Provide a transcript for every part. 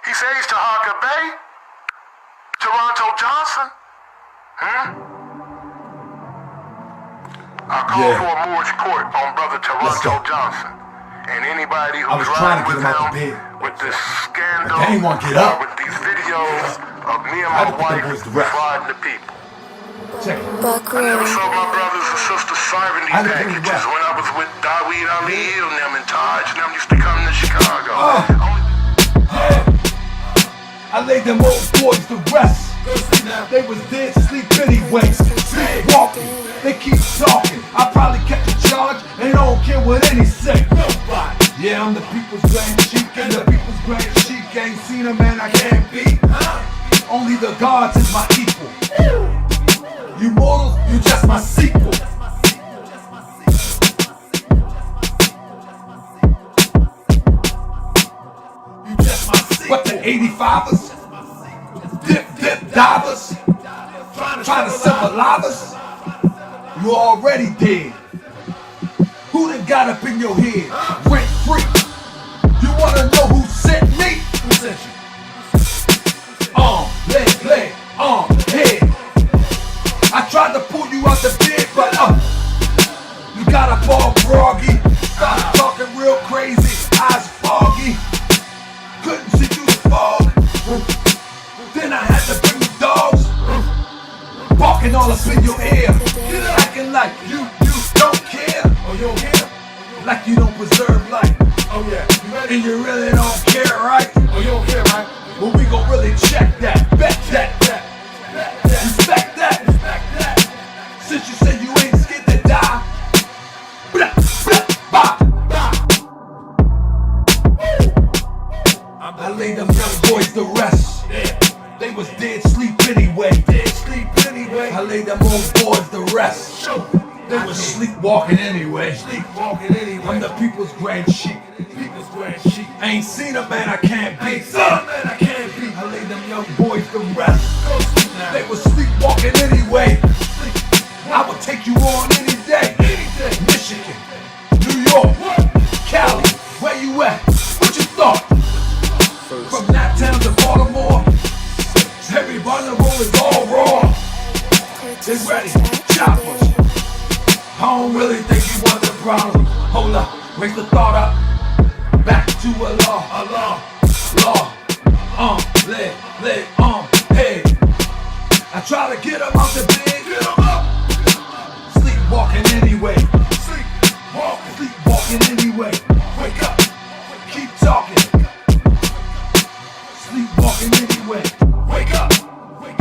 He says to Harker Bay, Toronto Johnson. I call for a mortgage court on brother Toronto Johnson and anybody who's riding with him with this scandal with these videos of me and my wife frauding the people. Check it. I never saw my brothers and sisters serving these packages when I was with Daweed Ali and them and Taj and them used to come to Chicago. I laid them old boys to rest. They was dead sleep anyway. Sleepwalking, they keep talking. I probably kept the charge and don't care what any say. Yeah, I'm the people's grand sheik, and the people's grand sheik ain't seen a man I can't beat. Only the gods is my equal. You mortals, you just my sequel. You just my sequel. What the 85ers? Dip divers? Trying to symbolize us? You already dead. Who done got up in your head? Rent free. You wanna know who sent me? Who sent you? Leg, head. I tried to pull you out the bed, but you got up all groggy. Started talking real crazy, eyes foggy. Couldn't see through the fog. Then I had to bring the dogs, barking all up in your ear. Acting like you don't care. Oh, you don't care? Like you don't preserve life. Oh yeah, and you really don't care, right? Oh, you don't care, right? Well, we gon' really check that, bet that, respect that. Since you said you ain't scared to die. I laid them young boys to rest. They was dead sleep anyway. I laid them old boys to rest. They was sleepwalking anyway. I'm the people's grand sheik. I ain't seen a man I can't beat. I laid them young boys to rest. They was sleepwalking anyway. I would take you on any day. Michigan, New York, Cali, where you at? What you thought? From Naptown to Baltimore, everybody on the road is all raw. They ready, choppers. I don't really think you want the problem. Hold up, raise the thought up. Back to a law, leg, head. I try to get him out the bed, sleepwalking anyway. Sleepwalking anyway. Wake up, keep talking. Sleepwalking anyway. Wake up,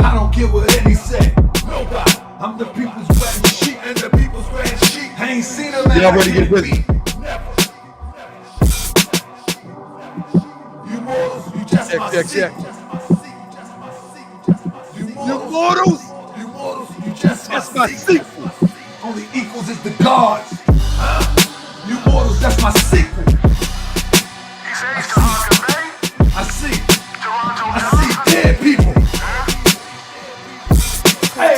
I don't care what any say. Nobody. I'm the people's grand sheik, and the people's grand sheik. I ain't seen a man. Y'all ready to get busy? You mortals, you just my check. You mortals, you just my sequel. Only equals is the gods. You mortals, that's my sequel. He says to Harker Bay, I see Toronto dead people. Hey,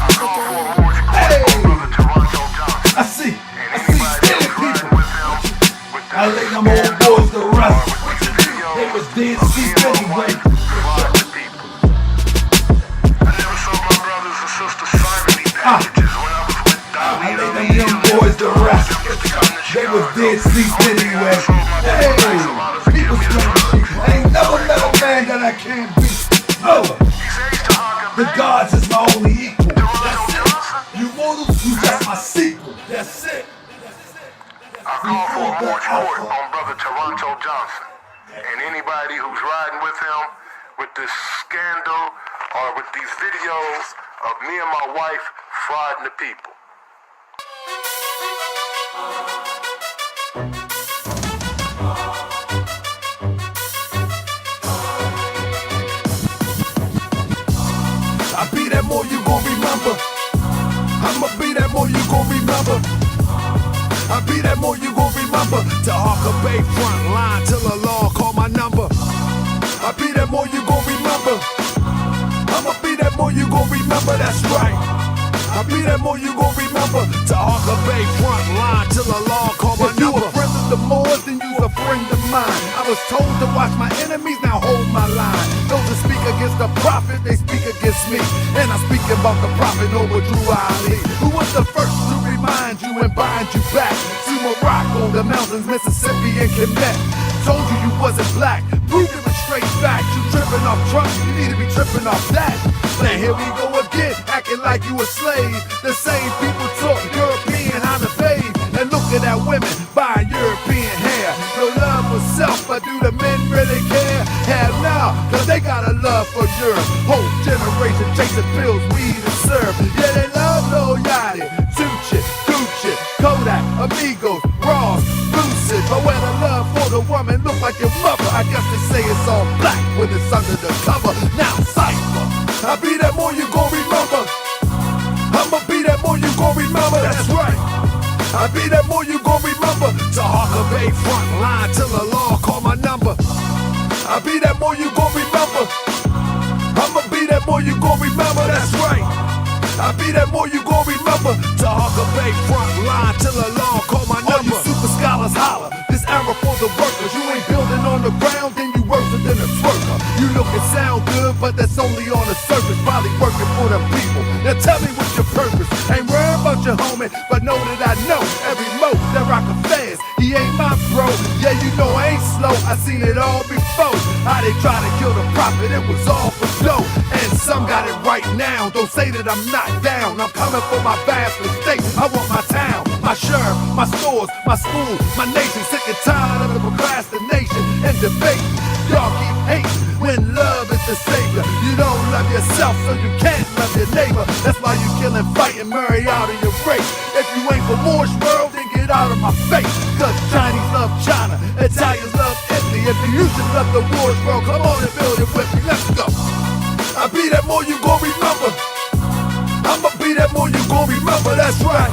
I call for a mortgage court on brother Toronto Johnson I see and anybody dead who's riding people. with him with I this laid them old boys to rest. They was dead sleep anyway. fraud the people. I never saw my brothers and sisters serving these packages when I was with I Daweed laid them Ali young and boys to rest. them used to come to They was Chicago. dead sleep anyway. Hey, people's grand sheik. I ain't never met a man that I can't beat. Oh, He says to Harker the Bay, gods is my only equal. Toronto Johnson. You mortals, you just my sequel. That's it. I call for a mortgage court on brother Toronto Johnson and anybody who's riding with him with this scandal or with these videos of me and my wife frauding the people. I be that more you gon' remember. I'ma be that more you gon' remember. I be that more you gon' remember. To Harker Bay front line till the law call my number. I be that more you gon' remember. I'ma be that more you gon' remember, that's right. I be that more you gon' remember. To Harker Bay front line till the law call my number. If you a friend of the Moors, then you's a friend friend of mine. I was told to watch my enemies, now hold my line. Those that speak against the prophet, they speak against me. And I'm speaking about the prophet over Drew Ali, who was the first to remind you and bind you back to Morocco, the mountains, Mississippi, and Quebec. Told you you wasn't black, proved it with straight facts. You tripping off Trump, you need to be tripping off that. Now here we go again, acting like you a slave. The same people talk European how to bathe, and looking at women buying European hair. No love for self, but do the men really care? Hell no, cause they got a love for Europe. Whole generation chasing pills, weed and syrup. Yeah, they love Lil Yachty, Tucci, Gucci, Kodak, Amigos, Ross, Lucid. But when the love for the woman look like your mother, I guess they say it's all black when it's under the cover. Now cypher, I be that more you gon' remember. I'ma be that more you gon' remember, that's right. I be that more you gon' remember. To Harker Bay front line till the law call my number. I be that more you gon' remember. I'ma be that more you gon' remember, that's right. I be that more you gon' remember. To Harker Bay front line till the law call my number. All you super scholars holler, this era for the workers. You ain't building on the ground, then you worse than a twerker. You look and sound good, but that's only on the surface. Probably working for the people. Now tell me what's your purpose. Ain't worried about your homie, but know that I know every mo that rock a fast. He ain't my bro. Yeah, you know I ain't slow. I seen it all before. How they try to kill the prophet, it was all for dough. And some got it right now. Don't say that I'm not down. I'm coming for my vast estate. I want my town, my sheriff, my stores, my school, my nation. Sick and tired of the procrastination and debate. Y'all keep hating when love is the savior. You don't love yourself, so you can't love your neighbor. That's why you killing, fighting, marry out of your race. If you ain't for Moore's world, then get out of my face. Cause Chinese love China, Italians love Italy. If you used to love the Moore's world, come on and build it with me. Let's go. I be that more you gon' remember. I'ma be that more you gon' remember, that's right.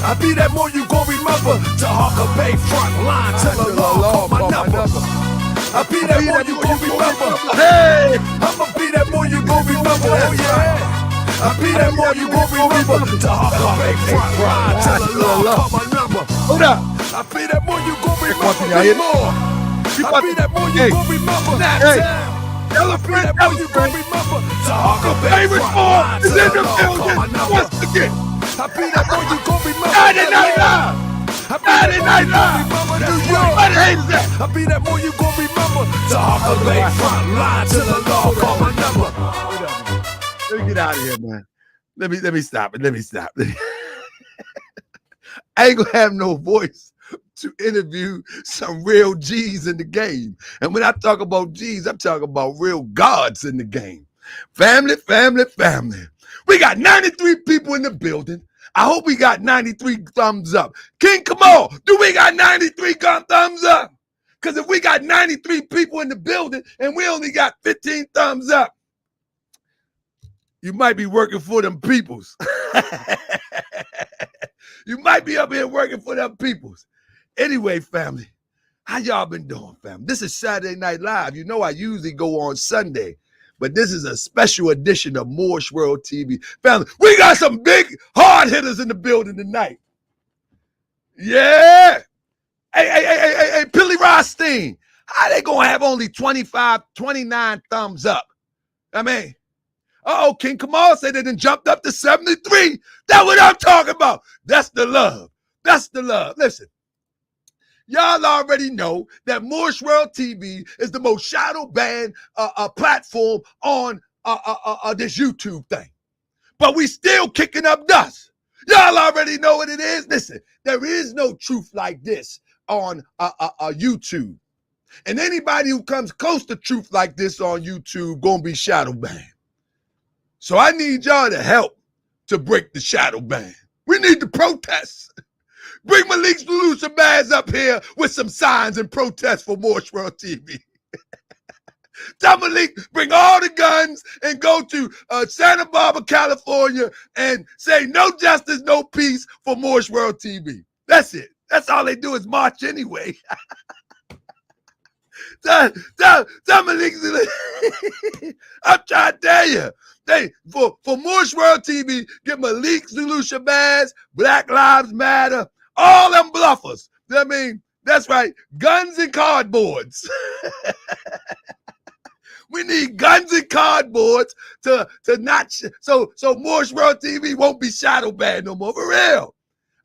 I be that more you gon' remember. To Harker Bay front line till the law call my number. I be that more you gon' remember. Hey, I'ma be that more you gon' remember. Oh yeah. I be that more you gon' remember. To Harker Bay front line till the law call my number. Hold up. I be that more you gon' remember. More. I be that more you gon' remember. That time. I be that more you gon' remember. To Harker Bay front line till the law call my number. Once again. I be that more you gon' remember. Saturday Night Live. Saturday Night Live. New York. What the hell is that? I be that more you gon' remember. To Harker Bay front line till the law call my number. Let me get out of here, man. Let me stop it. Let me stop. I ain't gonna have no voice to interview some real G's in the game. And when I talk about G's, I'm talking about real gods in the game. Family, family, family. We got 93 people in the building. I hope we got 93 thumbs up. King, come on. Do we got 93 thumbs up? Because if we got 93 people in the building and we only got 15 thumbs up, you might be working for them peoples. You might be up here working for them peoples. Anyway, family, how y'all been doing, family? This is Saturday Night Live. You know I usually go on Sunday, but this is a special edition of Moore's World TV. Family, we got some big hard hitters in the building tonight. Yeah. Hey, Billy Rothstein, how they gonna have only 25, 29 thumbs up? I mean, King Kamal said they done jumped up to 73. That's what I'm talking about. That's the love. That's the love. Listen, y'all already know that Moore's World TV is the most shadow banned platform on this YouTube thing. But we still kicking up dust. Y'all already know what it is. Listen, there is no truth like this on YouTube. And anybody who comes close to truth like this on YouTube gonna be shadow banned. So I need y'all to help to break the shadow ban. We need to protest. Bring Malik Shabazz up here with some signs and protest for Moore's World TV. Tell Malik, bring all the guns and go to Santa Barbara, California and say no justice, no peace for Moore's World TV. That's it. That's all they do is march anyway. Tell Malik, I'm trying to tell you. For Moore's World TV, get Malik Zulu Shabazz, Black Lives Matter, all them bluffers. I mean, That's right. Guns and cardboards. We need guns and cardboards to not so Morris World TV won't be shadow banned no more. For real.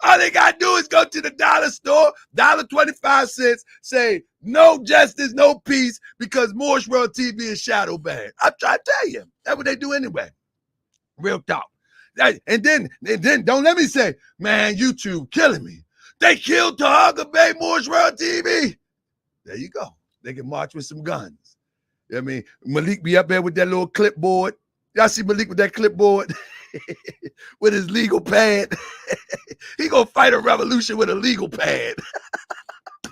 All they gotta do is go to the dollar store, $1.25, say no justice, no peace, because Morris World TV is shadow banned. I'm trying to tell you, that's what they do anyway. Real talk. And then don't let me say, man, YouTube killing me. They killed Tahaga Bay, Morris World TV. There you go. They can march with some guns. You know what I mean? Malik be up there with that little clipboard. Y'all see Malik with that clipboard? With his legal pad. He gonna fight a revolution with a legal pad. You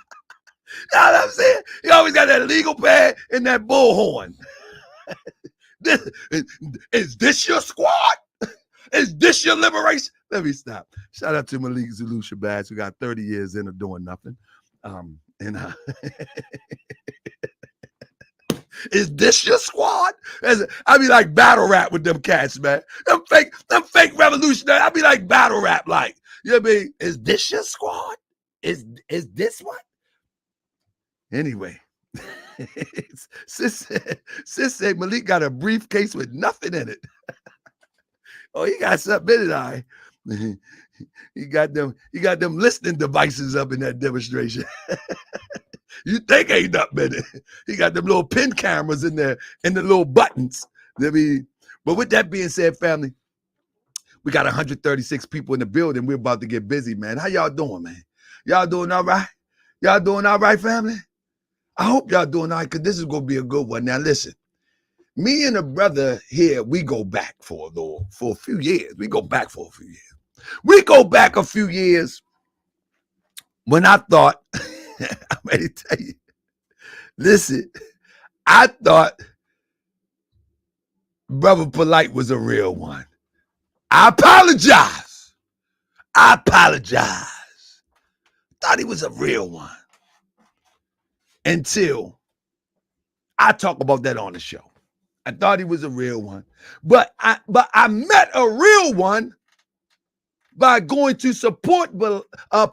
know what I'm saying? He always got that legal pad and that bullhorn. Is this your squad? Is this your liberation? Let me stop. Shout out to Malik Zulu Shabazz, who got 30 years in of doing nothing. Is this your squad? I be like battle rap with them cats, man. Them fake revolutionary. I be like battle rap, like, you know what I mean? Is this your squad? Is this what? Anyway, sis said Malik got a briefcase with nothing in it. Oh, he got something in it, all right. He got them listening devices up in that demonstration. You think ain't nothing in it. He got them little pin cameras in there and the little buttons. But with that being said, family, we got 136 people in the building. We're about to get busy, man. How y'all doing, man? Y'all doing all right? Y'all doing all right, family? I hope y'all doing all right, because this is going to be a good one. Now, listen, me and a brother here, we go back for a few years. We go back for a few years. We go back a few years when I thought, I'm ready to tell you, listen, I thought Brother Polite was a real one. I apologize. Thought he was a real one. Until I talk about that on the show. I thought he was a real one. But I met a real one by going to support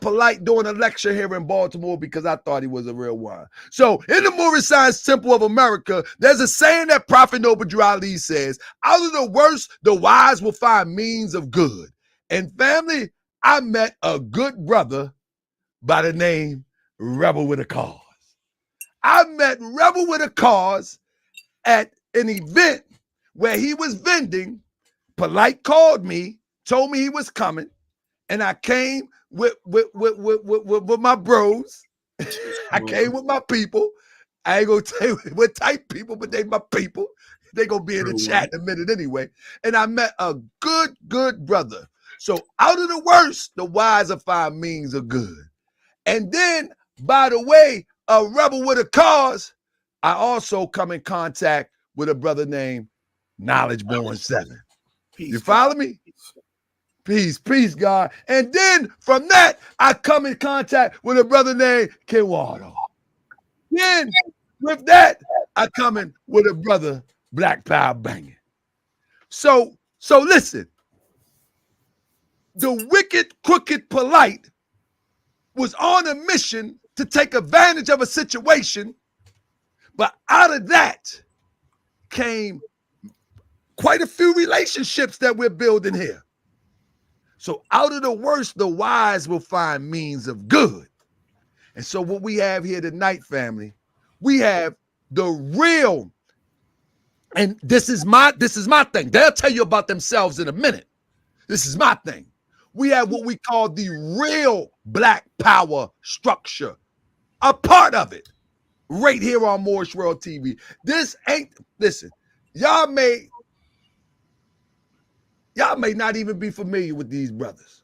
Polite during a lecture here in Baltimore, because I thought he was a real one. So in the Moorish Science Temple of America, there's a saying that Prophet Noble Drew Ali says, out of the worst, the wise will find means of good. And family, I met a good brother by the name Rebel with a Cause. I met Rebel with a Cause at an event where he was vending. Polite called me, told me he was coming, and I came with my bros. I came with my people. I ain't gonna tell you what type people, but they my people. They gonna be in the chat in a minute anyway. And I met a good brother. So out of the worst, the wise will find means of good. And then, by the way, a Rebel with a Cause, I also come in contact with a brother named Knowledge Born 7. You follow me? Peace, God. And then from that, I come in contact with a brother named Kewado. Then with that, I come in with a brother, Black Power Banging. So listen, the wicked, crooked, Polite was on a mission to take advantage of a situation, but out of that came quite a few relationships that we're building here. So out of the worst, the wise will find means of good. And so what we have here tonight, family, we have the real, and this is my thing. They'll tell you about themselves in a minute. This is my thing. We have what we call the real Black Power structure, a part of it, right here on Morris World TV. This ain't, listen, y'all may not even be familiar with these brothers.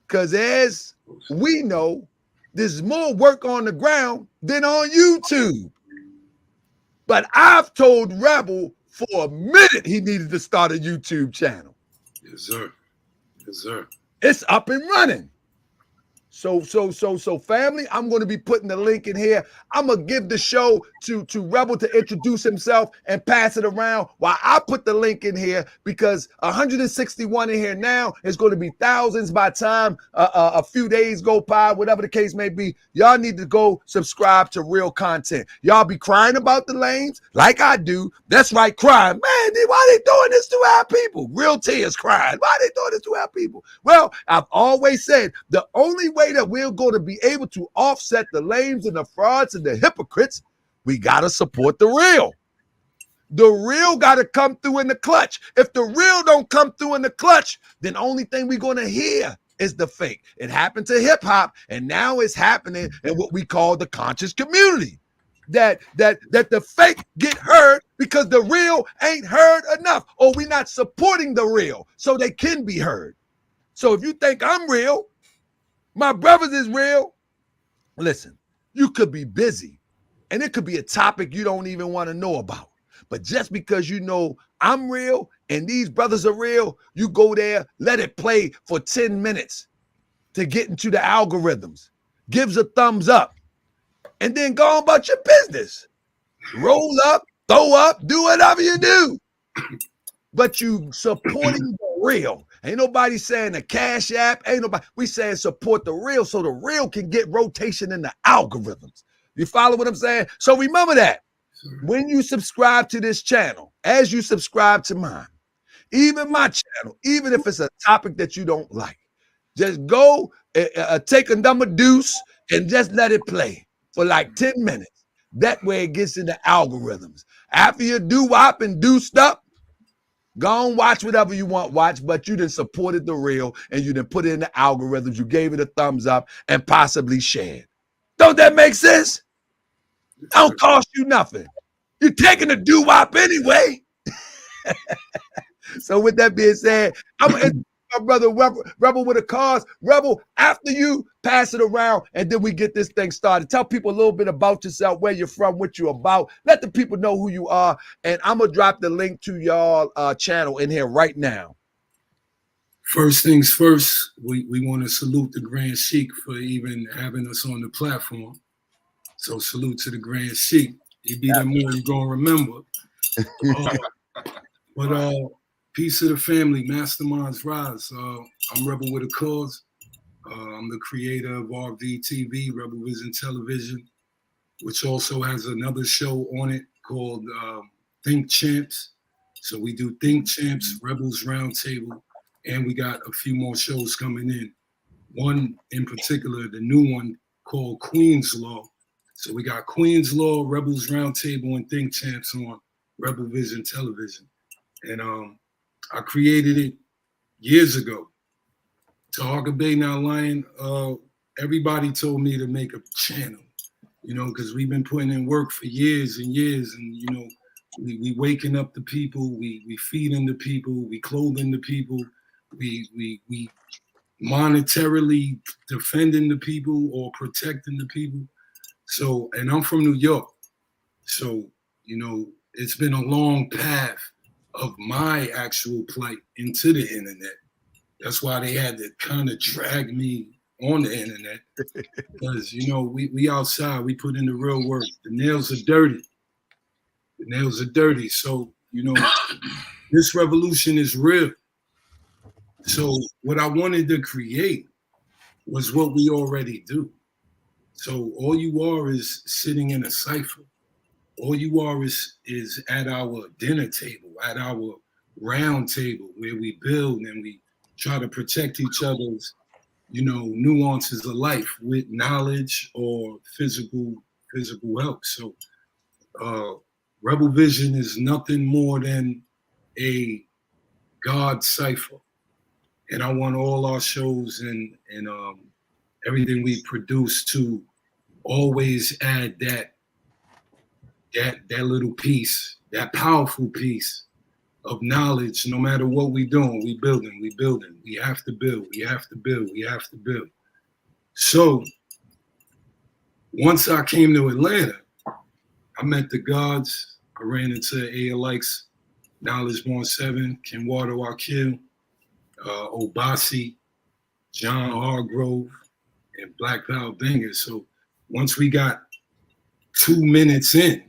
Because as we know, there's more work on the ground than on YouTube. But I've told Rebel for a minute he needed to start a YouTube channel. Yes, sir. Yes, sir. It's up and running. So, family, I'm going to be putting the link in here. I'm going to give the show to Rebel to introduce himself and pass it around while I put the link in here, because 161 in here now is going to be thousands by time a few days go by, whatever the case may be. Y'all need to go subscribe to real content. Y'all be crying about the lanes like I do. That's right, crying. Man, why they doing this to our people? Real tears crying. Why they doing this to our people? Well, I've always said the only way that we're going to be able to offset the lames and the frauds and the hypocrites, we got to support the real. The real got to come through in the clutch. If the real don't come through in the clutch, then the only thing we're going to hear is the fake. It happened to hip hop, and now it's happening in what we call the conscious community. That the fake get heard because the real ain't heard enough, or we're not supporting the real so they can be heard. So if you think I'm real, my brothers is real, listen, you could be busy and it could be a topic you don't even want to know about. But just because you know I'm real and these brothers are real, you go there, let it play for 10 minutes to get into the algorithms, gives a thumbs up, and then go on about your business. Roll up, throw up, do whatever you do. But you supporting the real. Ain't nobody saying the Cash App. Ain't nobody. We saying support the real so the real can get rotation in the algorithms. You follow what I'm saying? So remember that. When you subscribe to this channel, as you subscribe to mine, even my channel, even if it's a topic that you don't like, just go take a number deuce and just let it play for like 10 minutes. That way it gets in the algorithms. After you do-wop and do stuff, go and watch whatever you want watch, but you done supported the real and you done put it in the algorithms. You gave it a thumbs up and possibly shared. Don't that make sense? Don't cost you nothing. You're taking a doo-wop anyway. So with that being said, I'm going to my brother Rebel with a cause. Rebel, after you, pass it around, and then we get this thing started. Tell people a little bit about yourself, where you're from, what you're about. Let the people know who you are, and I'm going to drop the link to y'all channel in here right now. First things first, we want to salute the Grand Sheik for even having us on the platform. So salute to the Grand Sheik. He be the more you're going to remember. But peace to the family, Masterminds Rise. I'm Rebel with a Cause. I'm the creator of RVTV, Rebel Vision Television, which also has another show on it called Think Champs. So we do Think Champs, Rebels Roundtable, and we got a few more shows coming in. One in particular, the new one called Queen's Law. So we got Queen's Law, Rebels Roundtable, and Think Champs on Rebel Vision Television. And I created it years ago. Tahaka Bay Now Lion, everybody told me to make a channel, you know, because we've been putting in work for years and years. And, you know, we waking up the people, we feeding the people, we clothing the people, we monetarily defending the people or protecting the people. So, and I'm from New York. So, you know, it's been a long path of my actual plight into the internet. That's why they had to kind of drag me on the internet. Because, you know, we outside, we put in the real work. The nails are dirty. The nails are dirty. So, you know, this revolution is real. So what I wanted to create was what we already do. So all you are is sitting in a cipher. All you are is at our dinner table, at our round table where we build and we try to protect each other's, you know, nuances of life with knowledge or physical health. So Rebel Vision is nothing more than a God cipher. And I want all our shows and everything we produce to always add that little piece, that powerful piece of knowledge. No matter what we doing, we building. We have to build. We have to build. So once I came to Atlanta, I met the gods. I ran into A. Likes, Knowledge Born 7, Kenwado Akil, Obasi, John Hargrove, and Black Power bangers. So once we got 2 minutes in,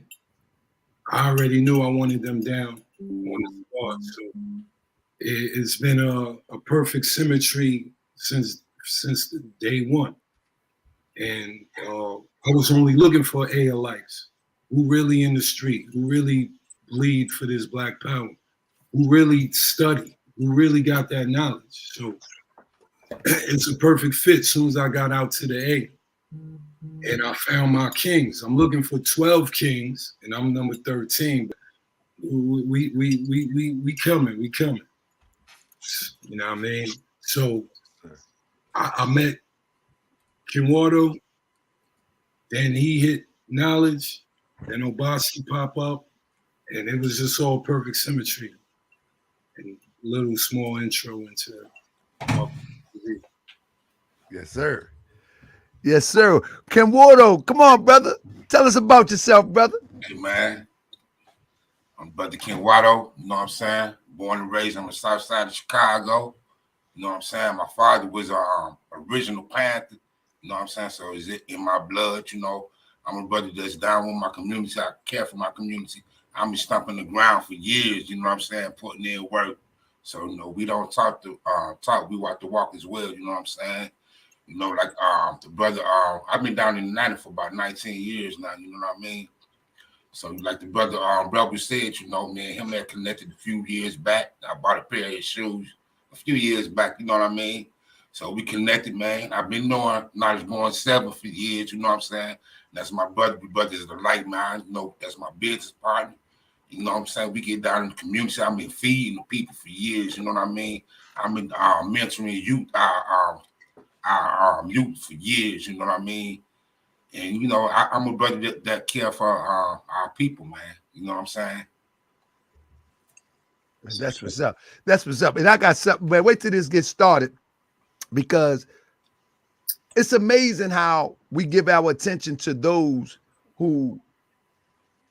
I already knew I wanted them down on the spot. So it's been a perfect symmetry since day one. And I was only looking for A-alikes who really in the street, who really bleed for this Black Power, who really study, who really got that knowledge. So it's a perfect fit as soon as I got out to the A. And I found my kings. I'm looking for 12 kings, and I'm number 13. But we coming. You know what I mean? So I met Kinwato, then he hit Knowledge, then Obasi pop up, and it was just all perfect symmetry. And a little small intro into Yes, sir. Yes, sir. Kinwato, come on, brother. Tell us about yourself, brother. Hey, man. I'm Brother Kinwato, you know what I'm saying? Born and raised on the south side of Chicago. You know what I'm saying? My father was a original Panther. You know what I'm saying? So it's in my blood, you know. I'm a brother that's down with my community. I care for my community. I'm been stomping the ground for years, you know what I'm saying? Putting in work. So, you know, we don't talk, we walk the walk as well, you know what I'm saying? You know, like the brother, I've been down in the 90 for about 19 years now, you know what I mean? So like the brother Rebelz said, you know, me and him had connected a few years back. I bought a pair of his shoes a few years back, you know what I mean? So we connected, man. I've been knowing Knowledge Born 7 for years, you know what I'm saying? That's my brother. My brother is a like mind, you know, that's my business partner. You know what I'm saying? We get down in the community. I've been feeding the people for years, you know what I mean? I've been mentoring youth, our youth for years, you know what I mean? And, you know, I'm a brother that care for our people, man. You know what I'm saying? That's what's up. That's what's up. And I got something, man. Wait till this gets started, because it's amazing how we give our attention to those who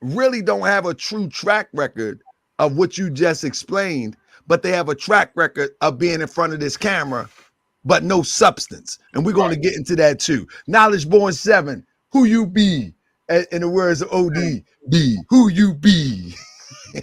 really don't have a true track record of what you just explained, but they have a track record of being in front of this camera, but no substance. And we're going to get into that too. Knowledge Born 7, who you be? In the words of OD, be who you be.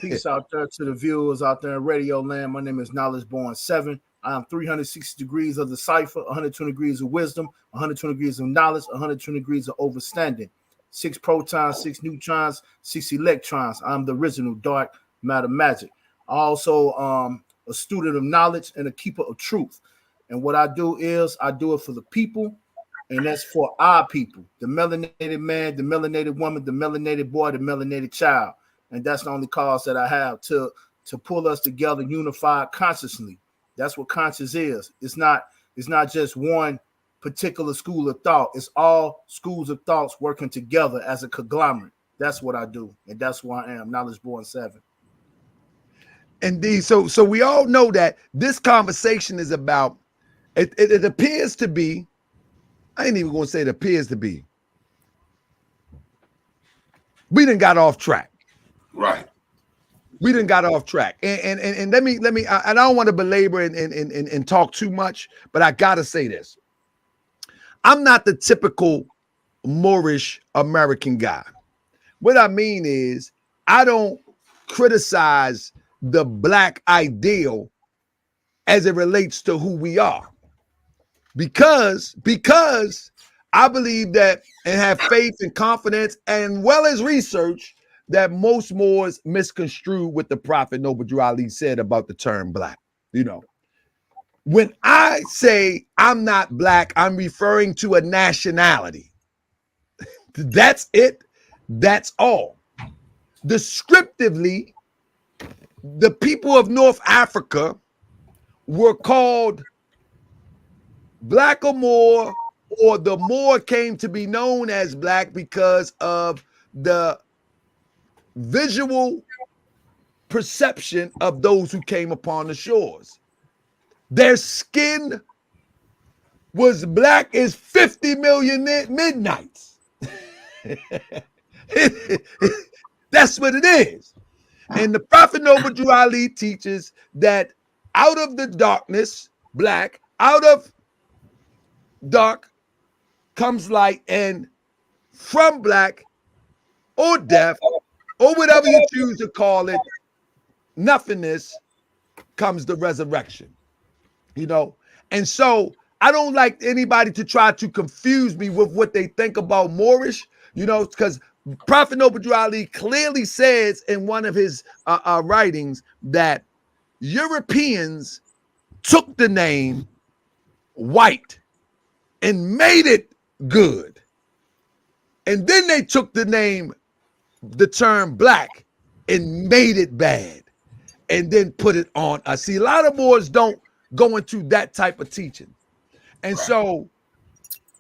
Peace out there to the viewers out there in radio land. My name is Knowledge Born 7. I am 360 degrees of the cipher, 120 degrees of wisdom, 120 degrees of knowledge, 120 degrees of overstanding. 6 protons, 6 neutrons, 6 electrons. I'm the original dark matter magic. Also a student of knowledge and a keeper of truth. And what I do is I do it for the people, and that's for our people. The melanated man, the melanated woman, the melanated boy, the melanated child. And that's the only cause that I have to pull us together, unified consciously. That's what conscious is. It's not just one particular school of thought. It's all schools of thoughts working together as a conglomerate. That's what I do, and that's who I am. Knowledge Born 7. Indeed. So we all know that this conversation is about. It appears to be. I ain't even going to say it appears to be. We done got off track. Right. We done got off track. And let me, I don't want to belabor and talk too much, but I got to say this. I'm not the typical Moorish American guy. What I mean is I don't criticize the Black ideal as it relates to who we are. Because I believe that and have faith and confidence and well as research that most Moors misconstrue what the Prophet Noble Drew Ali said about the term Black. You know, when I say I'm not Black, I'm referring to a nationality. That's it. That's all. Descriptively, the people of North Africa were called Black or Moor, or the Moor came to be known as Black because of the visual perception of those who came upon the shores. Their skin was black as 50 million midnights. That's what it is. And the Prophet Noble Drew Ali teaches that out of the darkness, black, out of dark, comes light, and from black or death or whatever you choose to call it, nothingness comes the resurrection. You know, and so I don't like anybody to try to confuse me with what they think about Moorish, you know, because Prophet Noble Drew Ali clearly says in one of his writings that Europeans took the name white and made it good. And then they took the term black and made it bad and then put it on us. See, a lot of Moors don't go into that type of teaching. And so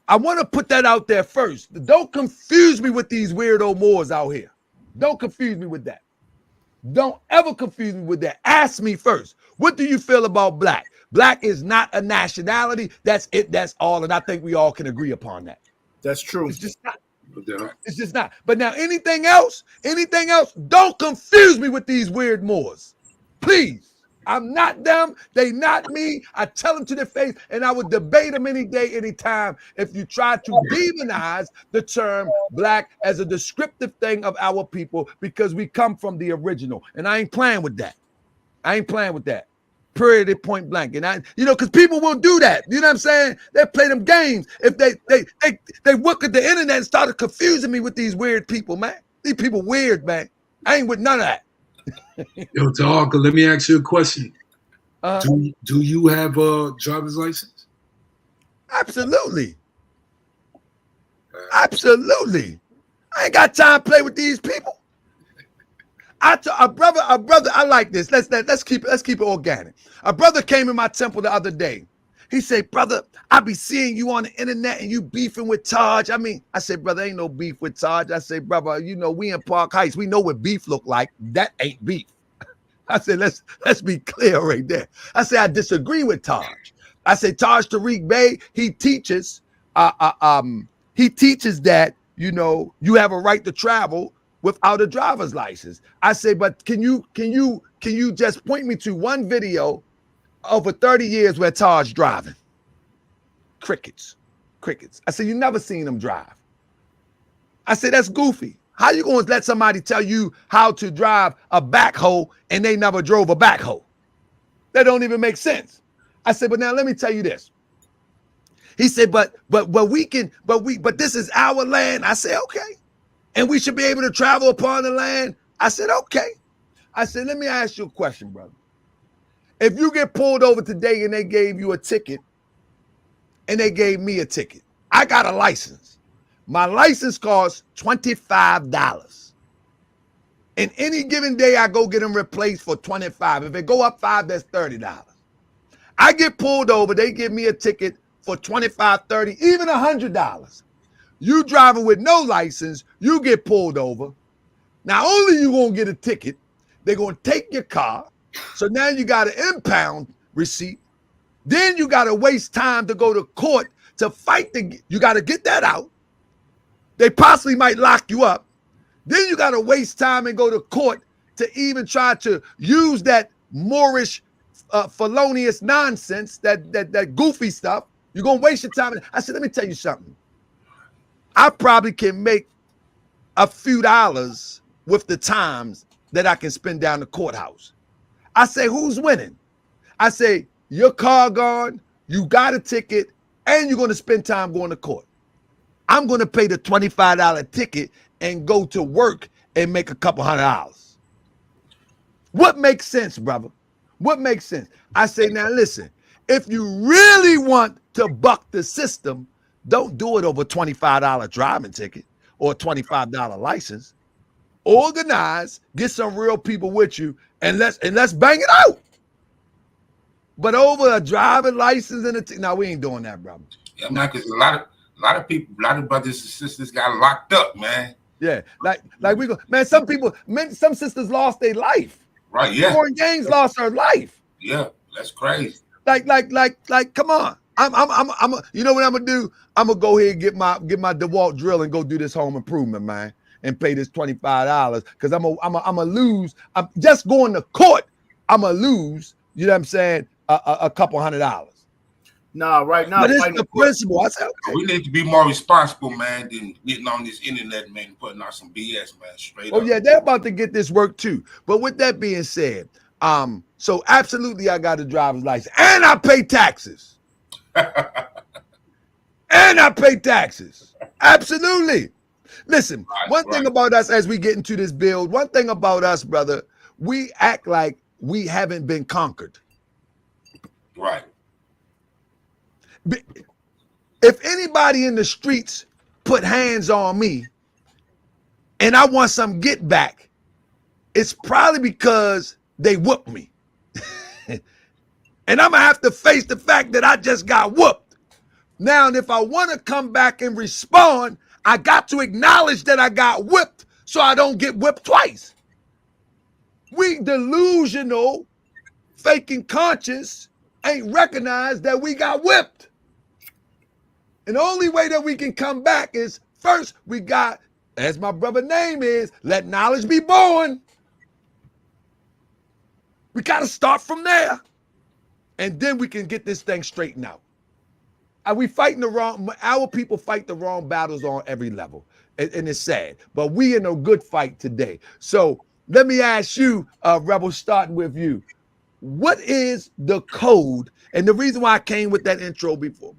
I want to put that out there first. Don't confuse me with these weirdo Moors out here. Don't confuse me with that. Don't ever confuse me with that. Ask me first. What do you feel about black? Black is not a nationality. That's it. That's all. And I think we all can agree upon that. That's true. It's just not. It's just not. But now anything else, don't confuse me with these weird Moors. Please. I'm not them. They not me. I tell them to their face, and I would debate them any day, anytime. If you try to demonize the term black as a descriptive thing of our people, because we come from the original, and I ain't playing with that. Period. Point blank. And because people will do that. You know what I'm saying? They play them games. If they look at the internet and started confusing me with these weird people, man. These people weird, man. I ain't with none of that. Yo, Ta'aka, let me ask you a question. Do you have a driver's license? Absolutely. Absolutely. I ain't got time to play with these people. A brother, I like this. Let's keep it organic. A brother came in my temple the other day. He said, brother, I be seeing you on the internet and you beefing with Taj. I said, brother, ain't no beef with Taj. I said, brother, we in Park Heights. We know what beef look like. That ain't beef. I said, let's be clear right there. I said, I disagree with Taj. I said, Taj Tariq Bey, he teaches that, you have a right to travel without a driver's license. I say, but can you just point me to one video over 30 years where Taj driving? Crickets. I said, you never seen him drive. I said, that's goofy. How you going to let somebody tell you how to drive a backhoe and they never drove a backhoe? That don't even make sense. I said, but now let me tell you this. He said, but this is our land. I said, okay. And we should be able to travel upon the land. I said, okay. I said, let me ask you a question, brother. If you get pulled over today and they gave you a ticket and they gave me a ticket, I got a license. My license costs $25. And any given day I go get them replaced for $25. If it go up $5, that's $30. I get pulled over, they give me a ticket for $25, $30, even $100. You driving with no license, you get pulled over. Not only you gonna get a ticket, they're gonna take your car. So now you got an impound receipt. Then you got to waste time to go to court to fight. You got to get that out. They possibly might lock you up. Then you got to waste time and go to court to even try to use that Moorish, felonious nonsense, that goofy stuff. You're going to waste your time. I said, let me tell you something. I probably can make a few dollars with the times that I can spend down the courthouse. I say, who's winning? I say, your car gone, you got a ticket, and you're going to spend time going to court. I'm going to pay the $25 ticket and go to work and make a couple $100. What makes sense, brother? What makes sense? I say, now listen, if you really want to buck the system, don't do it over a $25 driving ticket or a $25 license. Organize, get some real people with you, and let's bang it out. But over a driving license and no, we ain't doing that, brother. Yeah, man, because a lot of people, a lot of brothers and sisters got locked up, man. Yeah, like we go, man. Some sisters lost their life. Right? Yeah. Foreign gangs lost her life. Yeah, that's crazy. Like, come on. You know what I'm gonna do? I'm gonna go ahead and get my DeWalt drill and go do this home improvement, man, and pay this $25 because I'm a lose. I'm just going to court. I'm gonna lose. You know what I'm saying? A couple $100. Nah, right now, But it's fighting the principle. I said, okay. We need to be more responsible, man, than getting on this internet, man, and putting out some BS, man. Straight Oh up. yeah, they're about to get this work too. But with that being said, so absolutely, I got a driver's license and I pay taxes. And I pay taxes. Absolutely. Listen, one thing about us as we get into this build, one thing about us, brother, we act like we haven't been conquered. Right. If anybody in the streets put hands on me and I want some get back, it's probably because they whooped me. And I'm going to have to face the fact that I just got whooped. Now, if I want to come back and respond, I got to acknowledge that I got whipped so I don't get whipped twice. We delusional, faking conscious, ain't recognized that we got whipped. And the only way that we can come back is first we got, as my brother name is, let knowledge be born. We got to start from there. And then we can get this thing straightened out. Are we fighting the wrong? Our people fight the wrong battles on every level. And it's sad. But we in a good fight today. So let me ask you, Rebel, starting with you. What is the code? And the reason why I came with that intro before,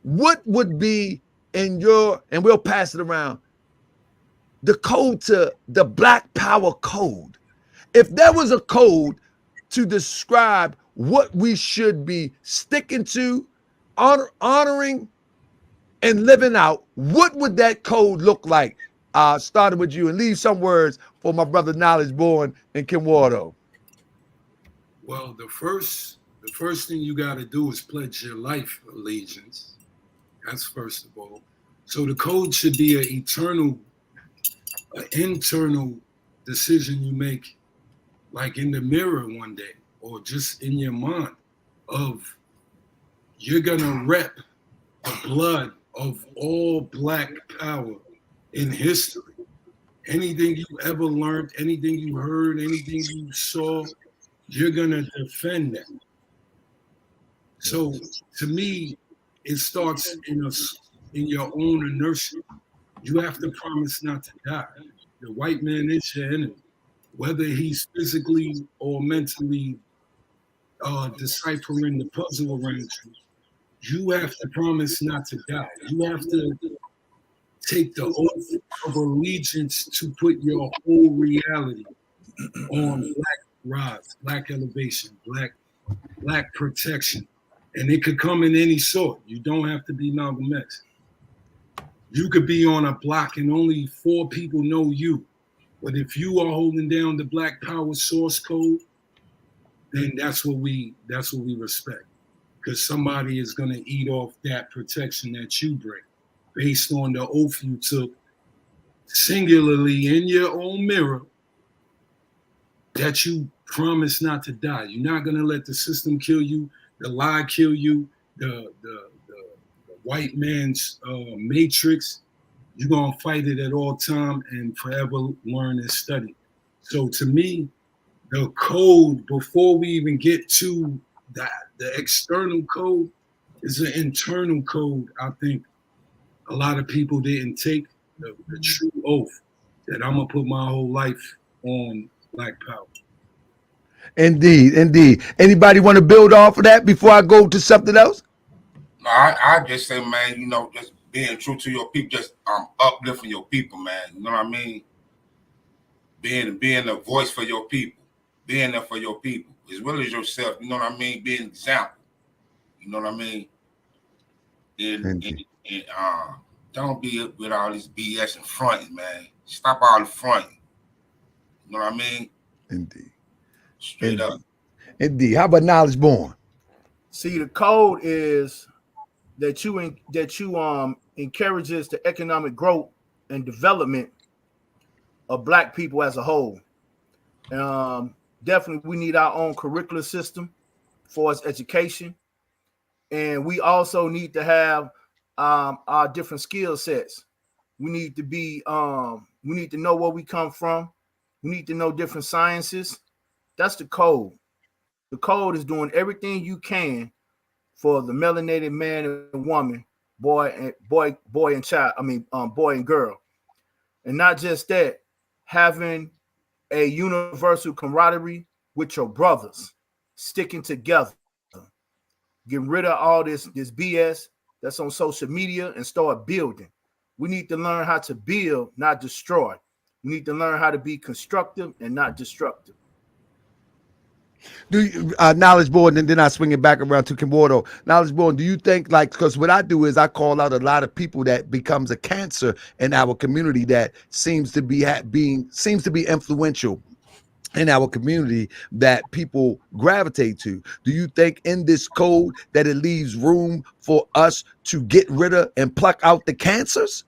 what would be in your, and we'll pass it around, the code to the Black Power code? If there was a code to describe what we should be sticking to, honoring, and living out, what would that code look like? Starting with you, and leave some words for my brother Knowledge Born and Kim Wardo. Well, the first thing you got to do is pledge your life allegiance. That's first of all. So the code should be an internal decision you make, like in the mirror one day, or just in your mind, of you're gonna rep the blood of all Black power in history. Anything you ever learned, anything you heard, anything you saw, you're gonna defend that. So to me, it starts in your own inertia. You have to promise not to die. The white man is your enemy, whether he's physically or mentally deciphering the puzzle around you. You have to promise not to die. You have to take the oath of allegiance to put your whole reality on Black rise, Black elevation, Black protection. And it could come in any sort. You don't have to be Malcolm X. You could be on a block and only 4 people know you. But if you are holding down the Black Power source code, then that's what we respect. Because somebody is going to eat off that protection that you bring based on the oath you took singularly in your own mirror that you promise not to die. You're not going to let the system kill you, the lie kill you, the white man's matrix. You're going to fight it at all time and forever learn and study. So to me, the code, before we even get to the external code, is an internal code. I think a lot of people didn't take the true oath that I'm going to put my whole life on Black power. Indeed, indeed. Anybody want to build off of that before I go to something else? No, I just say, man, just being true to your people, just uplifting your people, man. You know what I mean? Being a voice for your people, being there for your people, as well as yourself. You know what I mean? Being an example. You know what I mean? And don't be with all this BS and fronting, man. Stop all the fronting. You know what I mean? Indeed. Straight up. Indeed. How about Knowledge Born? See, the code is that you encourages the economic growth and development of Black people as a whole. Definitely, we need our own curricular system for its education, and we also need to have our different skill sets. We need to be, we need to know where we come from. We need to know different sciences. That's the code. The code is doing everything you can for the melanated man and woman, boy and child. I mean, boy and girl, and not just that, having a universal camaraderie with your brothers, sticking together, getting rid of all this BS that's on social media and start building. We need to learn how to build, not destroy. We need to learn how to be constructive and not destructive. Do you, Knowledge Board, and then I swing it back around to Kimwardo. Knowledge Board, do you think, like, because what I do is I call out a lot of people that becomes a cancer in our community that seems to be influential in our community that people gravitate to. Do you think in this code that it leaves room for us to get rid of and pluck out the cancers?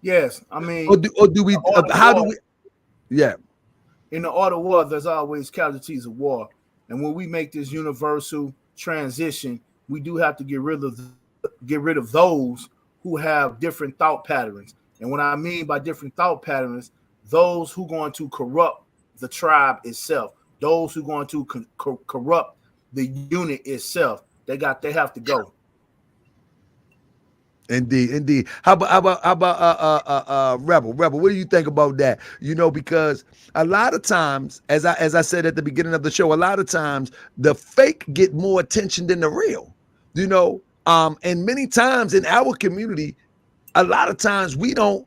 Yes, I mean, or do we? How do we? Yeah. In the art of war, there's always casualties of war, and when we make this universal transition, we do have to get rid of those who have different thought patterns. And what I mean by different thought patterns, those who are going to corrupt the tribe itself, those who are going to corrupt the unit itself, they have to go. Indeed. How about Rebel? What do you think about that? You know, because a lot of times, as I said at the beginning of the show, a lot of times the fake get more attention than the real. You know, and many times in our community, a lot of times we don't.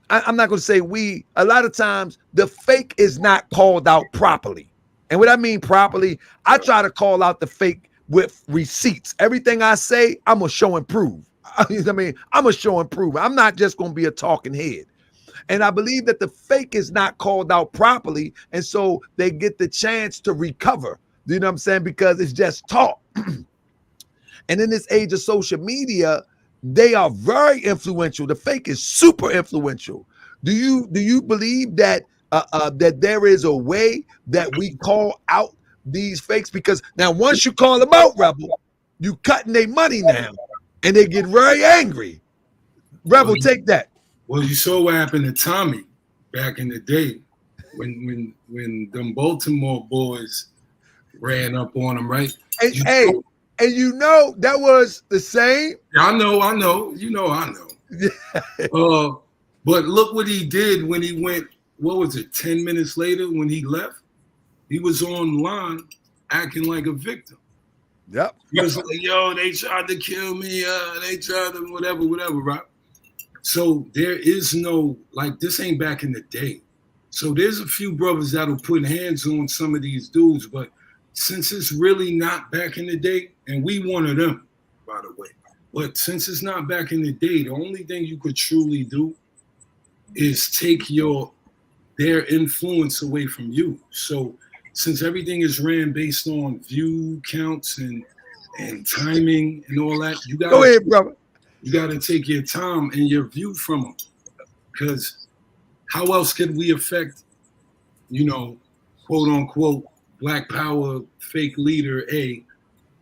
I'm not going to say we. A lot of times the fake is not called out properly, and what I mean properly, I try to call out the fake with receipts. Everything I say, I'm gonna show and prove. I mean, I'm a show and prove. I'm not just going to be a talking head. And I believe that the fake is not called out properly. And so they get the chance to recover. You know what I'm saying? Because it's just talk. And in this age of social media, they are very influential. The fake is super influential. Do you believe that that there is a way that we call out these fakes? Because now once you call them out, Rebel, you cutting their money now. And they get very angry. Rebel, take that. Well, you saw what happened to Tommy back in the day when them Baltimore boys ran up on him, right? And you know that was the same. I know. You know, I know. But look what he did when he went. What was it? 10 minutes later, when he left, he was online acting like a victim. Yep. He was like, yo, they tried to kill me. They tried to whatever, right? So there is no, like, this ain't back in the day. So there's a few brothers that'll put hands on some of these dudes, but since it's really not back in the day, and we one of them, by the way, but since it's not back in the day, the only thing you could truly do is take their influence away from you. So since everything is ran based on view counts and timing and all that, you gotta go ahead, brother. You gotta take your time and your view from them, because how else could we affect, you know, quote unquote Black Power fake leader A?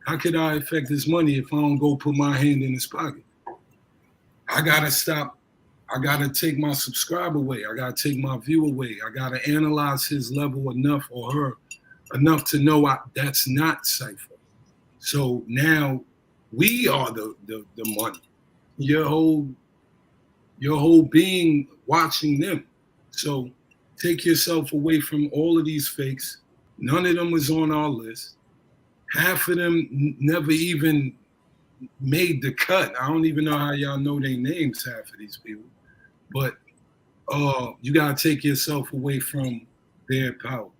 How could I affect his money if I don't go put my hand in his pocket? I gotta stop. I gotta take my subscribe away. I gotta take my view away. I gotta analyze his level enough or her enough to know that's not Cypher. So now we are the money. Your whole being watching them. So take yourself away from all of these fakes. None of them was on our list. Half of them never even made the cut. I don't even know how y'all know their names, half of these people. But you gotta take yourself away from their power.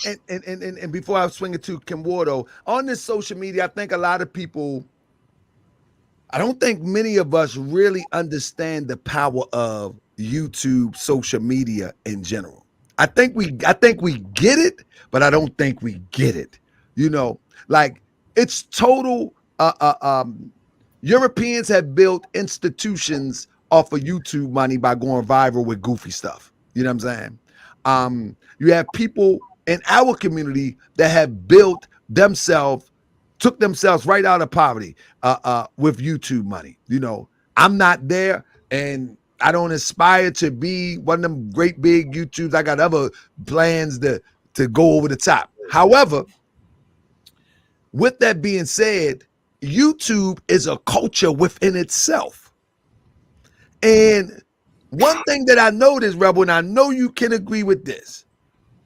And before I swing it to Kimwardo, on this social media, I think a lot of people, I don't think many of us really understand the power of YouTube, social media in general. I think we get it, but I don't think we get it. You know, like it's total. Europeans have built institutions off of YouTube money by going viral with goofy stuff. You know what I'm saying? You have people in our community that have built themselves, took themselves right out of poverty with YouTube money. You know, I'm not there, and I don't aspire to be one of them great big YouTubes. I got other plans to go over the top. However, with that being said, YouTube is a culture within itself. And one thing that I noticed, Rebel, and I know you can agree with this,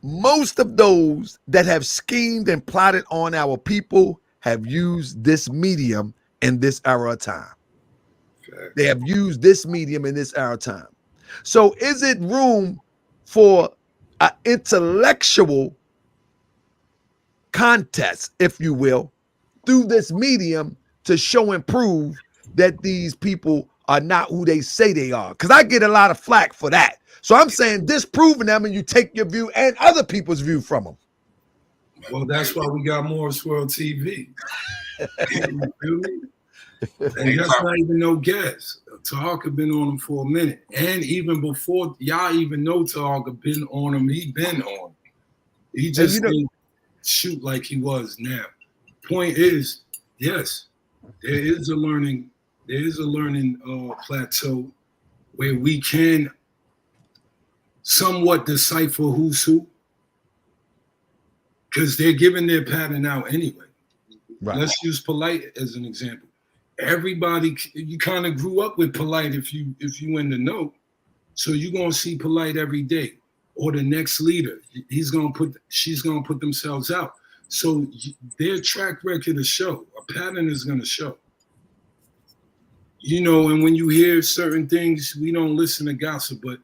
most of those that have schemed and plotted on our people have used this medium in this era of time. They have used this medium in this era of time. So is it room for an intellectual contest, if you will, through this medium to show and prove that these people are not who they say they are? Because I get a lot of flack for that. So I'm saying disproving them, and you take your view and other people's view from them. Well, that's why we got Morris World TV. You feel me? And that's not even no guess. Tahak had been on him for a minute. And even before y'all even know Tahak had been on him, he been on him. He just didn't shoot like he was now. Point is, yes, there is a learning plateau where we can somewhat decipher who's who, because they're giving their pattern out anyway. Right. Let's use Polite as an example. Everybody, you kind of grew up with Polite if you in the know, so you're gonna see Polite every day, or the next leader. She's gonna put themselves out. So their track record to show, a pattern is gonna show. You know, and when you hear certain things, we don't listen to gossip, but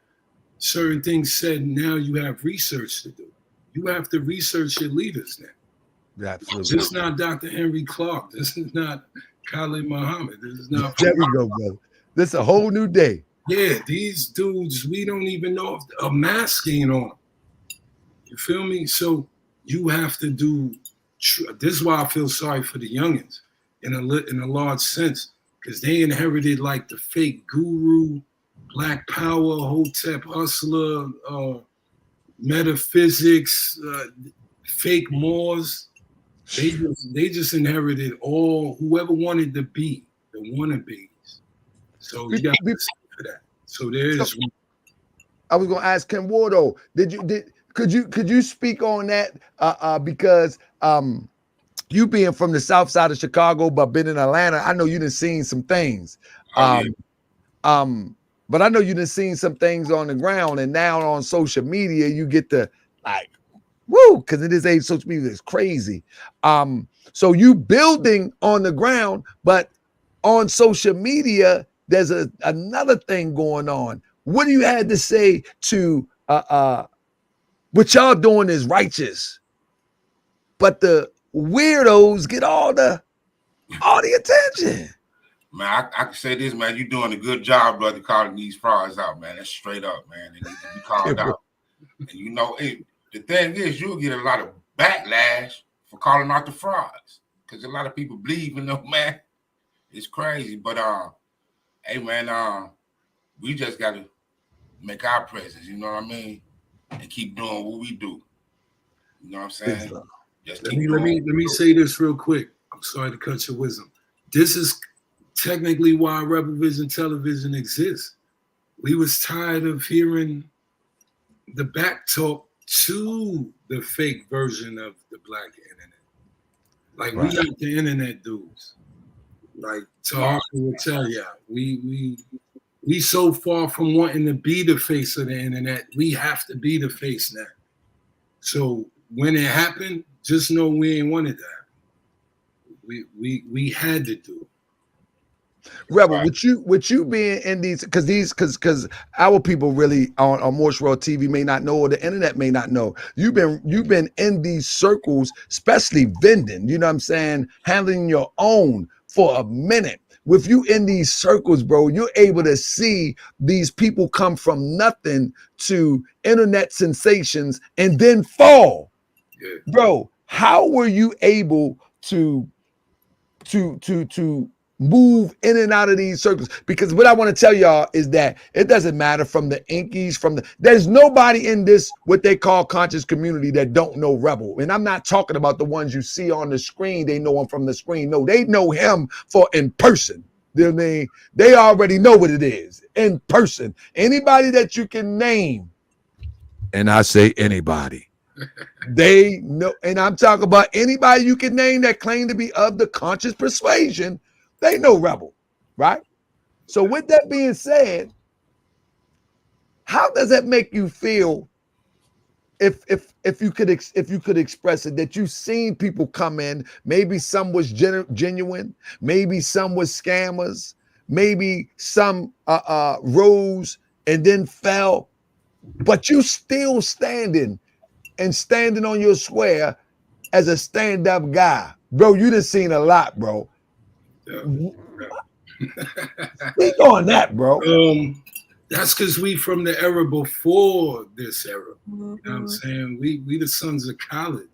certain things said, now you have research to do. You have to research your leaders now. Absolutely. This is not Dr. Henry Clark. This is not Khalid Muhammad. This is not. There we go, brother. This is a whole new day. Yeah, these dudes, we don't even know if a mask ain't on them. You feel me? So you have to do. This is why I feel sorry for the youngins in a large sense, because they inherited like the fake guru, Black Power, Hotep Hustler, metaphysics, fake Moors. They just inherited all whoever wanted to be the wannabes. So you got to listen for that. So there is. I was going to ask Ken Wardo, could you speak on that? Because you being from the South Side of Chicago, but been in Atlanta, I know you done seen some things. But I know you done seen some things on the ground, and now on social media, you get to like, woo, because in this age, social media is crazy. So you building on the ground, but on social media, there's another thing going on. What do you have to say to what y'all doing is righteous, but the weirdos get all the attention? Man, I can say this, man. You're doing a good job, brother, calling these frauds out, man. That's straight up, man. They need to be called out. And you know, the thing is, you'll get a lot of backlash for calling out the frauds, because a lot of people believe in them, man. It's crazy, but hey, man, we just got to make our presence. You know what I mean? And keep doing what we do. You know what I'm saying? Just let me say this real quick. I'm sorry to cut your wisdom. This is technically why Rebel Vision Television exists. We was tired of hearing the back talk to the fake version of the black internet. Like, we got the internet dudes. Like Tahak will tell ya, we so far from wanting to be the face of the internet, we have to be the face now. So when it happened, just know we ain't wanted that. We had to do it. Rebel, with you being in these, because our people really on Morse World TV may not know, or the internet may not know. You've been in these circles, especially vending. You know what I'm saying? Handling your own for a minute. With you in these circles, bro, you're able to see these people come from nothing to internet sensations and then fall. Yeah. Bro, how were you able to move in and out of these circles? Because what I want to tell y'all is that it doesn't matter from the Inkies, there's nobody in this what they call conscious community that don't know Rebel. And I'm not talking about the ones you see on the screen. They know him from the screen. No, they know him for in person. You know what I mean? They already know what it is in person. Anybody that you can name, and I say anybody, They know, and I'm talking about anybody you can name that claim to be of the conscious persuasion. They know Rebel, right? So with that being said, how does that make you feel? If you could express it, that you've seen people come in, maybe some was genuine, maybe some was scammers, maybe some rose and then fell, but you still standing on your square as a stand-up guy, bro. You done seen a lot, bro. Speak on that, bro. That's because we from the era before this era. You know what I'm saying? We the sons of college.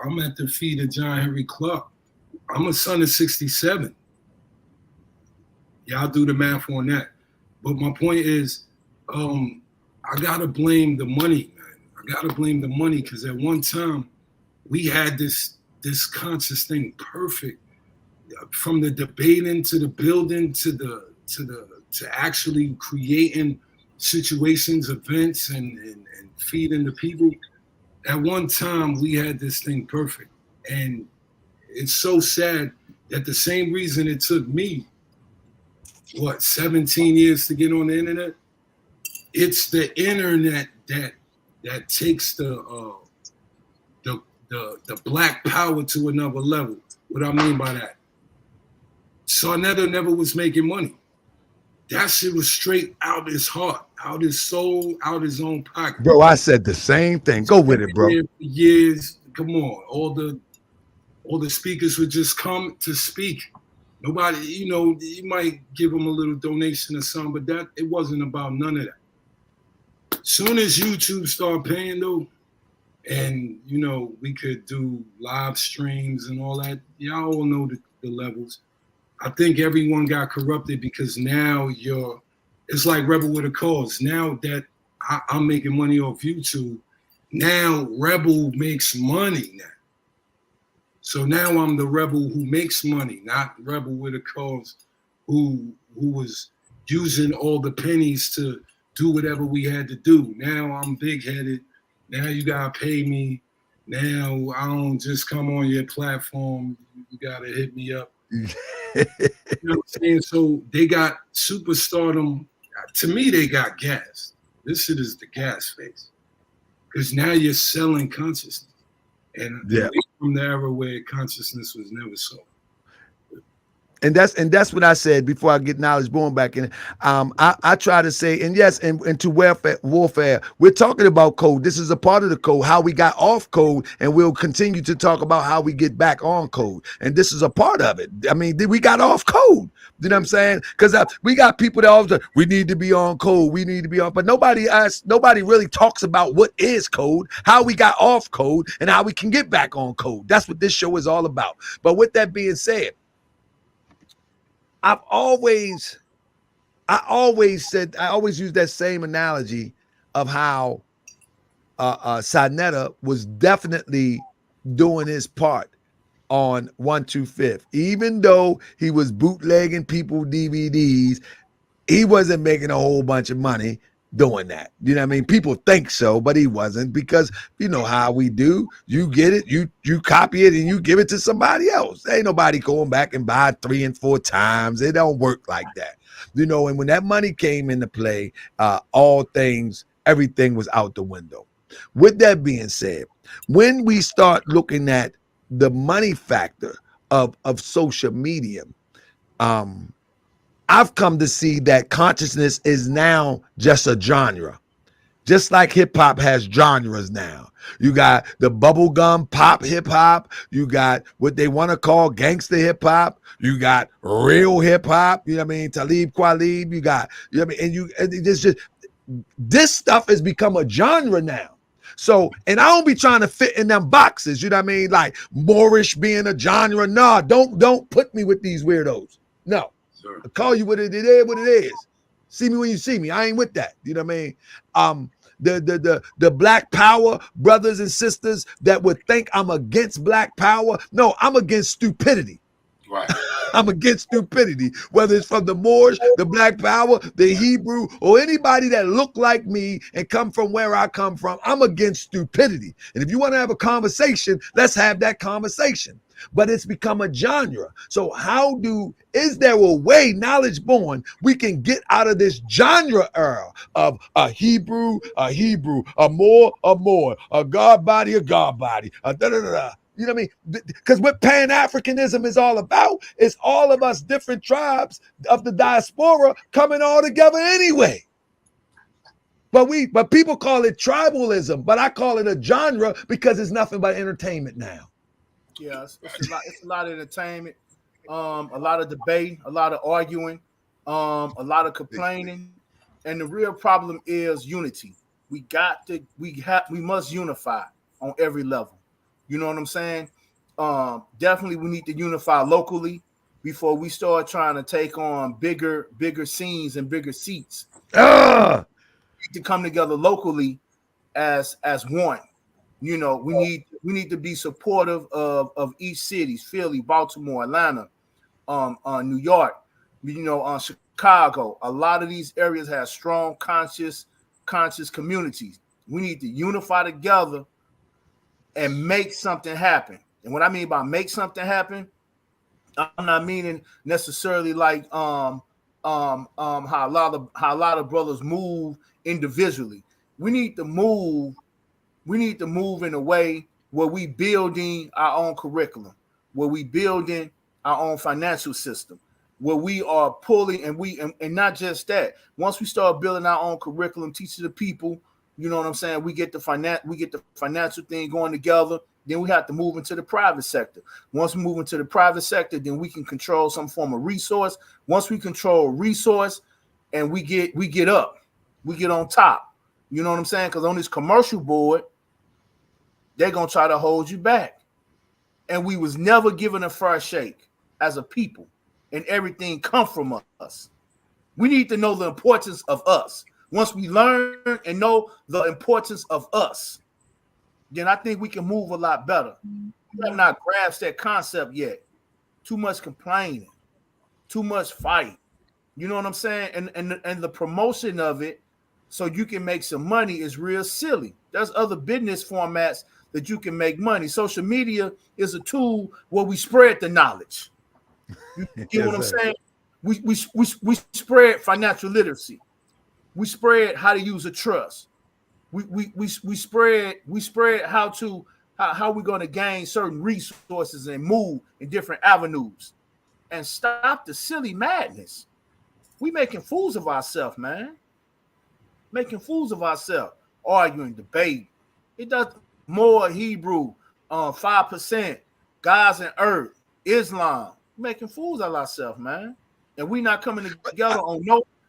I'm at the feet of John Henry Clark. I'm a son of 67. Y'all do the math on that. But my point is, I gotta blame the money, man. I gotta blame the money because at one time we had this conscious thing perfect, from the debating to the building to actually creating situations, events, and feeding the people. At one time, we had this thing perfect. And it's so sad that the same reason it took me, 17 years to get on the internet, it's the internet that takes the black power to another level. What I mean by that? Sarnetta never was making money. That shit was straight out his heart, out his soul, out his own pocket. Bro, I said the same thing. Go with it, bro. Years, come on. All the speakers would just come to speak. Nobody, you might give them a little donation or something, but it wasn't about none of that. Soon as YouTube started paying though, and we could do live streams and all that, y'all all know the levels. I think everyone got corrupted because now it's like Rebel with a cause. Now that I'm making money off YouTube, now Rebel makes money now. So now I'm the Rebel who makes money, not Rebel with a cause who was using all the pennies to do whatever we had to do. Now I'm big-headed. Now you gotta pay me. Now I don't just come on your platform. You gotta hit me up. You know what I'm saying? So they got superstardom. To me, they got gas. This shit is the gas phase. Because now you're selling consciousness. And from the era where consciousness was never sold. And that's what I said before I get Knowledge Born back in. I try to say, and yes, and to warfare, we're talking about code. This is a part of the code, how we got off code, and we'll continue to talk about how we get back on code. And this is a part of it. I mean, we got off code. You know what I'm saying? Because we got people that always we need to be on code. We need to be on, but nobody really talks about what is code, how we got off code, and how we can get back on code. That's what this show is all about. But with that being said, I always use that same analogy of how Sarnetta was definitely doing his part on 125th. Even though he was bootlegging people DVDs, he wasn't making a whole bunch of money doing that. You know what I mean? People think so, but he wasn't, because you know how we do. You get it, you copy it, and you give it to somebody else. Ain't nobody going back and buy 3 and 4 times. It don't work like that. And when that money came into play, everything was out the window. With that being said, when we start looking at the money factor of social media, I've come to see that consciousness is now just a genre. Just like hip hop has genres now. You got the bubblegum pop hip hop. You got what they want to call gangster hip hop. You got real hip hop. You know what I mean? Talib Kweli. You got, you know what I mean? And this stuff has become a genre now. So, and I don't be trying to fit in them boxes. You know what I mean? Like Moorish being a genre. No, don't put me with these weirdos. No. I call you what it is. See me when you see me. I ain't with that. You know what I mean? The Black Power brothers and sisters that would think I'm against Black Power. No, I'm against stupidity. Right. I'm against stupidity, whether it's from the Moors, the Black Power, the Hebrew, or anybody that look like me and come from where I come from. I'm against stupidity. And if you want to have a conversation, let's have that conversation. But it's become a genre. So is there a way, knowledge born, we can get out of this genre era of a Hebrew, a Moor, a God body, a God body, a da-da-da-da. You know what I mean? Because what Pan-Africanism is all about is all of us different tribes of the diaspora coming all together anyway. But people call it tribalism, but I call it a genre because it's nothing but entertainment now. Yeah, it's a lot of entertainment, a lot of debate, a lot of arguing, a lot of complaining, and the real problem is unity. We must unify on every level. You know what I'm saying? Definitely we need to unify locally before we start trying to take on bigger scenes and bigger seats. We need to come together locally as one. You know, we need to be supportive of each city, Philly, Baltimore, Atlanta, New York, Chicago. A lot of these areas have strong conscious communities. We need to unify together and make something happen. And what I mean by make something happen, I'm not meaning necessarily like how a lot of brothers move individually. We need to move in a way where we building our own curriculum, where we building our own financial system, where we are pulling and not just that. Once we start building our own curriculum, teaching the people, you know what I'm saying? We get the financial thing going together. Then we have to move into the private sector. Once we move into the private sector, then we can control some form of resource. Once we control resource, and we get on top. You know what I'm saying? Because on this commercial board, they're gonna try to hold you back. And we was never given a fair shake as a people, and everything come from us. We need to know the importance of us. Once we learn and know the importance of us, then I think we can move a lot better. We have not grasped that concept yet. Too much complaining, too much fight. You know what I'm saying? And the promotion of it so you can make some money is real silly. There's other business formats that you can make money. Social media is a tool where we spread the knowledge. You get what I'm saying? We spread financial literacy. We spread how to use a trust. We spread how we're going to gain certain resources and move in different avenues and stop the silly madness. We making fools of ourselves, man. Making fools of ourselves, arguing, debate. It does more Hebrew, 5%, God's and earth, Islam. Making fools of ourselves, man. And we not coming together on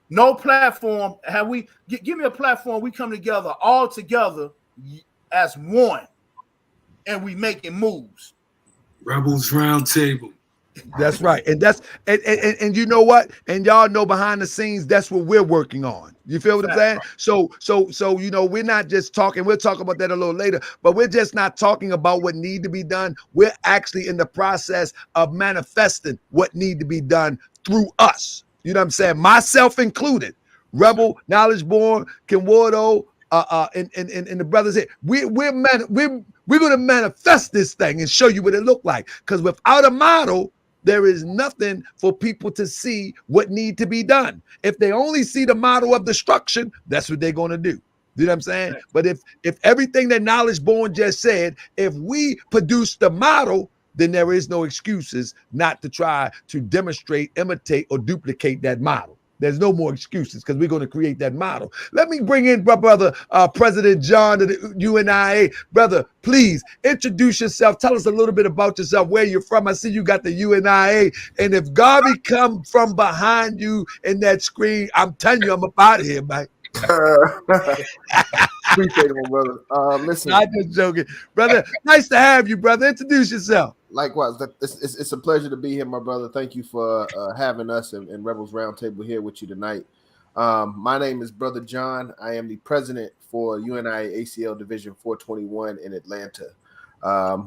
no platform. Give me a platform we come together all together as one, and we making moves. Rebelz Roundtable. That's right. And you know what? And y'all know behind the scenes, that's what we're working on. You feel what I'm saying? So you know, we're not just talking, we'll talk about that a little later, but we're just not talking about what need to be done. We're actually in the process of manifesting what need to be done through us. You know what I'm saying? Myself included. Rebel, Knowledge Born, Kinwardo, and the brothers here. We're going to manifest this thing and show you what it looked like. Because without a model, there is nothing for people to see what need to be done. If they only see the model of destruction, that's what they're going to do. You know what I'm saying? Right. But if everything that Knowledge Born just said, if we produce the model, then there is no excuses not to try to demonstrate, imitate, or duplicate that model. There's no more excuses because we're going to create that model. Let me bring in my brother, President John of the UNIA. Brother, please introduce yourself. Tell us a little bit about yourself, where you're from. I see you got the UNIA. And if Garvey come from behind you in that screen, I'm telling you, I'm up out of here, man. Appreciate it, my brother. Listen, I'm just joking. Brother, nice to have you, brother. Introduce yourself. Likewise, it's a pleasure to be here, my brother. Thank you for having us and Rebelz Roundtable here with you tonight. My name is Brother John. I am the president for UNIA ACL Division 421 in Atlanta.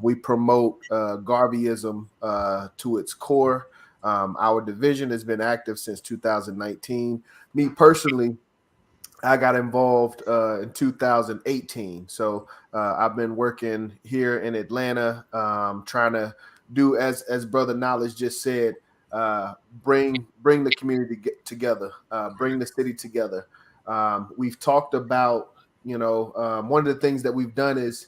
We promote Garveyism to its core. Our division has been active since 2019. Me personally, I got involved in 2018. So I've been working here in Atlanta, trying to do as Brother Knowledge just said, bring the community together, bring the city together. We've talked about, one of the things that we've done is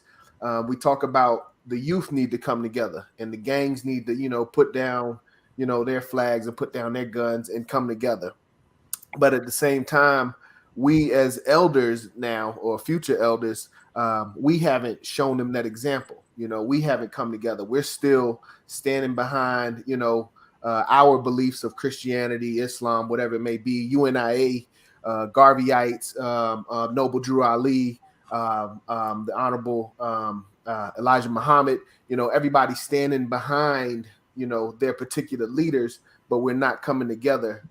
we talk about the youth need to come together and the gangs need to, put down, their flags and put down their guns and come together. But at the same time, we as elders now or future elders, we haven't shown them that example. We haven't come together. We're still standing behind, our beliefs of Christianity, Islam, whatever it may be, Unia, Garveyites, Noble Drew Ali, the Honorable Elijah Muhammad, everybody standing behind, their particular leaders, but we're not coming together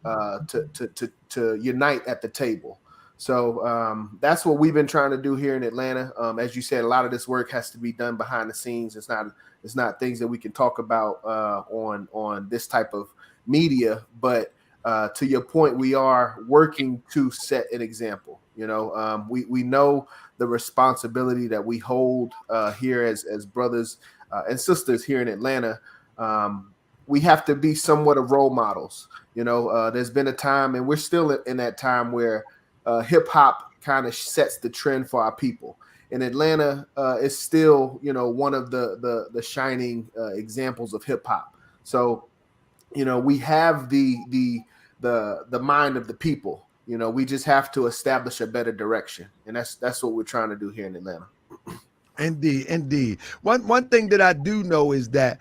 to unite at the table. So that's what we've been trying to do here in Atlanta. As you said, a lot of this work has to be done behind the scenes. It's not things that we can talk about on this type of media. But to your point, we are working to set an example. We know the responsibility that we hold here as brothers and sisters here in Atlanta. We have to be somewhat of role models. There's been a time, and we're still in that time where hip hop kind of sets the trend for our people. In Atlanta, it's still, one of the shining examples of hip hop. So, we have the mind of the people. We just have to establish a better direction, and that's what we're trying to do here in Atlanta. Indeed. One thing that I do know is that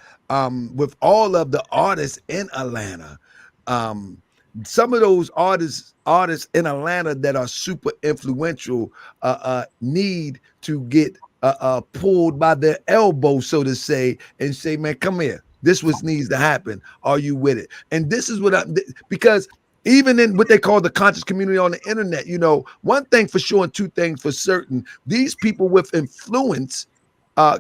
with all of the artists in Atlanta, some of those artists in Atlanta that are super influential need to get pulled by their elbow, so to say, and say, man, come here. This was needs to happen. Are you with it? And this is what because even in what they call the conscious community on the internet, one thing for sure and two things for certain, these people with influence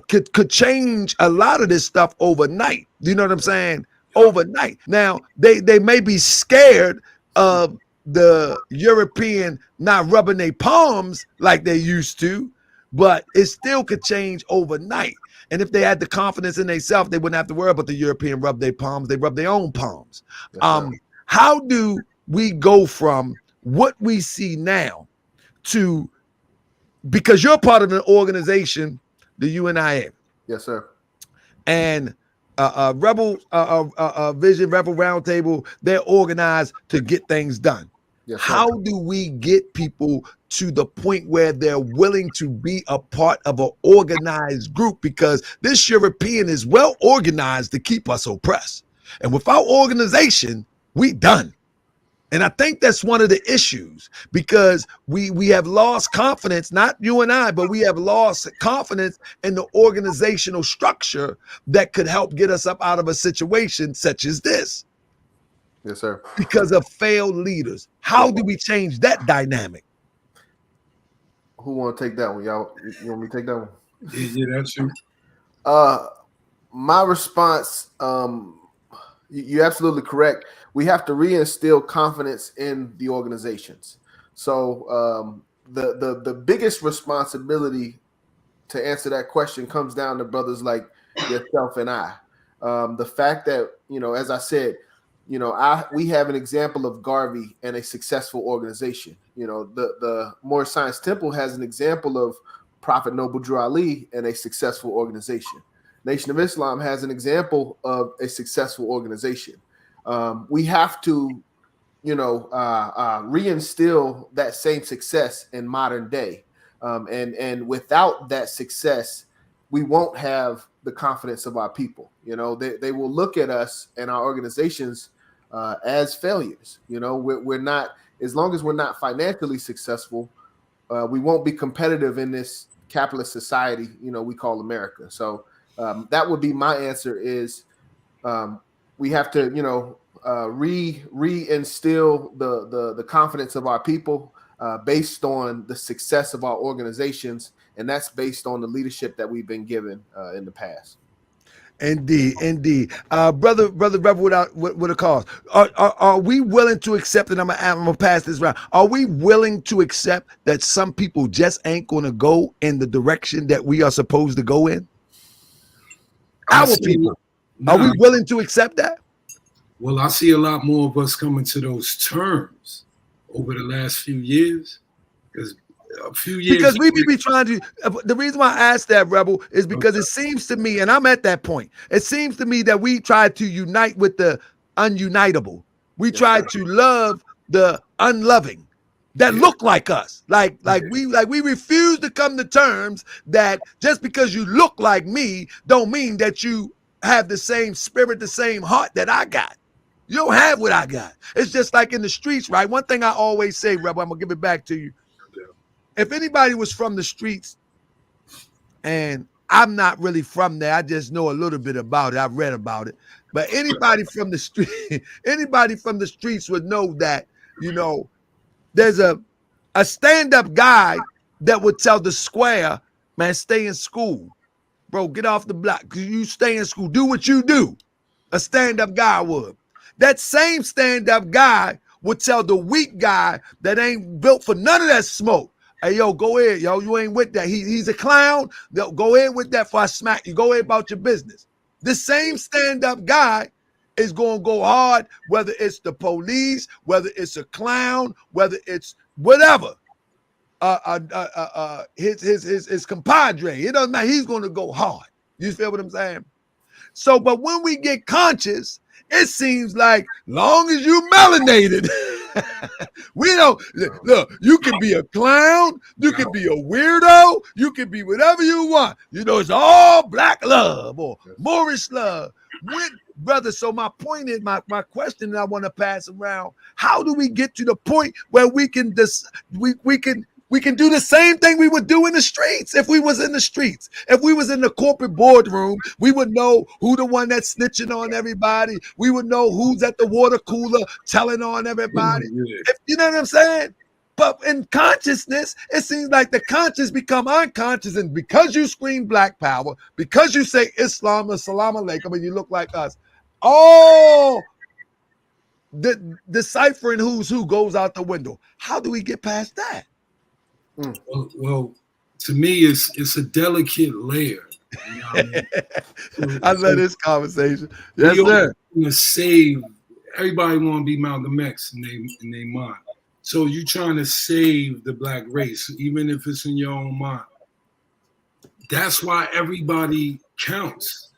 could change a lot of this stuff overnight. You know what I'm saying? Overnight. Now, they may be scared of the European not rubbing their palms like they used to, but it still could change overnight. And if they had the confidence in themselves, they wouldn't have to worry about the European rub their palms. They rub their own palms. How do we go from what we see now to, because you're part of an organization, the Unia. Yes, sir. And Rebel Vision, Rebel Roundtable, they're organized to get things done. Yes, how do we get people to the point where they're willing to be a part of an organized group? Because this European is well organized to keep us oppressed. And without organization, we done. And I think that's one of the issues, because we have lost confidence, not you and I, but we have lost confidence in the organizational structure that could help get us up out of a situation such as this. Yes, sir. Because of failed leaders. How do we change that dynamic? Who want to take that one? Y'all, you want me to take that one? Yeah, that's you. My response, you're absolutely correct. We have to reinstill confidence in the organizations. So the biggest responsibility to answer that question comes down to brothers like yourself and I. The fact that, as I said, we have an example of Garvey and a successful organization. The More Science Temple has an example of Prophet Noble Drew Ali and a successful organization. Nation of Islam has an example of a successful organization. We have to, reinstill that same success in modern day. And without that success, we won't have the confidence of our people. They will look at us and our organizations as failures. We're not, as long as we're not financially successful, we won't be competitive in this capitalist society, we call America. So that would be my answer is we have to, reinstill the confidence of our people based on the success of our organizations and that's based on the leadership that we've been given in the past. Indeed. Brother Rebel with a cause. Are we willing to accept, and I'm gonna pass this around. Are we willing to accept that some people just ain't gonna go in the direction that we are supposed to go in? Our people. Are we willing to accept that? Well, I see a lot more of us coming to those terms over the last few years. Because a few years, because we be trying to. The reason why I asked that, Rebel, is because it seems to me, and I'm at that point. It seems to me that we try to unite with the ununitable. We try to love the unloving that look like us. Like we refuse to come to terms that just because you look like me don't mean that you have the same spirit, the same heart that I got. You don't have what I got. It's just like in the streets, right? One thing I always say, Rebel, I'm gonna give it back to you. If anybody was from the streets, and I'm not really from there, I just know a little bit about it. I've read about it. But anybody from the street, anybody from the streets would know that, you know, there's a stand-up guy that would tell the square, man, stay in school. Bro, get off the block. Because you stay in school. Do what you do. A stand-up guy would. That same stand-up guy would tell the weak guy that ain't built for none of that smoke, hey, yo, go ahead, yo. You ain't with that. He's a clown. Go ahead with that before I smack you. Go ahead about your business. The same stand-up guy is going to go hard, whether it's the police, whether it's a clown, whether it's whatever. His compadre. It doesn't matter. He's going to go hard. You feel what I'm saying? So, but when we get conscious, it seems like long as you melanated, we don't look. You can be a clown, you can be a weirdo, you can be whatever you want. You know, it's all black love or Moorish love. Brother, so my point is, my question that I want to pass around: how do we get to the point where we can do the same thing we would do in the streets? If we was in the streets, if we was in the corporate boardroom, we would know who the one that's snitching on everybody. We would know who's at the water cooler telling on everybody. If, you know what I'm saying? But in consciousness, it seems like the conscious become unconscious. And because you scream black power, because you say Islam or Salam Alaikum and you look like us, all the deciphering who's who goes out the window. How do we get past that? Well, to me, it's a delicate layer. You know what I mean? I love this conversation. Yes, sir. To save everybody, want to be Malcolm X in their mind. So you're trying to save the black race, even if it's in your own mind. That's why everybody counts.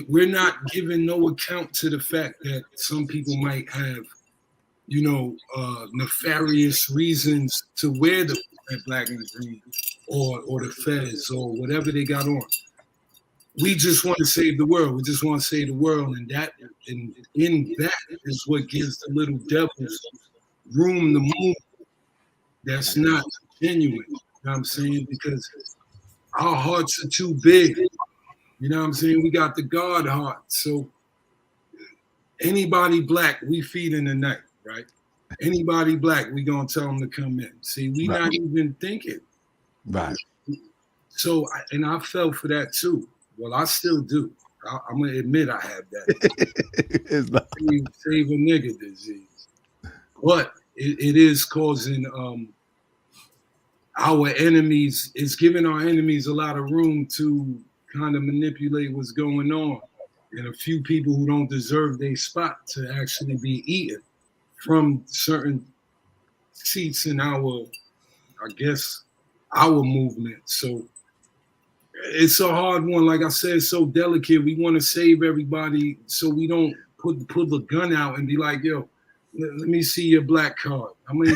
We're not giving no account to the fact that some people might have, you know, nefarious reasons to wear the black and green or the fez or whatever they got on. We just want to save the world. We just want to save the world, and that in that is what gives the little devils room to move. That's not genuine. You know what I'm saying? Because our hearts are too big. You know what I'm saying? We got the God heart. So anybody black, we feed in the night, right? Anybody black, we gonna tell them to come in. See, we not even thinking. Right. So, and I fell for that too. Well, I still do. I'm gonna admit I have that. Save a nigga disease. But it is causing our enemies, it's giving our enemies a lot of room to kind of manipulate what's going on. And a few people who don't deserve their spot to actually be eaten from certain seats in our, I guess, our movement. So it's a hard one. Like I said, it's so delicate. We want to save everybody so we don't put the gun out and be like, yo, let me see your black card. How many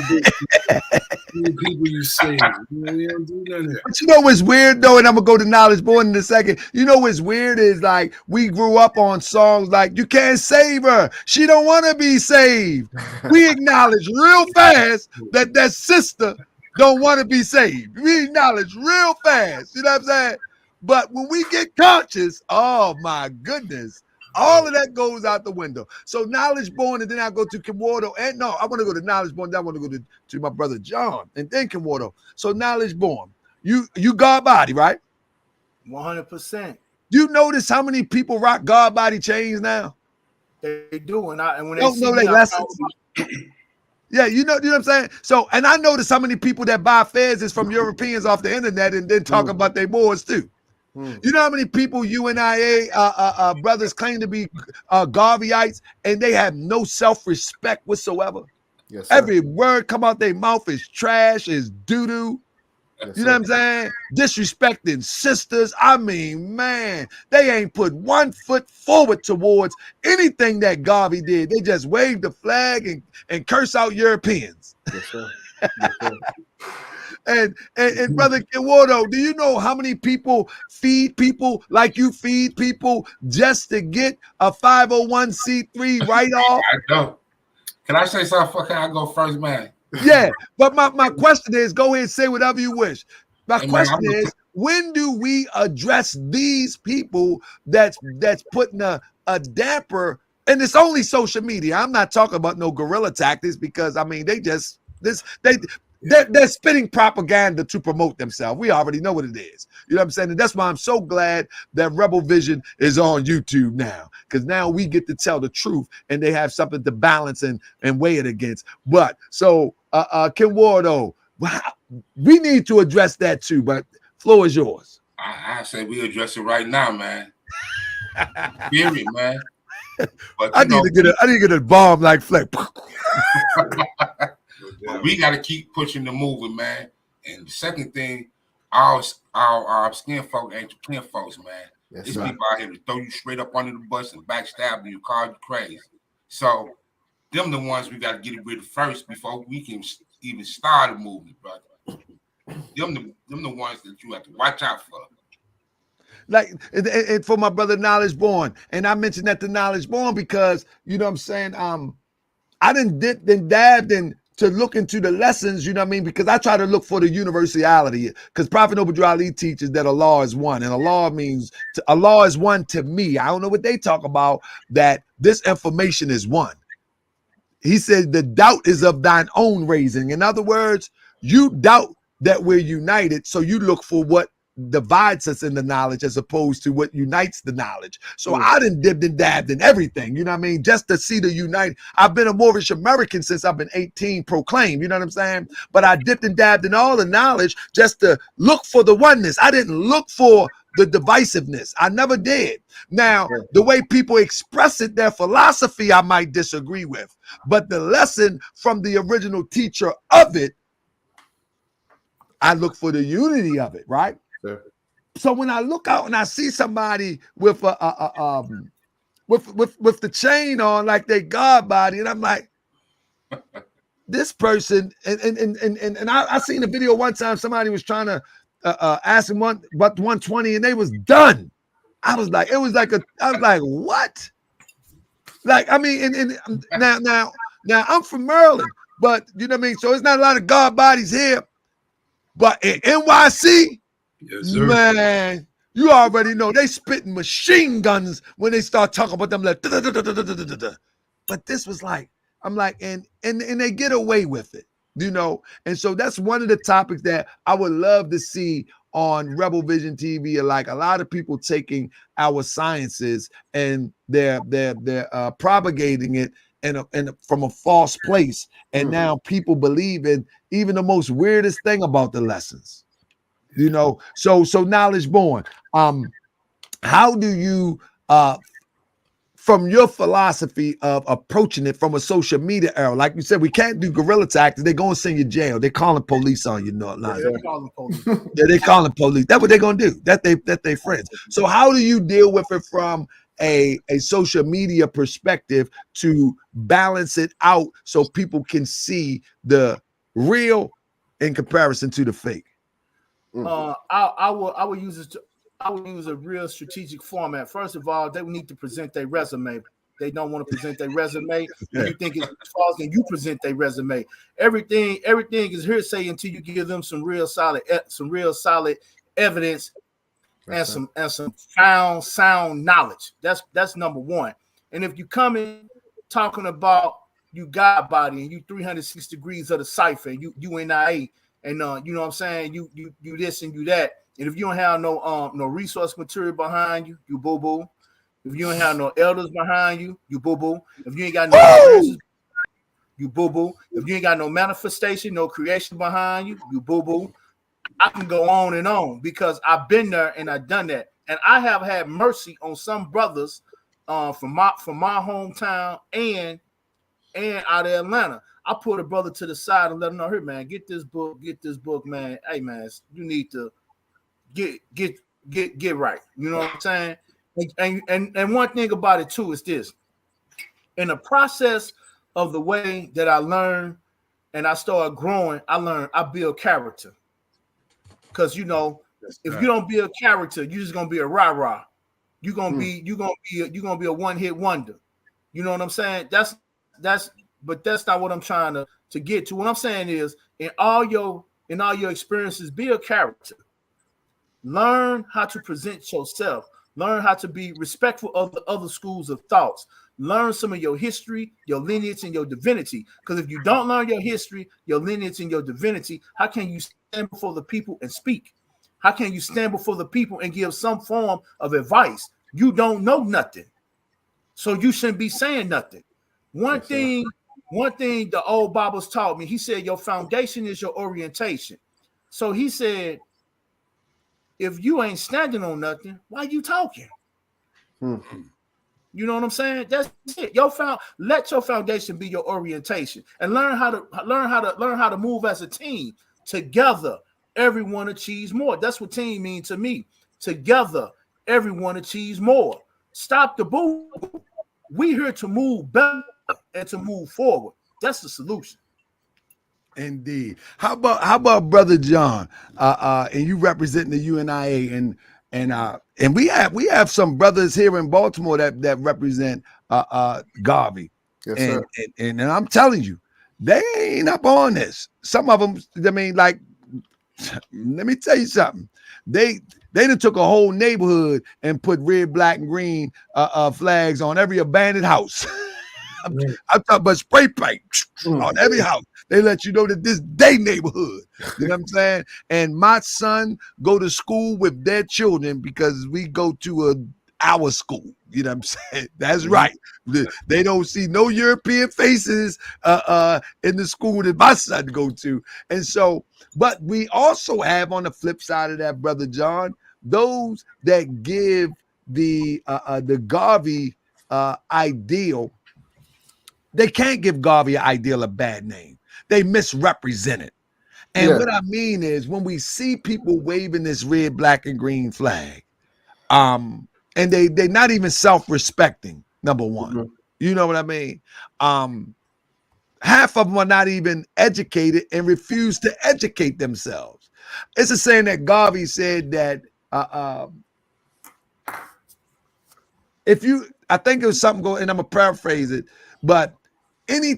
people you save? You know, they don't do none of that. But you know what's weird though, and I'm gonna go to Knowledge Born in a second. You know what's weird is like we grew up on songs like "You Can't Save Her," "She Don't Want to Be Saved." We acknowledge real fast that sister don't want to be saved. We acknowledge real fast. You know what I'm saying? But when we get conscious, oh my goodness, all of that goes out the window. So Knowledge Born, and then I go to Kimwardo. And no, I want to go to Knowledge Born. Then I want to go to my brother John, and then Kimwardo. So Knowledge Born. You God body, right? 100%. You notice how many people rock God body chains now? They do, and when they Don't see know me, they I'm lessons. Yeah, you know what I'm saying? So, and I notice how many people that buy fairs is from Europeans off the internet and then talk about their boards too. You know how many people UNIA brothers claim to be Garveyites and they have no self-respect whatsoever? Yes, sir. Every word come out their mouth is trash, is doo-doo. Yes, You know sir. what I'm saying? Disrespecting sisters. I mean, man, they ain't put 1 foot forward towards anything that Garvey did. They just waved the flag and curse out Europeans. Yes, sir. Yes, sir. And Brother Eduardo, do you know how many people feed people like you feed people just to get a 501c3 write-off? I know. Can I say something? Can I go first, man? Yeah, but my question is, go ahead and say whatever you wish. My Hey, man, question is, when do we address these people that's putting a damper? And it's only social media. I'm not talking about no guerrilla tactics because I mean they're spitting propaganda to promote themselves. We already know what it is. You know what I'm saying? And that's why I'm so glad that Rebel Vision is on YouTube now, because now we get to tell the truth and they have something to balance and weigh it against. But so Ken Wardo, we need to address that too, but floor is yours. I say we address it right now, man. Period, man. But I need to get a bomb like Fleck. But we got to keep pushing the movement, man. And the second thing, our skin folk ain't your kin folks, man. Yes, These sir. people out here to throw you straight up under the bus and backstab you, call you crazy. So them the ones we got to get rid of first before we can even start a movement, brother. Them the ones that you have to watch out for. Like, and for my brother Knowledge Born, and I mentioned that to Knowledge Born because you know what I'm saying. I didn't dipped and dabbed in to look into the lessons, you know what I mean? Because I try to look for the universality. Because Prophet Noble Drew Ali teaches that Allah is one, and Allah means Allah is one to me. I don't know what they talk about. That this information is one. He said the doubt is of thine own raising. In other words, you doubt that we're united, so you look for what divides us in the knowledge as opposed to what unites the knowledge. So I done dipped and dabbed in everything, you know what I mean? Just to see the unite. I've been a Moorish American since I've been 18 proclaimed, you know what I'm saying? But I dipped and dabbed in all the knowledge just to look for the oneness. I didn't look for the divisiveness. I never did. Now, the way people express it, their philosophy, I might disagree with. But the lesson from the original teacher of it, I look for the unity of it, right? Sure. So when I look out and I see somebody with with the chain on like they God body, and I'm like, this person, and I seen a video one time, somebody was trying to ask him about 120 and they was done. I was like, what? Like, I mean, and now I'm from Maryland, but you know what I mean? So it's not a lot of God bodies here. But in NYC, Yes, sir. man, you already know they spitting machine guns when they start talking about them. Like, but this was like, I'm like, and they get away with it, you know. And so that's one of the topics that I would love to see on Rebel Vision TV. Like a lot of people taking our sciences and they're propagating it and from a false place, and now people believe in even the most weirdest thing about the lessons, you know. So Knowledge Born, how do you from your philosophy of approaching it from a social media era, like you said, we can't do guerrilla tactics, they're gonna send you jail, they're calling police on you, know. Yeah, they call them police. Yeah, they calling police. That's what they're gonna do. That they friends. So how do you deal with it from a social media perspective to balance it out so people can see the real in comparison to the fake? I will use a real strategic format. First of all, they need to present their resume. They don't want to present their resume. Yeah. You think it's false, then you present their resume. Everything is hearsay until you give them some real solid evidence and some sound knowledge. That's number one. And if you come in talking about you God body and you 360 degrees of the cipher, you UNIA, and you know what I'm saying, you this and you that. And if you don't have no resource material behind you, you boo boo. If you don't have no elders behind you, you boo boo. If you ain't got no experiences, you boo boo. If you ain't got no manifestation, no creation behind you, you boo boo. I can go on and on because I've been there and I've done that, and I have had mercy on some brothers from my hometown and out of Atlanta. I put a brother to the side and let him know, here, man, get this book, man. Hey, man, you need to get right. You know what I'm saying? And one thing about it too is this: in the process of the way that I learn and I start growing, I build character. Because you know, if you don't build character, you're just gonna be a rah-rah. You're gonna be a one-hit wonder. You know what I'm saying? That's not what I'm trying to get to. What I'm saying is, in all your experiences, build character. Learn how to present yourself. Learn how to be respectful of the other schools of thoughts. Learn some of your history, your lineage, and your divinity. Because if you don't learn your history, your lineage, and your divinity, how can you stand before the people and speak? How can you stand before the people and give some form of advice? You don't know nothing, so you shouldn't be saying nothing. One thing the old Bibles taught me, he said, your foundation is your orientation. So he said, if you ain't standing on nothing, why you talking? You know what I'm saying? That's it. Let your foundation be your orientation, and learn how to move as a team. Together, everyone achieves more. That's what team means to me. Together, everyone achieves more. Stop the boo. We here to move better and to move forward. That's the solution. Indeed. How about Brother John? And you representing the UNIA, and we have some brothers here in Baltimore that represent Garvey. Yes, sir. And I'm telling you, they ain't up on this. Some of them, I mean, like, let me tell you something. They done took a whole neighborhood and put red, black, and green flags on every abandoned house. I'm talking about spray paint on every house. They let you know that this day neighborhood. You know what I'm saying? And my son go to school with their children because we go to our school. You know what I'm saying? That's right. They don't see no European faces in the school that my son go to. And so, but we also have on the flip side of that, Brother John, those that give the Garvey ideal. They can't give Garvey ideal a bad name. They misrepresent it. And what I mean is, when we see people waving this red, black, and green flag, and they're not even self-respecting, number one. Mm-hmm. You know what I mean? Half of them are not even educated and refuse to educate themselves. It's a saying that Garvey said that I think it was something going, and I'm gonna paraphrase it, but any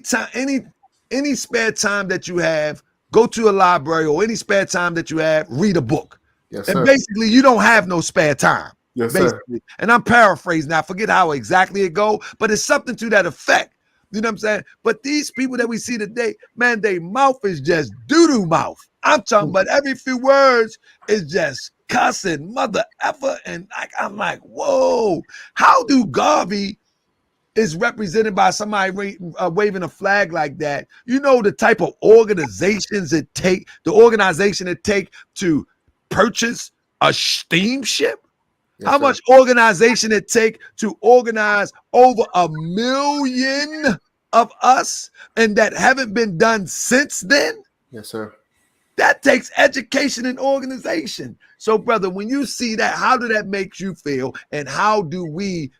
spare time that you have, go to a library, or any spare time that you have, read a book. Yes, and sir. Basically, you don't have no spare time. Yes, basically. Sir. And I'm paraphrasing. I forget how exactly it go, but it's something to that effect. You know what I'm saying? But these people that we see today, man, their mouth is just doo-doo mouth. I'm talking about every few words is just cussing, mother effer, and I'm like, whoa. How do Garvey is represented by somebody waving a flag like that? You know the type of organization it take to purchase a steamship? Yes, How sir. much organization it take to organize over 1 million of us, and that haven't been done since then? Yes, sir. That takes education and organization. So, brother, when you see that, how do that make you feel? And how do we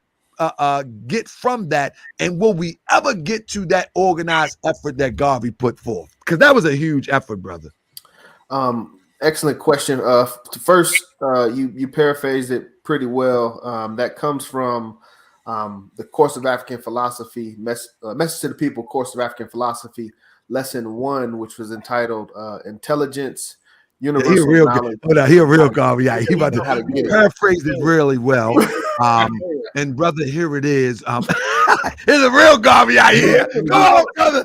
get from that? And will we ever get to that organized effort that Garvey put forth? Because that was a huge effort, brother. Excellent question. First, you paraphrased it pretty well. That comes from the Course of African Philosophy, Message to the People, Course of African Philosophy, Lesson 1, which was entitled Intelligence, Universal Knowledge. He a real Garvey. Yeah, he about to paraphrase it really well. And brother, here it is. Here's a real Garvey out here. Come on, brother.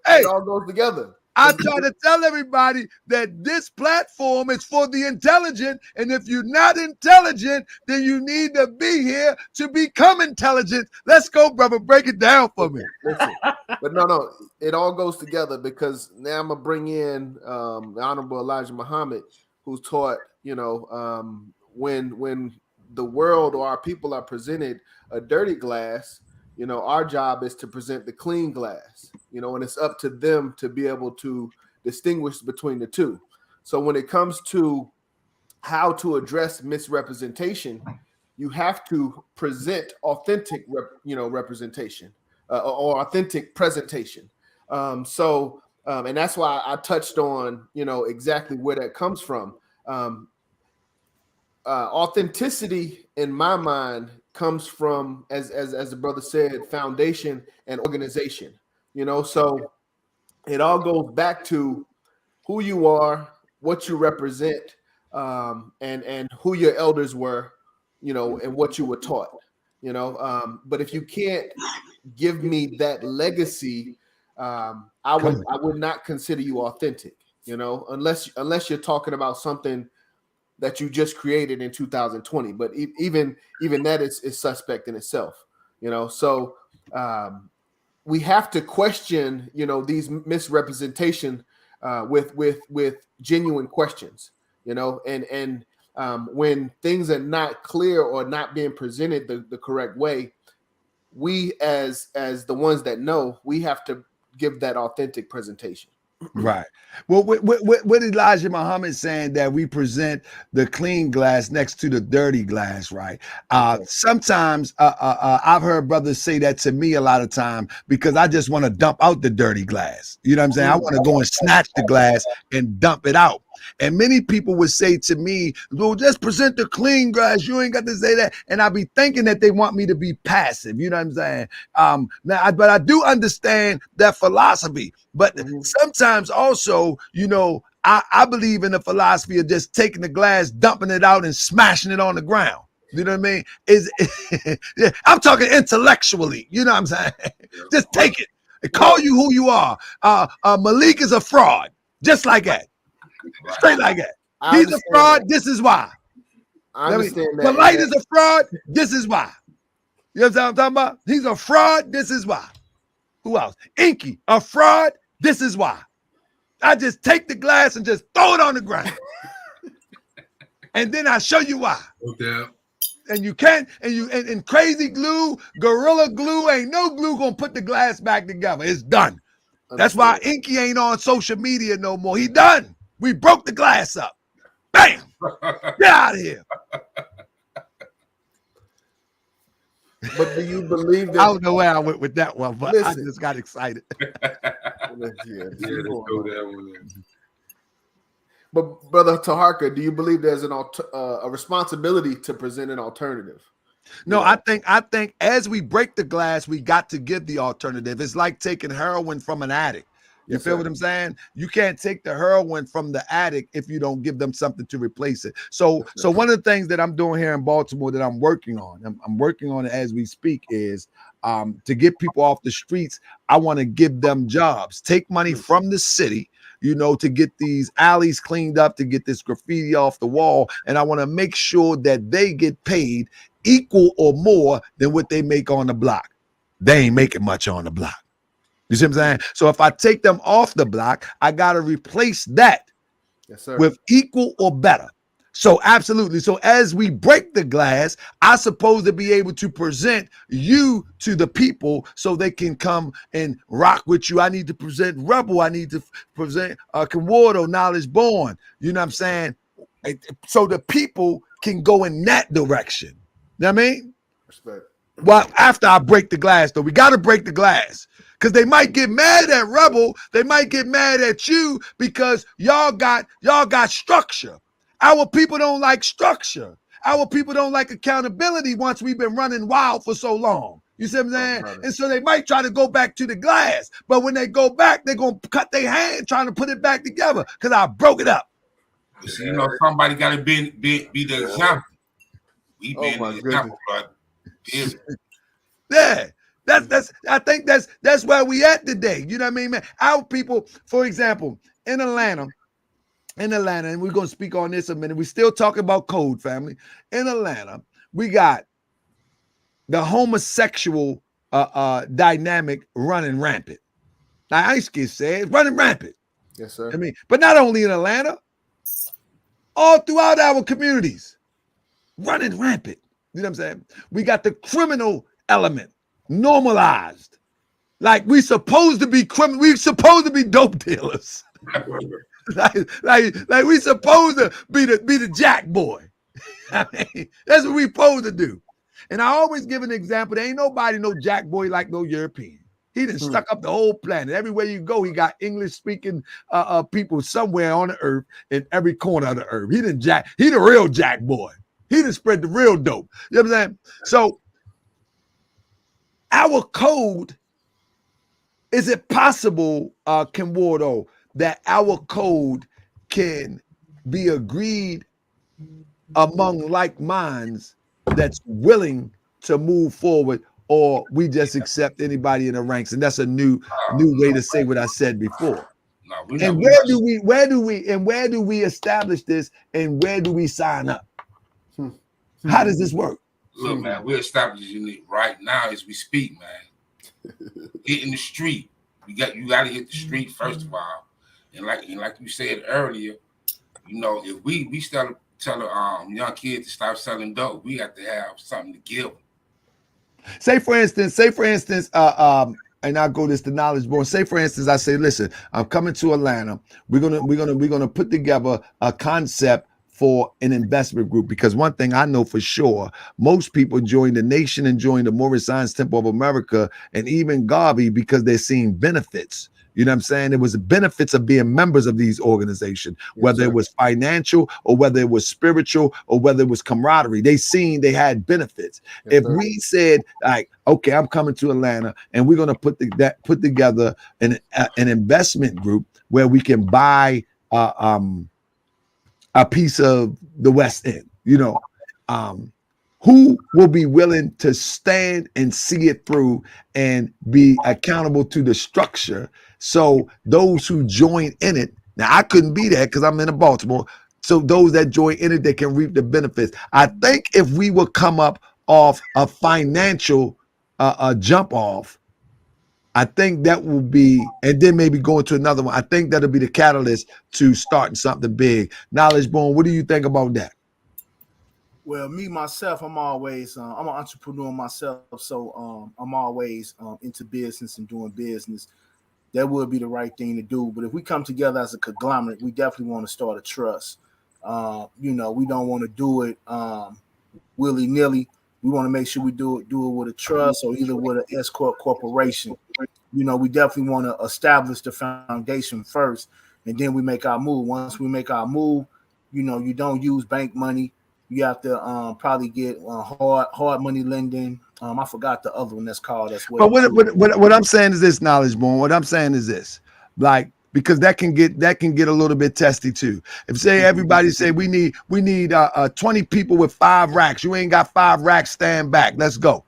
It all goes together. I try to tell everybody that this platform is for the intelligent, and if you're not intelligent, then you need to be here to become intelligent. Let's go, brother. Break it down for me. Listen, but no, it all goes together because now I'm gonna bring in the Honorable Elijah Muhammad, who's taught, when the world or our people are presented a dirty glass, our job is to present the clean glass, and it's up to them to be able to distinguish between the two. So when it comes to how to address misrepresentation, you have to present authentic, representation or authentic presentation. And that's why I touched on, exactly where that comes from. Authenticity, in my mind, comes from, as the brother said, foundation and organization. So it all goes back to who you are, what you represent, and who your elders were, and what you were taught. But if you can't give me that legacy, I would not consider you authentic. Unless you're talking about something that you just created in 2020, but even that is suspect in itself. So we have to question, these misrepresentation with genuine questions. And when things are not clear or not being presented the correct way, we as the ones that know, we have to give that authentic presentation. Right. Well, what Elijah Muhammad saying that we present the clean glass next to the dirty glass, right? Sometimes I've heard brothers say that to me a lot of time because I just want to dump out the dirty glass. You know what I'm saying? I want to go and snatch the glass and dump it out. And many people would say to me, well, just present the clean glass. You ain't got to say that. And I'll be thinking that they want me to be passive. You know what I'm saying? But I do understand that philosophy. But sometimes also, I believe in the philosophy of just taking the glass, dumping it out and smashing it on the ground. You know what I mean? I'm talking intellectually. You know what I'm saying? Just take it and call you who you are. Malik is a fraud. Just like that. Straight like that. He's a fraud. That. This is why. I understand that. Polite is a fraud. This is why. You know what I'm talking about? He's a fraud. This is why. Who else? Inky, a fraud. This is why. I just take the glass and just throw it on the ground. And then I show you why. Okay. And you can't, and crazy glue, gorilla glue, ain't no glue gonna put the glass back together. It's done. That's why Inky ain't on social media no more. He done. We broke the glass up. Bam! Get out of here. But do you believe that? I don't know where I went with that one, but listen, I just got excited. But Brother Taharka, do you believe there's a responsibility to present an alternative? No, I think as we break the glass, we got to give the alternative. It's like taking heroin from an addict. You feel what I'm saying? You can't take the heroin from the addict if you don't give them something to replace it. So one of the things that I'm doing here in Baltimore that I'm working on, I'm working on it as we speak, is to get people off the streets. I want to give them jobs, take money from the city, to get these alleys cleaned up, to get this graffiti off the wall. And I want to make sure that they get paid equal or more than what they make on the block. They ain't making much on the block. You see what I'm saying? So if I take them off the block, I got to replace that with equal or better. So absolutely. So as we break the glass, I'm supposed to be able to present you to the people so they can come and rock with you. I need to present Rebel. I need to present Kawardo, Knowledge Born. You know what I'm saying? So the people can go in that direction. You know what I mean? Respect. Well, after I break the glass, though, we got to break the glass. Because they might get mad at Rebel. They might get mad at you because y'all got structure. Our people don't like structure. Our people don't like accountability once we've been running wild for so long. You see what I'm saying? And so they might try to go back to the glass. But when they go back, they're going to cut their hand trying to put it back together because I broke it up. So, somebody got to be the example. We been the example, but yeah. I think that's where we at today. You know what I mean, man? Our people, for example, in Atlanta, and we're gonna speak on this a minute. We still talking about code, family. In Atlanta, we got the homosexual dynamic running rampant. Now, Ice Kid said running rampant. Yes, sir. I mean, but not only in Atlanta, all throughout our communities, running rampant. You know what I'm saying? We got the criminal element normalized. Like we supposed to be criminal. We supposed to be dope dealers. like we supposed to be the jack boy. I mean, that's what we supposed to do. And I always give an example. There ain't nobody no jack boy like no European. He done stuck up the whole planet. Everywhere you go, he got English-speaking people somewhere on the earth, in every corner of the earth. He the real jack boy. He done spread the real dope. You know what I'm saying? So our code, is it possible, Kim Wardo, that our code can be agreed among like minds that's willing to move forward, or we just accept anybody in the ranks? And that's a new way to say what I said before. No, and where do we establish this, and where do we sign up? How does this work? Look, man, we're establishing it right now as we speak, man. Get in the street. You got to hit the street first of all. And like you said earlier, you know, if we start tell young kids to stop selling dope, we have to have something to give them. Say for instance, and I'll go this to Knowledge Born. Say for instance, I say, listen, I'm coming to Atlanta. We're gonna put together a concept for an investment group, because one thing I know for sure, most people join the nation and join the Morris Science Temple of America and even Garvey because they're seeing benefits. You know what I'm saying? It was the benefits of being members of these organizations, whether it was financial or whether it was spiritual or whether it was camaraderie. They had benefits. If we said, like, okay, I'm coming to Atlanta and we're going to put together an investment group where we can buy a piece of the West End, you know, who will be willing to stand and see it through and be accountable to the structure? So those who join in it, now I couldn't be there because I'm in Baltimore. So those that join in it, they can reap the benefits. I think if we would come up off a financial jump off, I think that will be, and then maybe going to another one. I think that'll be the catalyst to starting something big. Knowledge Born, what do you think about that? Well, me, myself, I'm always, I'm an entrepreneur myself. So I'm always into business and doing business. That would be the right thing to do. But if we come together as a conglomerate, we definitely want to start a trust. You know, we don't want to do it willy-nilly. We want to make sure we do it with a trust or either with an S corp corporation. You know, we definitely want to establish the foundation first, and then we make our move. Once we make our move, you know, you don't use bank money. You have to probably get hard money lending. I forgot the other one that's called as well. But what I'm saying is this, Knowledge Born. What I'm saying is this, like, because that can get a little bit testy too. If say everybody say we need 20 people with 5 racks, you ain't got 5 racks, stand back. Let's go.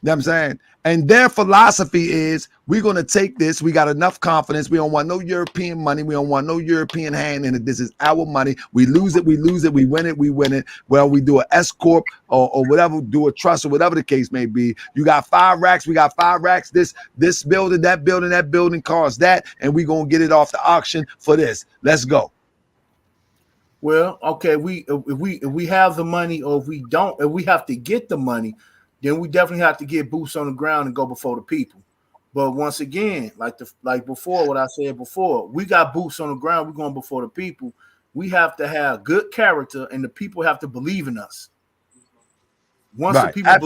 You know what I'm saying? And their philosophy is, we're going to take this. We got enough confidence. We don't want no European money. We don't want no European hand in it. This is our money. We lose it. We lose it. We win it. We win it. Well, we do an S corp or whatever, do a trust or whatever the case may be. You got 5 racks. We got 5 racks. This building, that building costs that. And we're going to get it off the auction for this. Let's go. Well, okay. If we have the money, or if we don't, if we have to get the money, then we definitely have to get boots on the ground and go before the people. But once again, like before, what I said before, we got boots on the ground. We're going before the people. We have to have good character, and the people have to believe in us. Once the people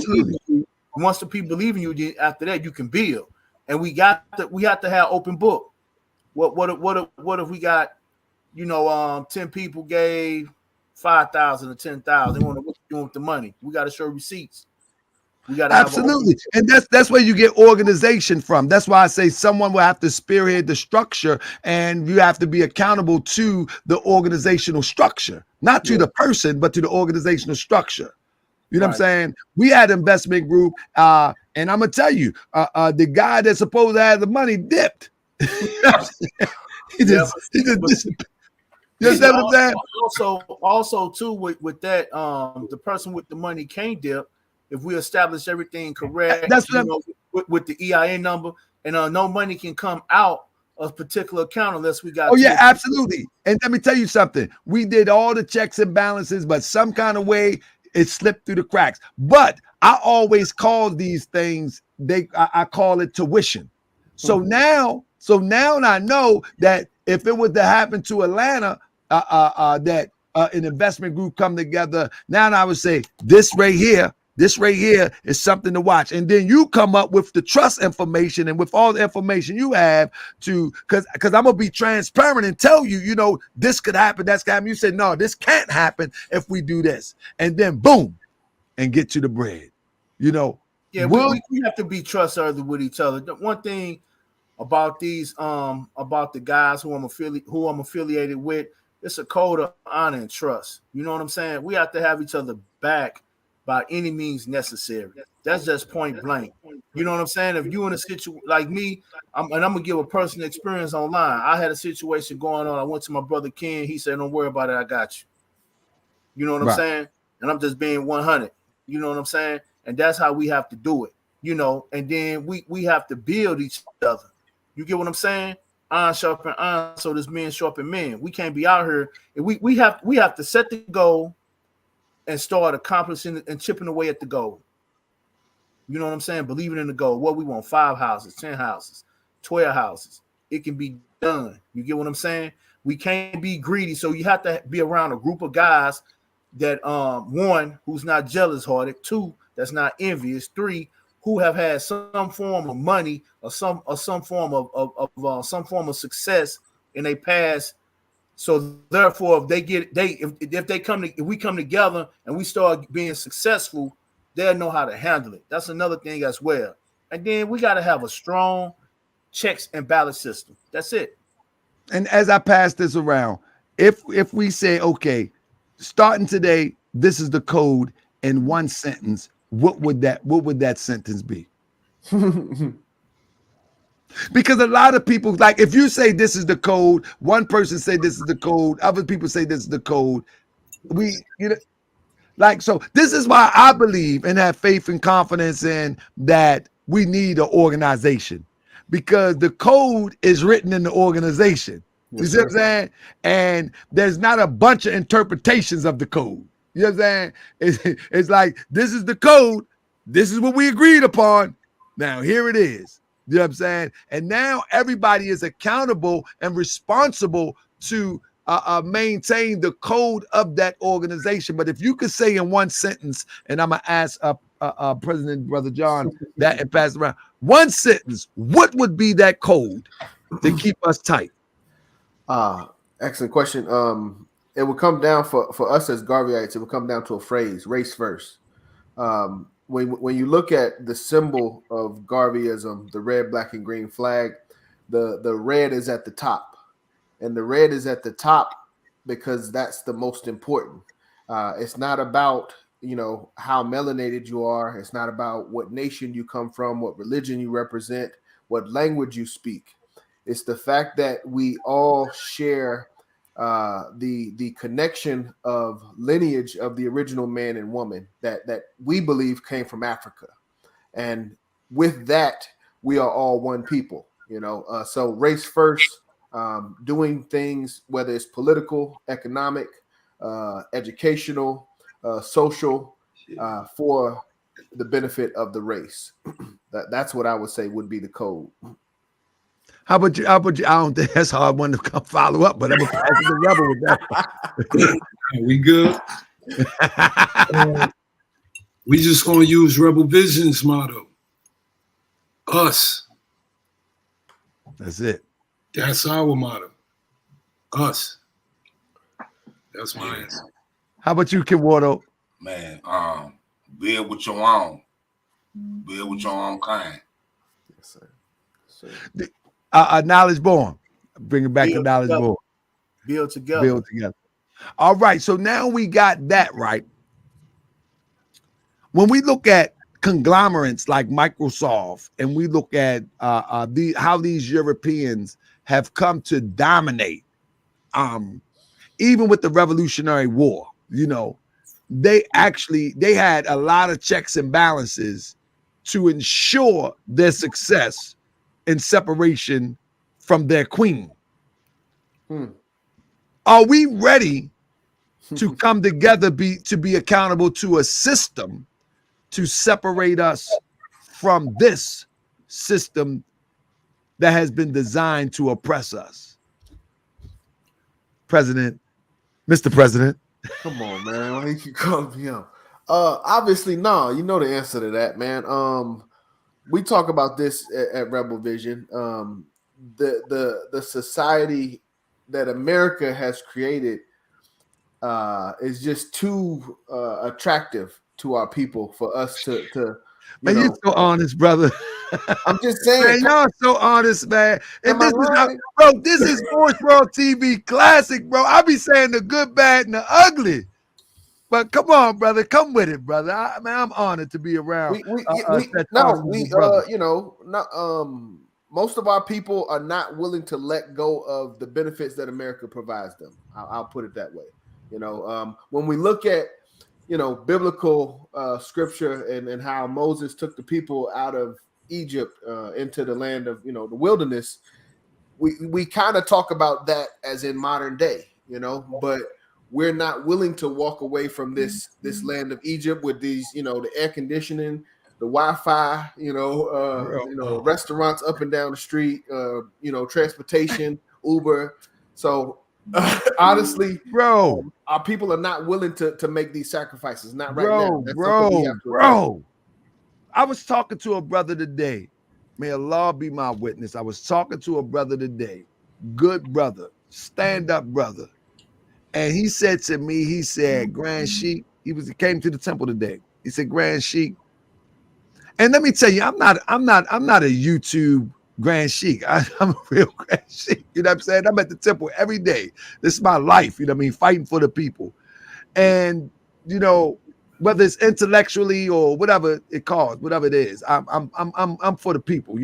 believe in you, then after that you can build. And we have to have open book. What if we got, you know, 10 people gave 5,000 or 10,000? They want to know what you're doing with the money. We got to show receipts. We got to absolutely, and that's where you get organization from. That's why I say someone will have to spearhead the structure, and you have to be accountable to the organizational structure, not to the person, but to the organizational structure. You know what I'm saying? We had investment group. And I'm gonna tell you, the guy that's supposed to have the money dipped. he just disappeared. You understand what I'm saying? Also too with that, the person with the money can't dip if we establish everything correct. That's with the EIN number, and no money can come out of a particular account unless we got. Oh yeah, absolutely. And let me tell you something. We did all the checks and balances, but some kind of way it slipped through the cracks. But I always call these things, I call it tuition. So now I know that if it was to happen to Atlanta, that an investment group come together, now I would say this right here is something to watch. And then you come up with the trust information and with all the information you have to, because I'm gonna be transparent and tell you, you know, this could happen, that's gonna happen. You said, no, this can't happen if we do this. And then boom, and get to the bread. You know, yeah, we have to be trustworthy with each other. The one thing about these, about the guys who I'm affiliated with, it's a code of honor and trust. You know what I'm saying? We have to have each other back by any means necessary. That's just point blank. You know what I'm saying? If you in a situation like me, I'm gonna give a personal experience online. I had a situation going on. I went to my brother Ken. He said, "Don't worry about it. I got you." You know what I'm saying? And I'm just being 100. You know what I'm saying? And that's how we have to do it. You know, and then we have to build each other. You get what I'm saying? Iron sharpen iron, so this men sharpen men. We can't be out here. We have to set the goal and start accomplishing and chipping away at the goal. You know what I'm saying? Believing in the goal. What we want: 5 houses, 10 houses, 12 houses. It can be done. You get what I'm saying? We can't be greedy. So you have to be around a group of guys that, 1, who's not jealous hearted, 2, that's not envious, 3, who have had some form of money or some form of success in their past. So therefore, if we come together and we start being successful, they'll know how to handle it. That's another thing as well. And then we got to have a strong checks and balance system. That's it. And as I pass this around, if we say, okay, starting today, this is the code in one sentence, what would that sentence be? Because a lot of people, like, if you say this is the code, one person say this is the code, other people say this is the code. So this is why I believe and have faith and confidence in that we need an organization, because the code is written in the organization. You see what I'm saying? And there's not a bunch of interpretations of the code. You know what I'm saying? It's like, this is the code. This is what we agreed upon. Now, here it is. You know what I'm saying? And now everybody is accountable and responsible to maintain the code of that organization. But if you could say in one sentence, and I'm going to ask President Brother John that and pass it around, one sentence, what would be that code to keep us tight? Excellent question. It would come down for us as Garveyites, it would come down to a phrase: race first. When you look at the symbol of Garveyism, the red, black, and green flag, the red is at the top, and the red is at the top because that's the most important. It's not about, you know, how melanated you are. It's not about what nation you come from, what religion you represent, what language you speak. It's the fact that we all share the connection of lineage of the original man and woman that we believe came from Africa, and with that we are all one people. You know, so race first, doing things whether it's political, economic, educational, social, for the benefit of the race. That's what I would say would be the code. How about you? I don't think that's hard one to come follow up, but I'm gonna pass it to Rebel with that. We good? We just gonna use Rebel Vision's motto. Us. That's it. That's our motto. Us. That's my answer. How about you, Kid Wardo? Man, build with your own. Build with your own kind. Yes, sir. Knowledge born. Bring it back to knowledge born. Build together. Build together. All right. So now we got that right. When we look at conglomerates like Microsoft, and we look at how these Europeans have come to dominate, even with the Revolutionary War, they had a lot of checks and balances to ensure their success in separation from their queen. Are we ready to come together to be accountable to a system to separate us from this system that has been designed to oppress us? Mr. President. Come on, man. Why you calling me out? Obviously, no. You know the answer to that, man. We talk about this at Rebel Vision. The society that America has created is just too attractive to our people for us to Man, you're so honest, brother. I'm just saying. Man, y'all so honest, man. And this is Sports World TV Classic, bro. I be saying the good, bad, and the ugly. But come on, brother. Come with it, brother. I'm honored to be around. Most of our people are not willing to let go of the benefits that America provides them. I'll put it that way. When we look at biblical scripture and how Moses took the people out of Egypt into the land of the wilderness, we kind of talk about that as in modern day, but we're not willing to walk away from this land of Egypt with these, the air conditioning, the Wi-Fi, restaurants up and down the street, transportation, Uber. So honestly, bro, our people are not willing to make these sacrifices. Not right now. That's bro. I was talking to a brother today. May Allah be my witness. I was talking to a brother today. Good brother, stand up brother. And he said to me, he said, Grand Sheik, he came to the temple today. He said, Grand Sheik. And let me tell you, I'm not a YouTube Grand Sheik. I'm a real Grand Sheik. You know what I'm saying? I'm at the temple every day. This is my life, fighting for the people. And, whether it's intellectually or whatever it calls, whatever it is, I'm for the people,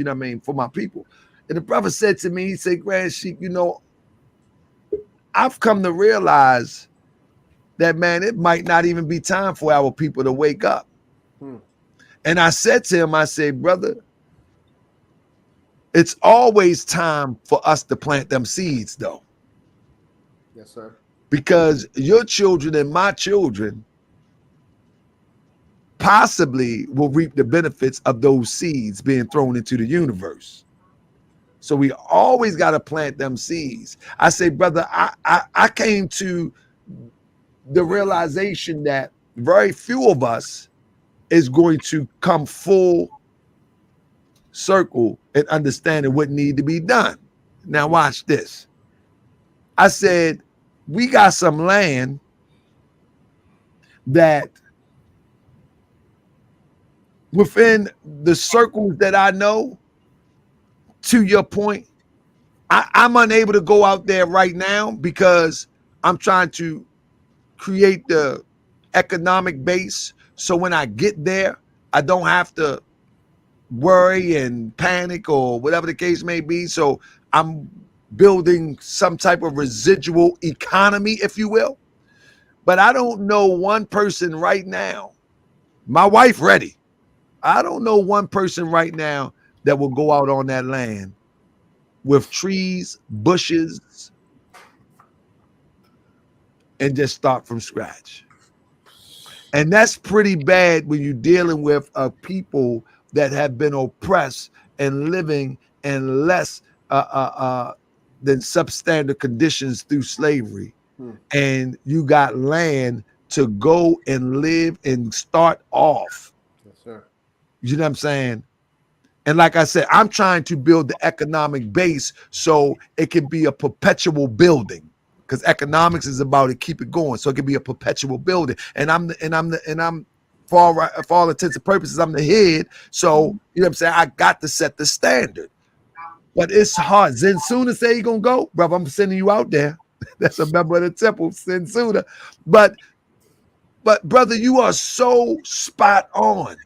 for my people. And the brother said to me, he said, Grand Sheik, I've come to realize that, man, it might not even be time for our people to wake up. And I said to him, I said, brother, it's always time for us to plant them seeds, though. Yes, sir. Because your children and my children possibly will reap the benefits of those seeds being thrown into the universe. So we always got to plant them seeds. I say, brother, I came to the realization that very few of us is going to come full circle and understanding what need to be done. Now watch this. I said, we got some land that within the circles that I know, to your point, I'm unable to go out there right now because I'm trying to create the economic base. So when I get there, I don't have to worry and panic or whatever the case may be. So I'm building some type of residual economy, if you will. But I don't know one person right now. My wife ready. I don't know one person right now that will go out on that land with trees, bushes, and just start from scratch. And that's pretty bad when you're dealing with a people that have been oppressed and living in less than substandard conditions through slavery. And you got land to go and live and start off. Yes, sir. You know what I'm saying? And like I said, I'm trying to build the economic base so it can be a perpetual building, because economics is about to keep it going. So it can be a perpetual building. And I'm for all intents and purposes, I'm the head. So you know what I'm saying? I got to set the standard. But it's hard. Zensuna say he gonna go, brother. I'm sending you out there. That's a member of the temple, Zensuna. But brother, you are so spot on.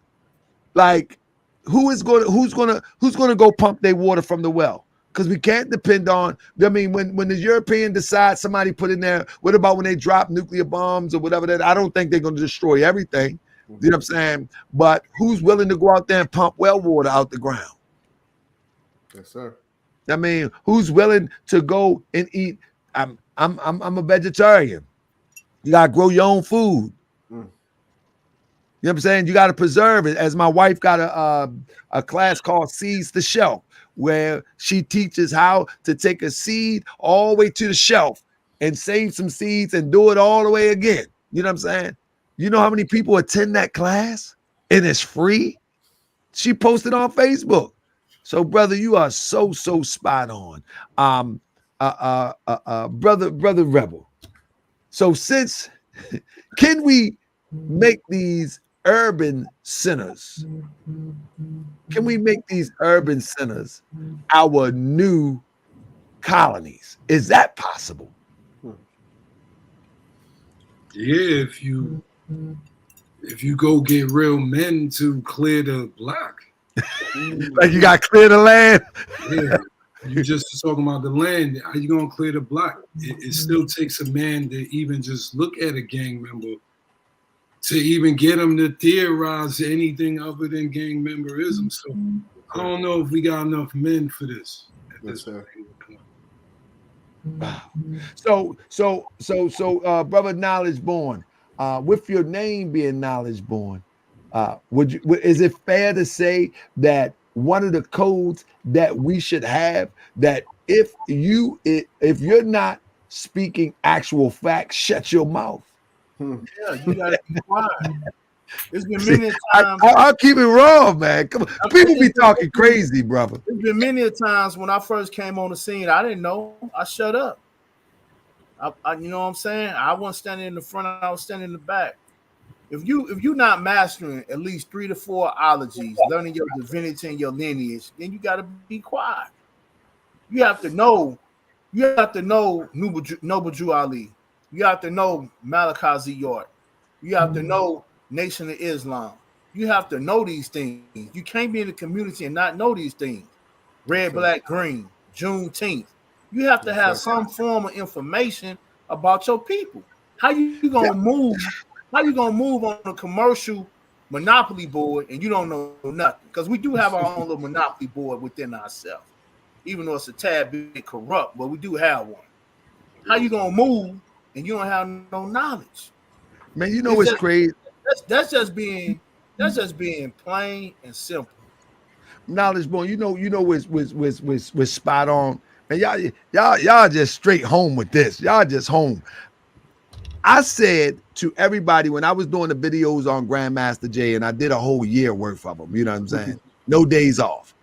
Like, who's gonna go pump their water from the well? Because we can't depend on. I mean, when the European decides somebody put in there, what about when they drop nuclear bombs or whatever? That I don't think they're going to destroy everything. You know what I'm saying? But who's willing to go out there and pump well water out the ground? Yes, sir. I mean, who's willing to go and eat? I'm a vegetarian. You gotta grow your own food. You know what I'm saying? You got to preserve it. As my wife got a class called Seeds to Shelf, where she teaches how to take a seed all the way to the shelf and save some seeds and do it all the way again. You know what I'm saying? You know how many people attend that class? And it's free. She posted on Facebook. So, brother, you are so spot on. Brother Rebel. So since can we make these urban centers? Can we make these urban centers our new colonies? Is that possible? Yeah, if you go get real men to clear the block. Like you got to clear the land. Yeah, you just talking about the land. How you gonna clear the block? It still takes a man to even just look at a gang member to even get them to theorize anything other than gang memberism. So I don't know if we got enough men for this at this point. Wow. So, brother Knowledge Born, with your name being Knowledge Born, is it fair to say that one of the codes that we should have, that if you're not speaking actual facts, shut your mouth? Yeah, you gotta be quiet. It's been many times. I'll keep it raw, man. Come on. People be talking crazy, brother. It's been many times when I first came on the scene, I didn't know. I shut up. I you know what I'm saying? I wasn't standing in the front, I was standing in the back. If you're not mastering at least 3 to 4 ologies, learning your divinity and your lineage, then you gotta be quiet. You have to know Noble Drew Ali. You have to know Malachi Z. York. You have to know Nation of Islam. You have to know these things. You can't be in the community and not know these things. Red, black, green, Juneteenth. You have to have some form of information about your people. How you gonna move? How you gonna move on a commercial monopoly board and you don't know nothing? Because we do have our own little monopoly board within ourselves, even though it's a tad bit corrupt, but we do have one. How you gonna move and you don't have no knowledge? Man, you know what's crazy? That's just being plain and simple. Knowledge Born, you know was spot on. And y'all just straight home with this. Y'all just home. I said to everybody when I was doing the videos on Grandmaster Jay, and I did a whole year worth of them, you know what I'm saying? No days off.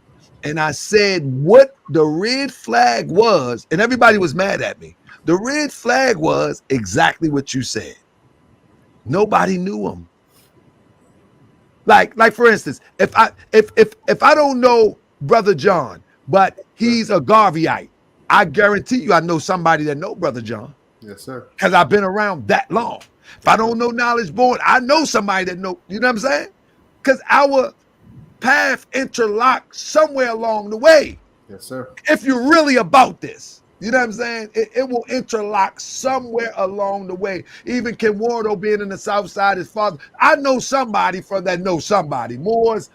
And I said what the red flag was, and everybody was mad at me. The red flag was exactly what you said. Nobody knew him. Like for instance, if I don't know Brother John, but he's a Garveyite, I guarantee you I know somebody that know Brother John. Yes, sir. Because I've been around that long. If I don't know Knowledge Born, I know somebody that know, you know what I'm saying? Because our path interlocks somewhere along the way. Yes, sir. If you're really about this, you know what I'm saying? It will interlock somewhere along the way. Even Ken Wardo being in the South Side, his father, I know somebody from that knows somebody. Moore's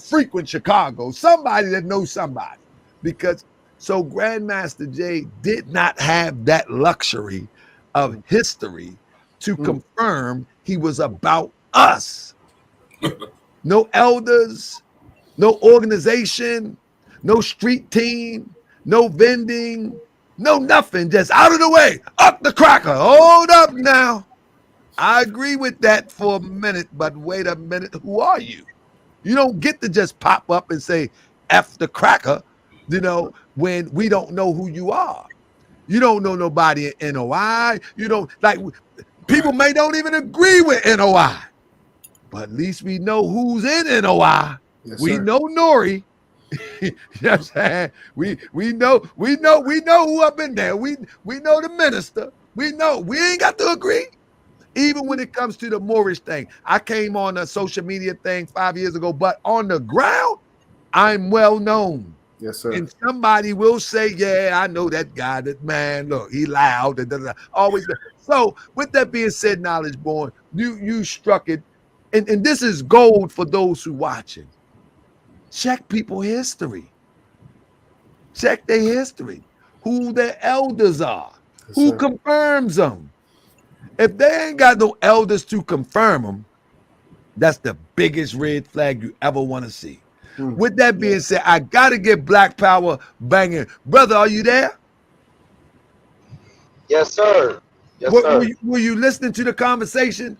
frequent Chicago, somebody that knows somebody. Because so Grandmaster Jay did not have that luxury of history to confirm he was about us. No elders, no organization, no street team, no vending, no nothing, just out of the way, up the cracker. Hold up now. I agree with that for a minute, but wait a minute, who are you? You don't get to just pop up and say, F the cracker, you know, when we don't know who you are. You don't know nobody in NOI. You don't, like, people may don't even agree with NOI, but at least we know who's in NOI. Yes, we sir. know Nori. You know what I'm saying? We know who up in there. We know the minister. We know we ain't got to agree. Even when it comes to the Moorish thing, I came on a social media thing 5 years ago, but on the ground, I'm well known. Yes, sir. And somebody will say, yeah, I know that guy, that man, look, he loud. Always. So with that being said, Knowledge Born, you struck it. And this is gold for those who watching. Check people's history. Check their history. Who their elders are. Yes, Who sir. confirms them. If they ain't got no elders to confirm them, that's the biggest red flag you ever want to see. With that being said, I got to get Black Power banging. Brother, are you there? Yes, sir. Yes, sir. Were you listening to the conversation?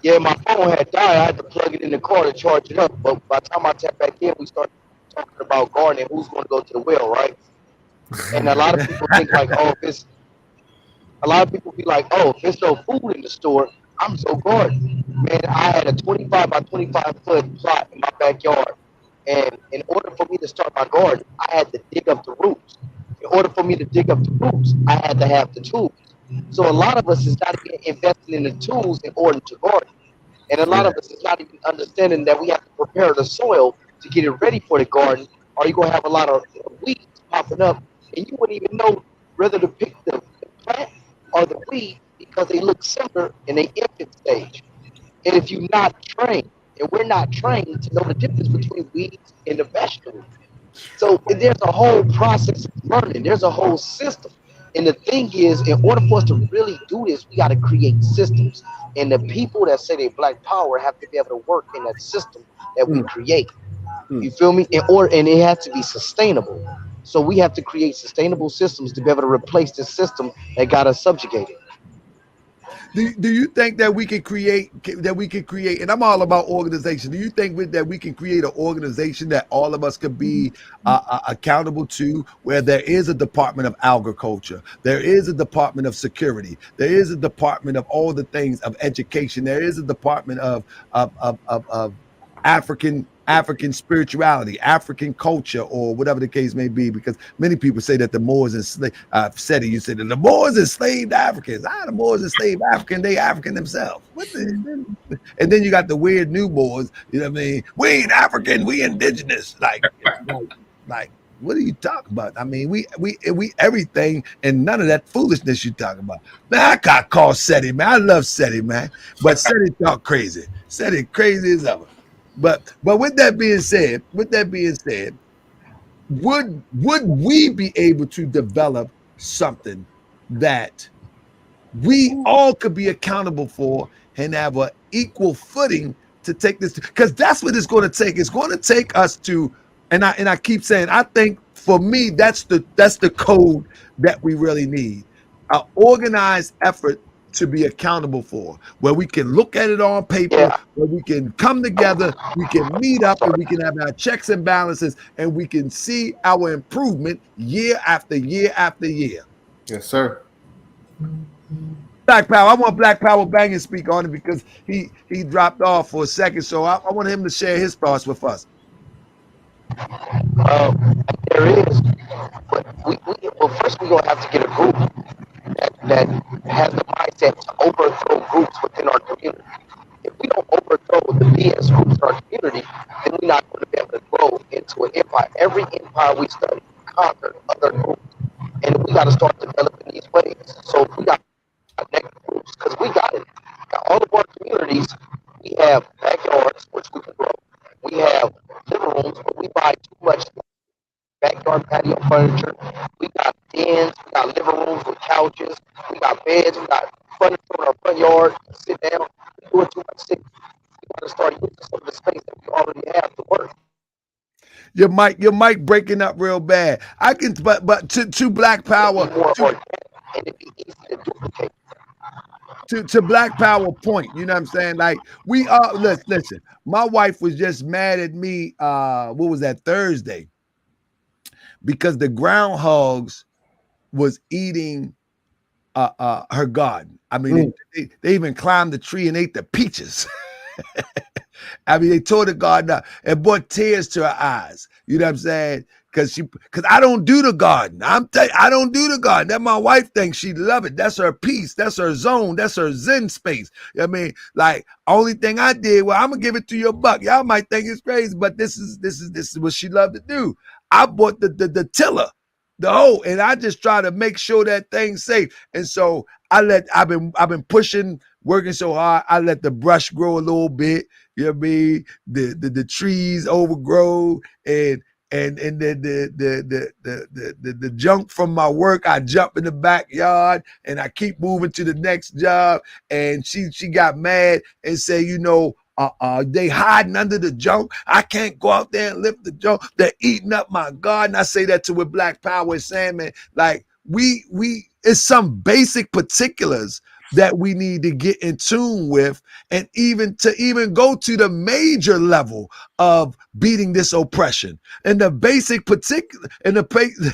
Yeah, my phone had died. I had to plug it in the car to charge it up. But by the time I tapped back in, we started talking about gardening. Who's going to go to the well, right? And a lot of people think like, oh, if it's, a lot of people be like, oh, if there's no food in the store, I'm so garden. Man, I had a 25 by 25 foot plot in my backyard. And in order for me to start my garden, I had to dig up the roots. In order for me to dig up the roots, I had to have the tools. So a lot of us is not even investing in the tools in order to garden. And a lot of us is not even understanding that we have to prepare the soil to get it ready for the garden, or you're going to have a lot of weeds popping up, and you wouldn't even know whether to pick the plant or the weed because they look similar in the infant stage. And if you're not trained, and we're not trained to know the difference between weeds and the vegetables. So there's a whole process of learning. There's a whole system. And the thing is, in order for us to really do this, we got to create systems. And the people that say they Black Power have to be able to work in that system that we create. You feel me? And it has to be sustainable. So we have to create sustainable systems to be able to replace the system that got us subjugated. Do you think that we can create, and I'm all about organization. Do you think that we can create an organization that all of us could be accountable to, where there is a Department of Agriculture, there is a Department of Security, there is a Department of all the things of education, there is a Department of African spirituality, African culture, or whatever the case may be, because many people say that the Moors enslaved, you said that the Moors enslaved Africans. The Moors enslaved African, they African themselves. And then you got the weird new Moors, you know what I mean? We ain't African, we indigenous. Like, what are you talking about? I mean, we everything, and none of that foolishness you talking about. Man, I got called Seti, man. I love Seti, man. But Seti talk crazy. Seti crazy as ever. But with that being said, would we be able to develop something that we all could be accountable for and have an equal footing to take this? Because that's what it's going to take. It's going to take us to, and I keep saying, I think for me, that's the code that we really need. An organized effort to be accountable for, where we can look at it on paper, where we can come together, we can meet up, and we can have our checks and balances, and we can see our improvement year after year after year. Yes, sir. Black Power, I want Black Power Bang and speak on it because he dropped off for a second, so I want him to share his thoughts with us. There is, but well, first we're gonna have to get a group that has the mindset to overthrow groups within our community. If we don't overthrow the BS groups in our community, then we're not going to be able to grow into an empire. Every empire we study conquered other groups, and we got to start developing these ways. So if we got connected groups, because we got it. Now, all of our communities, we have backyards which we can grow. We have living rooms, but we buy too much backyard patio furniture. We got dens, we got living rooms with couches, we got beds, we got furniture in our front yard. Sit down, we're doing too much sitting. We got to start using some of the space that we already have to work. Your mic breaking up real bad. I can, but to Black Power, and it'd be easy to duplicate. To Black Power point, you know what I'm saying? Like, we are, listen, my wife was just mad at me, what was that, Thursday? Because the groundhogs was eating her garden. I mean, they even climbed the tree and ate the peaches. I mean, they tore the garden up. It brought tears to her eyes. You know what I'm saying? Because I don't do the garden. I don't do the garden. That my wife thinks she love it. That's her peace. That's her zone. That's her zen space. I mean, like, only thing I did, well, I'm gonna give it to you $1. Y'all might think it's crazy, but this is what she loved to do. I bought the tiller, the hoe, and I just try to make sure that thing's safe. And so I've been pushing, working so hard. I let the brush grow a little bit. You know what I mean? The trees overgrow, and then the junk from my work, I jump in the backyard and I keep moving to the next job. And she got mad and said, you know, they hiding under the junk. I can't go out there and lift the junk. They're eating up my garden. I say that to with Black Power and saying, man, like we it's some basic particulars that we need to get in tune with, and even go to the major level of beating this oppression. And the basic particular, and the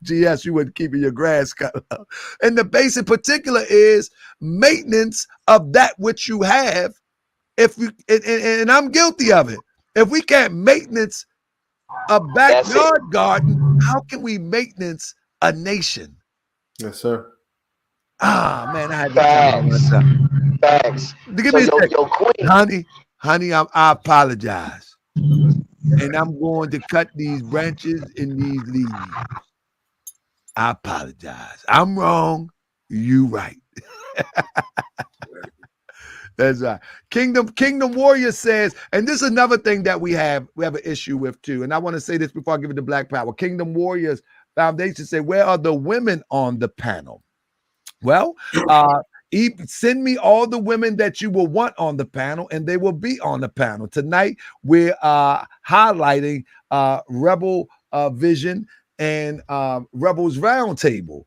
yes, you wouldn't keep your grass cut up. And the basic particular is maintenance of that which you have. If we and I'm guilty of it. If we can't maintenance a backyard garden, how can we maintenance a nation? Yes, sir. Ah, man, I had to tell you myself. Facts. Give me a second. Honey, I apologize. And I'm going to cut these branches and these leaves. I apologize. I'm wrong. You right. That's right. Kingdom Warrior says, and this is another thing that we have an issue with too. And I want to say this before I give it to Black Power. Kingdom Warriors Foundation say, where are the women on the panel? Well, send me all the women that you will want on the panel, and they will be on the panel. Tonight, we're highlighting Rebel Vision and Rebelz Roundtable.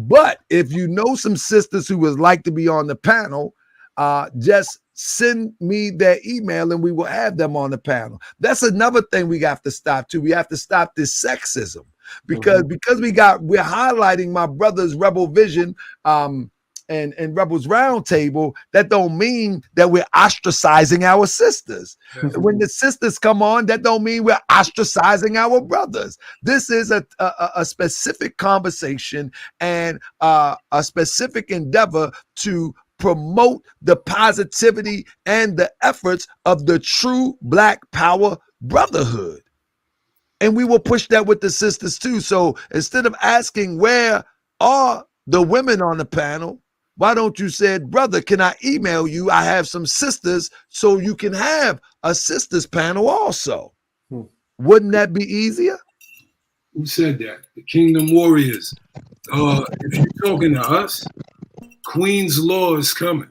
But if you know some sisters who would like to be on the panel, just send me their email and we will have them on the panel. That's another thing we have to stop too. We have to stop this sexism because we're highlighting my brother's Rebel Vision and Rebelz Roundtable. That don't mean that we're ostracizing our sisters. When the sisters come on, that don't mean we're ostracizing our brothers. This is a specific conversation and a specific endeavor to promote the positivity and the efforts of the true Black Power brotherhood. And we will push that with the sisters too. So instead of asking where are the women on the panel, why don't you say, brother, can I email you? I have some sisters, so you can have a sisters panel also. Wouldn't that be easier? Who said that? The Kingdom Warriors. If you're talking to us, Queen's Law is coming.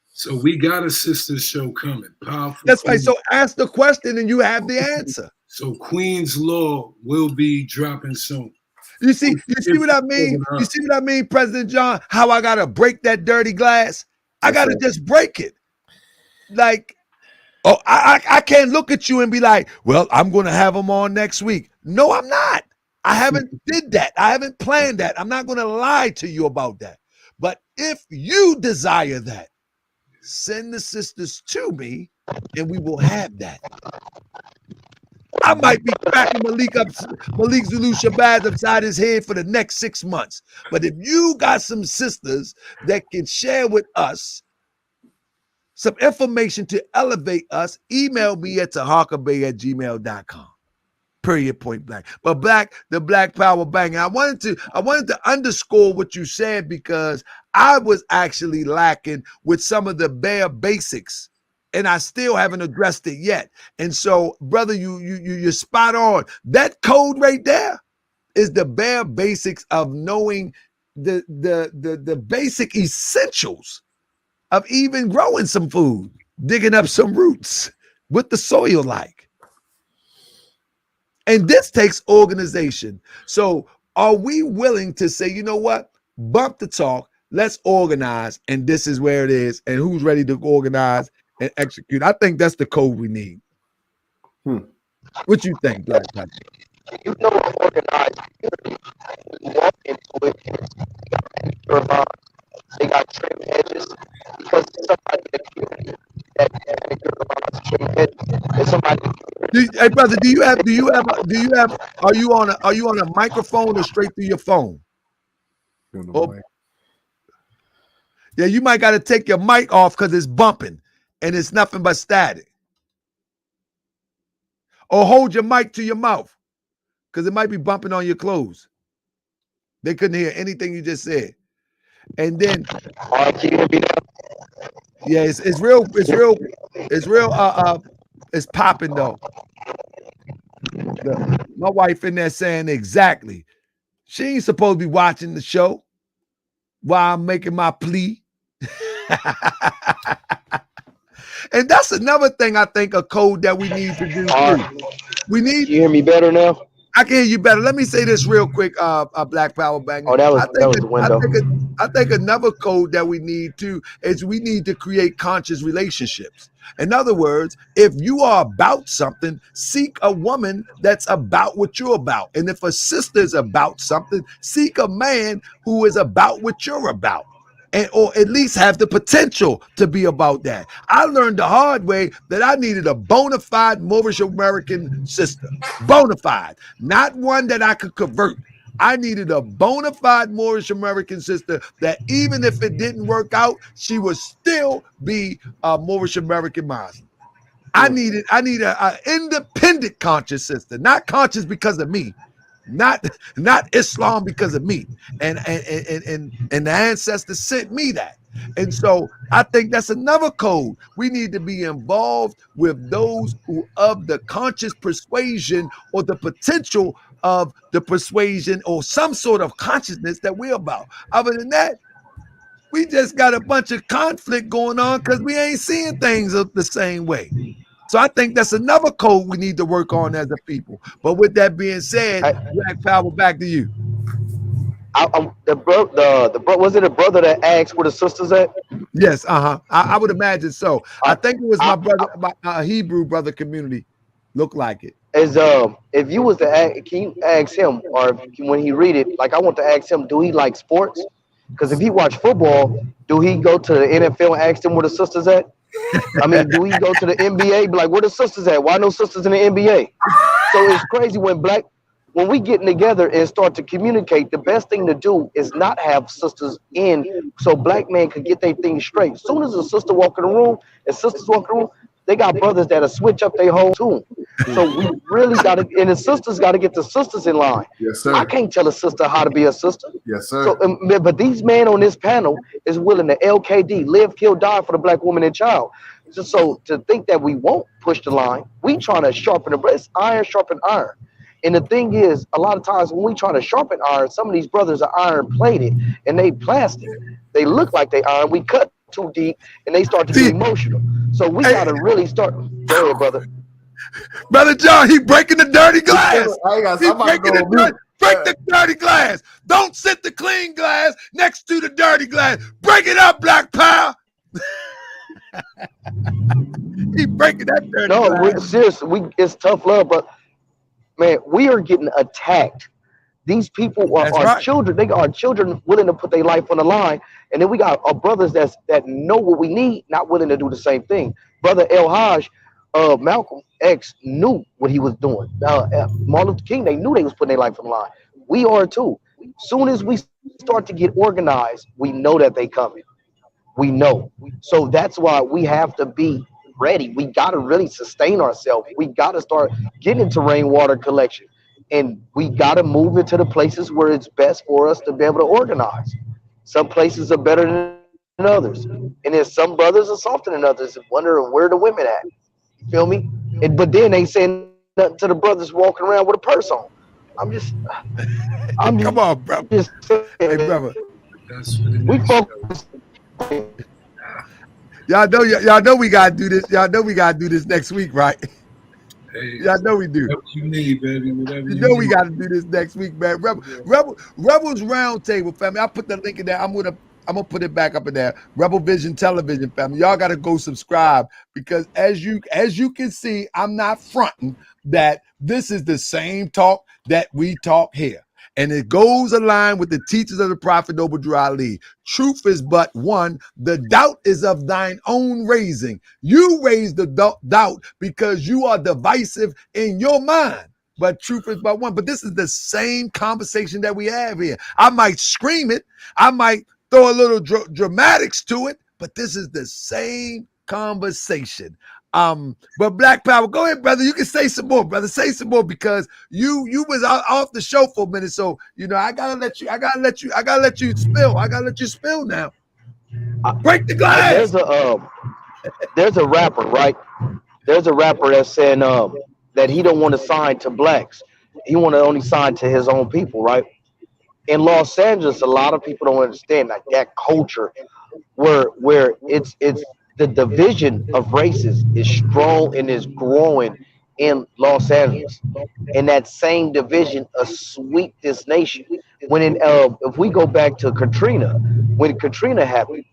So we got a sisters show coming. Powerful. That's right. So ask the question and you have the answer. So Queen's Law will be dropping soon. You see what I mean? You see what I mean, President John? How I gotta break that dirty glass? I gotta just break it. Like, I can't look at you and be like, well, I'm gonna have them on next week. No, I'm not. I haven't did that. I haven't planned that. I'm not gonna lie to you about that. But if you desire that, send the sisters to me and we will have that. I might be cracking Malik Zulu Shabazz upside his head for the next 6 months. But if you got some sisters that can share with us some information to elevate us, email me at taharkabay@gmail.com. Period, point blank. But the Black Power Bang. I wanted to underscore what you said because I was actually lacking with some of the bare basics, and I still haven't addressed it yet. And so, brother, you're spot on. That code right there is the bare basics of knowing the basic essentials of even growing some food, digging up some roots, what the soil like. And this takes organization. So are we willing to say, you know what? Bump the talk. Let's organize. And this is where it is. And who's ready to organize and execute? I think that's the code we need. What you think, Black Panther? You know, an organized community. You walk into it, they got trim hedges because somebody in the community Hey brother, are you on a microphone or straight through your phone? Yeah, you might got to take your mic off because it's bumping and it's nothing but static. Or hold your mic to your mouth because it might be bumping on your clothes. They couldn't hear anything you just said. And then, yeah, it's real, it's popping though. My wife in there saying exactly. She ain't supposed to be watching the show while I'm making my plea. And that's another thing I think a code that we need to do too. We need. You hear me better now? I can hear you better. Let me say this real quick, Black Power Banger. Oh, that was the window. I think another code that we need to is we need to create conscious relationships. In other words, if you are about something, seek a woman that's about what you're about. And if a sister's about something, seek a man who is about what you're about. And, or at least have the potential to be about that. I learned the hard way that I needed a bona fide Moorish American sister. Bona fide. Not one that I could convert. I needed a bona fide Moorish American sister that even if it didn't work out, she would still be a Moorish American Muslim. I needed an independent conscious sister, not conscious because of me. Not Islam because of me, and the ancestors sent me that, and so I think that's another code. We need to be involved with those who of the conscious persuasion or the potential of the persuasion or some sort of consciousness that we're about. Other than that, we just got a bunch of conflict going on because we ain't seeing things the same way. So I think that's another code we need to work on as a people. But with that being said, Black Power, back to you. Was it a brother that asked where the sisters at? Yes, I would imagine so. I think it was my brother, my Hebrew brother community. Looked like it. As if you was to ask, can you ask him, or when he read it, like I want to ask him, do he like sports? Because if he watch football, do he go to the NFL and ask them where the sisters at? I mean, do we go to the NBA? Be like, where the sisters at? Why no sisters in the NBA? So it's crazy when we getting together and start to communicate. The best thing to do is not have sisters in, so black men could get their things straight. As soon as a sister walk in the room and sisters walk in the room, they got brothers that'll switch up their whole tune. So we really got to, and the sisters got to get the sisters in line. Yes, sir. I can't tell a sister how to be a sister. Yes, sir. So, but these men on this panel is willing to LKD, live, kill, die for the black woman and child. So to think that we won't push the line, we trying to sharpen the breast, iron sharpen iron. And the thing is, a lot of times when we try to sharpen iron, some of these brothers are iron plated and they plastic. They look like they iron. We cut too deep and they start to get emotional. So we got to really start. Go ahead, brother. Brother John, he breaking the dirty glass. Break the dirty glass. Don't sit the clean glass next to the dirty glass. Break it up, Black Power. He breaking that dirty glass. No, seriously, it's tough love, but man, we are getting attacked. These people are children. They are children willing to put their life on the line. And then we got our brothers that know what we need, not willing to do the same thing. Brother El Haj, Malcolm X knew what he was doing. Martin Luther King, they knew they was putting their life on the line. We are too. Soon as we start to get organized, we know that they coming. We know. So that's why we have to be ready. We got to really sustain ourselves. We got to start getting into rainwater collection. And we got to move into the places where it's best for us to be able to organize. Some places are better than others. And then some brothers are softer than others, wondering where the women at. You feel me? But then they saying nothing to the brothers walking around with a purse on. Come on, bro. Hey, brother. We focus. Y'all know we gotta do this. Y'all know we gotta do this next week, right? Hey, y'all know we do. Whatever you need, baby. Whatever you know we gotta do this next week, man. Rebelz Roundtable, family. I put the link in there. I'm gonna put it back up in there. Rebel Vision Television, family. Y'all gotta go subscribe because as you can see, I'm not fronting that this is the same talk that we talk here. And it goes aligned with the teachings of the Prophet Noble Drew Ali. Truth is but one. The doubt is of thine own raising. You raise the doubt because you are divisive in your mind. But truth is but one. But this is the same conversation that we have here. I might scream it. I might throw a little dramatics to it. But this is the same conversation. But Black Power, go ahead, brother. You can say some more, brother. Say some more because you was off the show for a minute. So I gotta let you spill. I gotta let you spill now. Break the glass. There's a rapper, right? There's a rapper that's saying that he don't want to sign to blacks. He want to only sign to his own people, right? In Los Angeles, a lot of people don't understand that culture where it's the division of races is strong and is growing in Los Angeles, and that same division sweep this nation. If we go back to Katrina, when Katrina happened,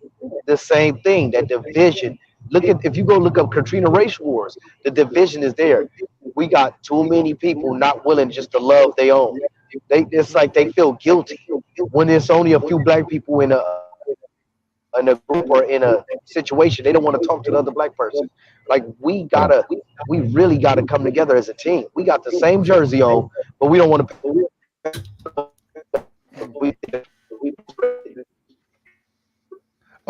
the same thing, that division. If you go look up Katrina race wars, the division is there. We got too many people not willing just to love their own. It's like they feel guilty when there's only a few black people in a group or in a situation. They don't want to talk to the other black person. Like we really gotta come together as a team. We got the same jersey on, but we don't want to.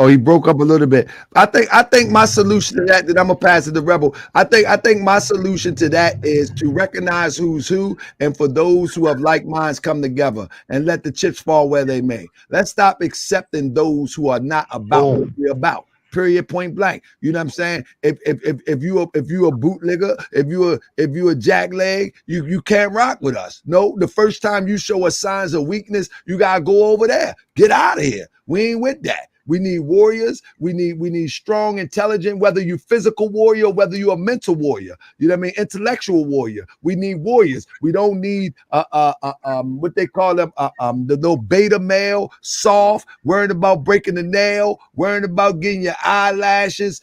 Oh, he broke up a little bit. I think my solution to that I'm gonna pass it to Rebel. I think my solution to that is to recognize who's who, and for those who have like minds come together and let the chips fall where they may. Let's stop accepting those who are not about what we're about. Period, point blank. You know what I'm saying? If you a bootlegger, if you a jackleg, you can't rock with us. No, the first time you show us signs of weakness, you gotta go over there. Get out of here. We ain't with that. We need warriors. We need strong, intelligent, whether you physical warrior, whether you a mental warrior, you know what I mean? Intellectual warrior. We need warriors. We don't need what they call them, the little beta male, soft, worrying about breaking the nail, worrying about getting your eyelashes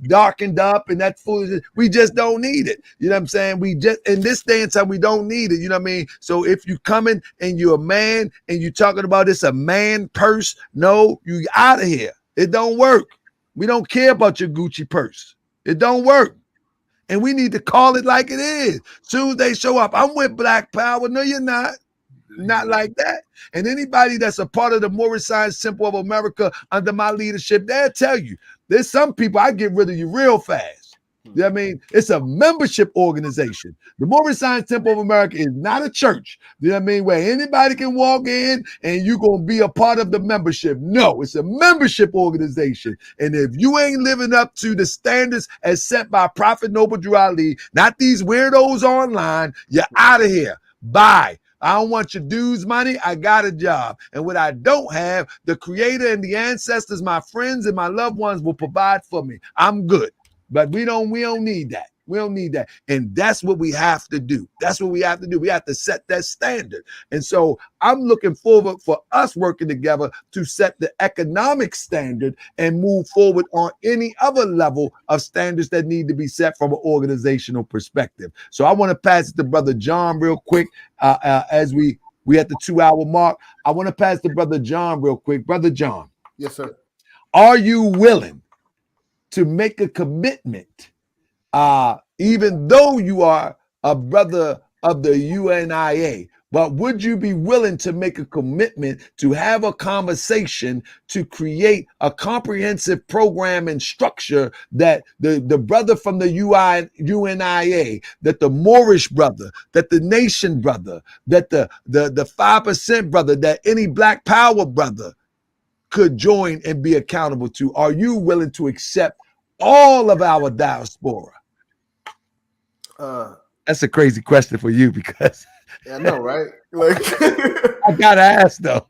darkened up and that foolishness. We just don't need it. You know what I'm saying? We just, in this day and time, we don't need it. You know what I mean? So if you coming and you're a man and you talking about this a man purse, no, you out of here. It don't work. We don't care about your Gucci purse. It don't work. And we need to call it like it is. Soon as they show up, I'm with Black Power. No, you're not. Not like that. And anybody that's a part of the Morris Science Temple of America under my leadership, they'll tell you, there's some people I get rid of you real fast. You know what I mean? It's a membership organization. The Morris Science Temple of America is not a church. You know what I mean? Where anybody can walk in and you're going to be a part of the membership. No, it's a membership organization. And if you ain't living up to the standards as set by Prophet Noble Drew Ali, not these weirdos online, you're out of here. Bye. I don't want your dues money. I got a job. And what I don't have, the creator and the ancestors, my friends and my loved ones will provide for me. I'm good. But we don't need that. We don't need that. And that's what we have to do. That's what we have to do. We have to set that standard. And so I'm looking forward for us working together to set the economic standard and move forward on any other level of standards that need to be set from an organizational perspective. So I want to pass it to Brother John real quick as we at the 2-hour mark. I want to pass to Brother John real quick. Brother John. Yes, sir. Are you willing to make a commitment, even though you are a brother of the UNIA, but would you be willing to make a commitment to have a conversation to create a comprehensive program and structure that the brother from the UNIA, that the Moorish brother, that the Nation brother, that the 5% brother, that any Black Power brother could join and be accountable to? Are you willing to accept all of our diaspora? That's a crazy question for you because I know, right? Like I gotta ask though.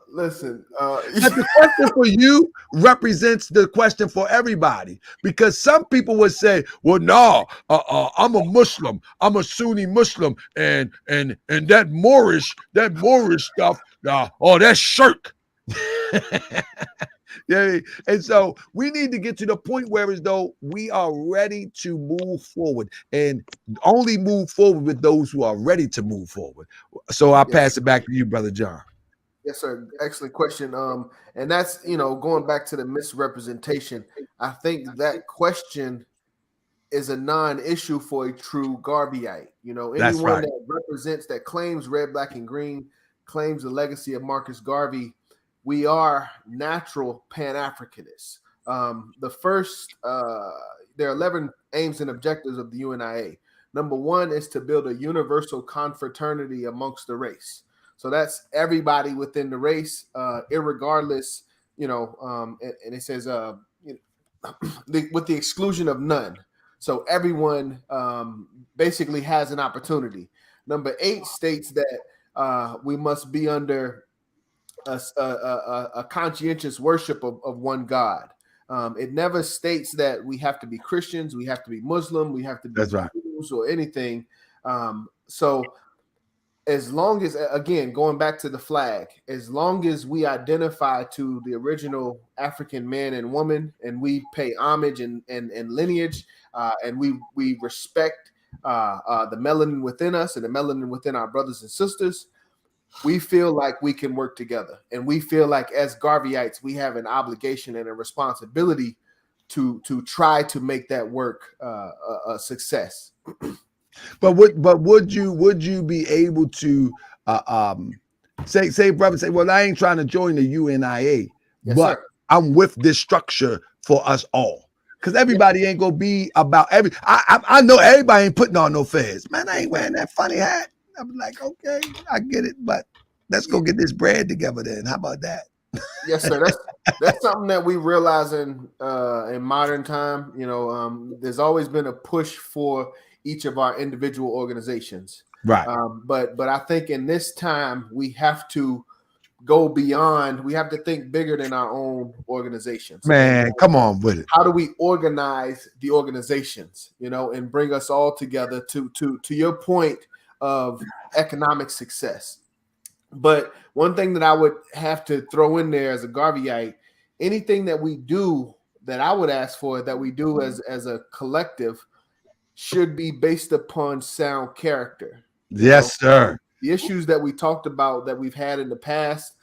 Listen, but the question for you represents the question for everybody, because some people would say, well, no, I'm a Muslim, I'm a Sunni Muslim, and that Moorish stuff, oh, that's shirk. Yeah, and so we need to get to the point where as though we are ready to move forward, and only move forward with those who are ready to move forward. So I'll Yes, pass it back to you, Brother John. yes, sir. Excellent question. And that's going back to the misrepresentation. I think that question is a non-issue for a true Garveyite. That's Anyone right. that represents, that claims red, black, and green, claims the legacy of Marcus Garvey. We are natural Pan-Africanists. The first, there are 11 aims and objectives of the UNIA. Number one is to build a universal confraternity amongst the race. So that's everybody within the race, irregardless, and it says with the exclusion of none. So everyone basically has an opportunity. Number 8 states that we must be under a conscientious worship of one God. It never states that we have to be Christians, we have to be Muslim, we have to be That's right. Jews or anything. So as long as, again, going back to the flag, as long as we identify to the original African man and woman, and we pay homage and lineage, and we respect the melanin within us and the melanin within our brothers and sisters, we feel like we can work together. And we feel like as Garveyites, we have an obligation and a responsibility to try to make that work a success. But would you be able to say brother, say, well, I ain't trying to join the UNIA, Yes, but sir. I'm with this structure for us all. Because everybody ain't gonna be about I know everybody ain't putting on no fez. Man, I ain't wearing that funny hat. I'm like, okay, I get it, but let's go get this bread together then. How about that? Yes, sir. That's something that we realize in modern time. There's always been a push for each of our individual organizations, Right. But I think in this time we have to go beyond. We have to think bigger than our own organizations. Man, come on with it. How do we organize the organizations, and bring us all together to your point of economic success? But one thing that I would have to throw in there as a Garveyite, anything that we do, that I would ask for, that we do as a collective, should be based upon sound character. Yes, sir. The issues that we talked about that we've had in the past,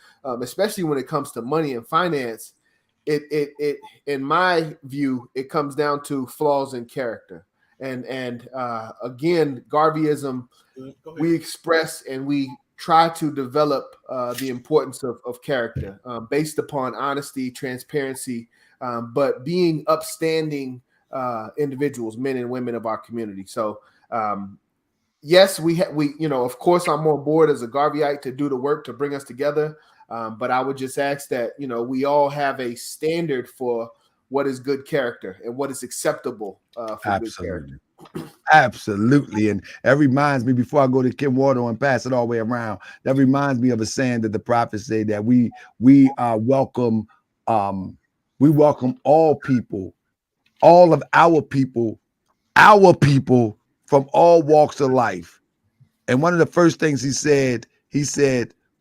especially when it comes to money and finance, it in my view, it comes down to flaws in character. And again, Garveyism, we express and we try to develop the importance of character based upon honesty, transparency, but being upstanding individuals, men and women of our community. So yes, we of course I'm on board as a Garveyite to do the work to bring us together. But I would just ask that, we all have a standard for what is good character and what is acceptable for good character. Absolutely. And that reminds me, before I go to Kim Wardle and pass it all the way around, that reminds me of a saying that the prophets say, that we welcome all people, all of our people from all walks of life. And one of the first things he said,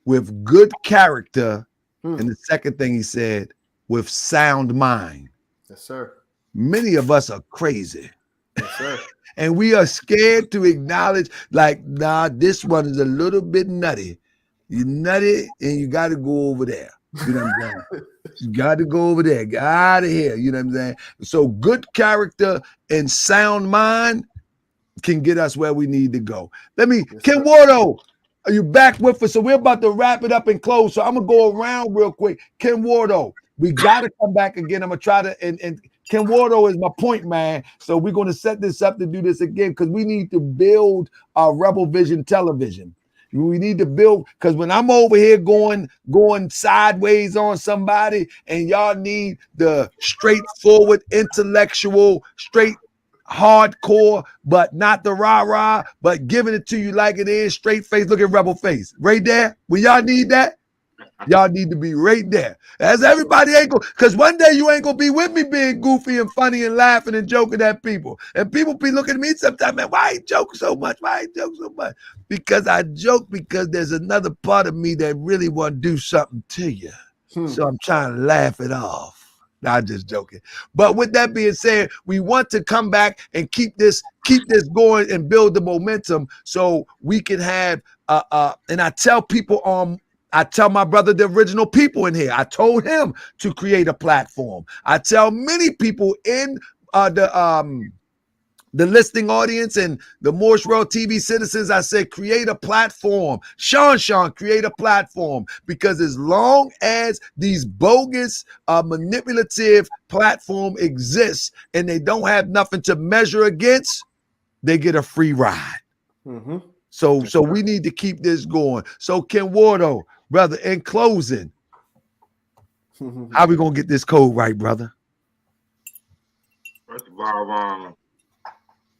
with good character. And the second thing he said, with sound mind. Yes, sir. Many of us are crazy. Yes, sir. And we are scared to acknowledge, like, nah, this one is a little bit nutty. You're nutty and you got to go over there. You know what I'm saying? You got to go over there. Get out of here. You know what I'm saying? So good character and sound mind can get us where we need to go. Ken Wardle, are you back with us? So we're about to wrap it up and close. So I'm going to go around real quick. Ken Wardle, we got to come back again. I'm going to try to, and Ken Wardle is my point man. So we're going to set this up to do this again because we need to build our Rebel Vision television. We need to build, because when I'm over here going sideways on somebody and y'all need the straightforward, intellectual, straight, hardcore, but not the rah-rah, but giving it to you like it is, straight face, look at Rebel face. Right there. When y'all need that, y'all need to be right there. As everybody ain't going, because one day you ain't going to be with me being goofy and funny and laughing and joking at people. And people be looking at me sometimes, man, why you joke so much? Why you joke so much? Because I joke because there's another part of me that really want to do something to you. So I'm trying to laugh it off. Nah, I'm just joking. But with that being said, we want to come back and keep this going and build the momentum so we can have and I tell people I tell my brother, the original people in here, I told him to create a platform. I tell many people in the listening audience and the Morse World TV citizens, I said, create a platform. Sean, create a platform. Because as long as these bogus, manipulative platform exists and they don't have nothing to measure against, they get a free ride. Mm-hmm. So we need to keep this going. So Ken Wardo, brother, in closing, how we going to get this code right, brother? First of all,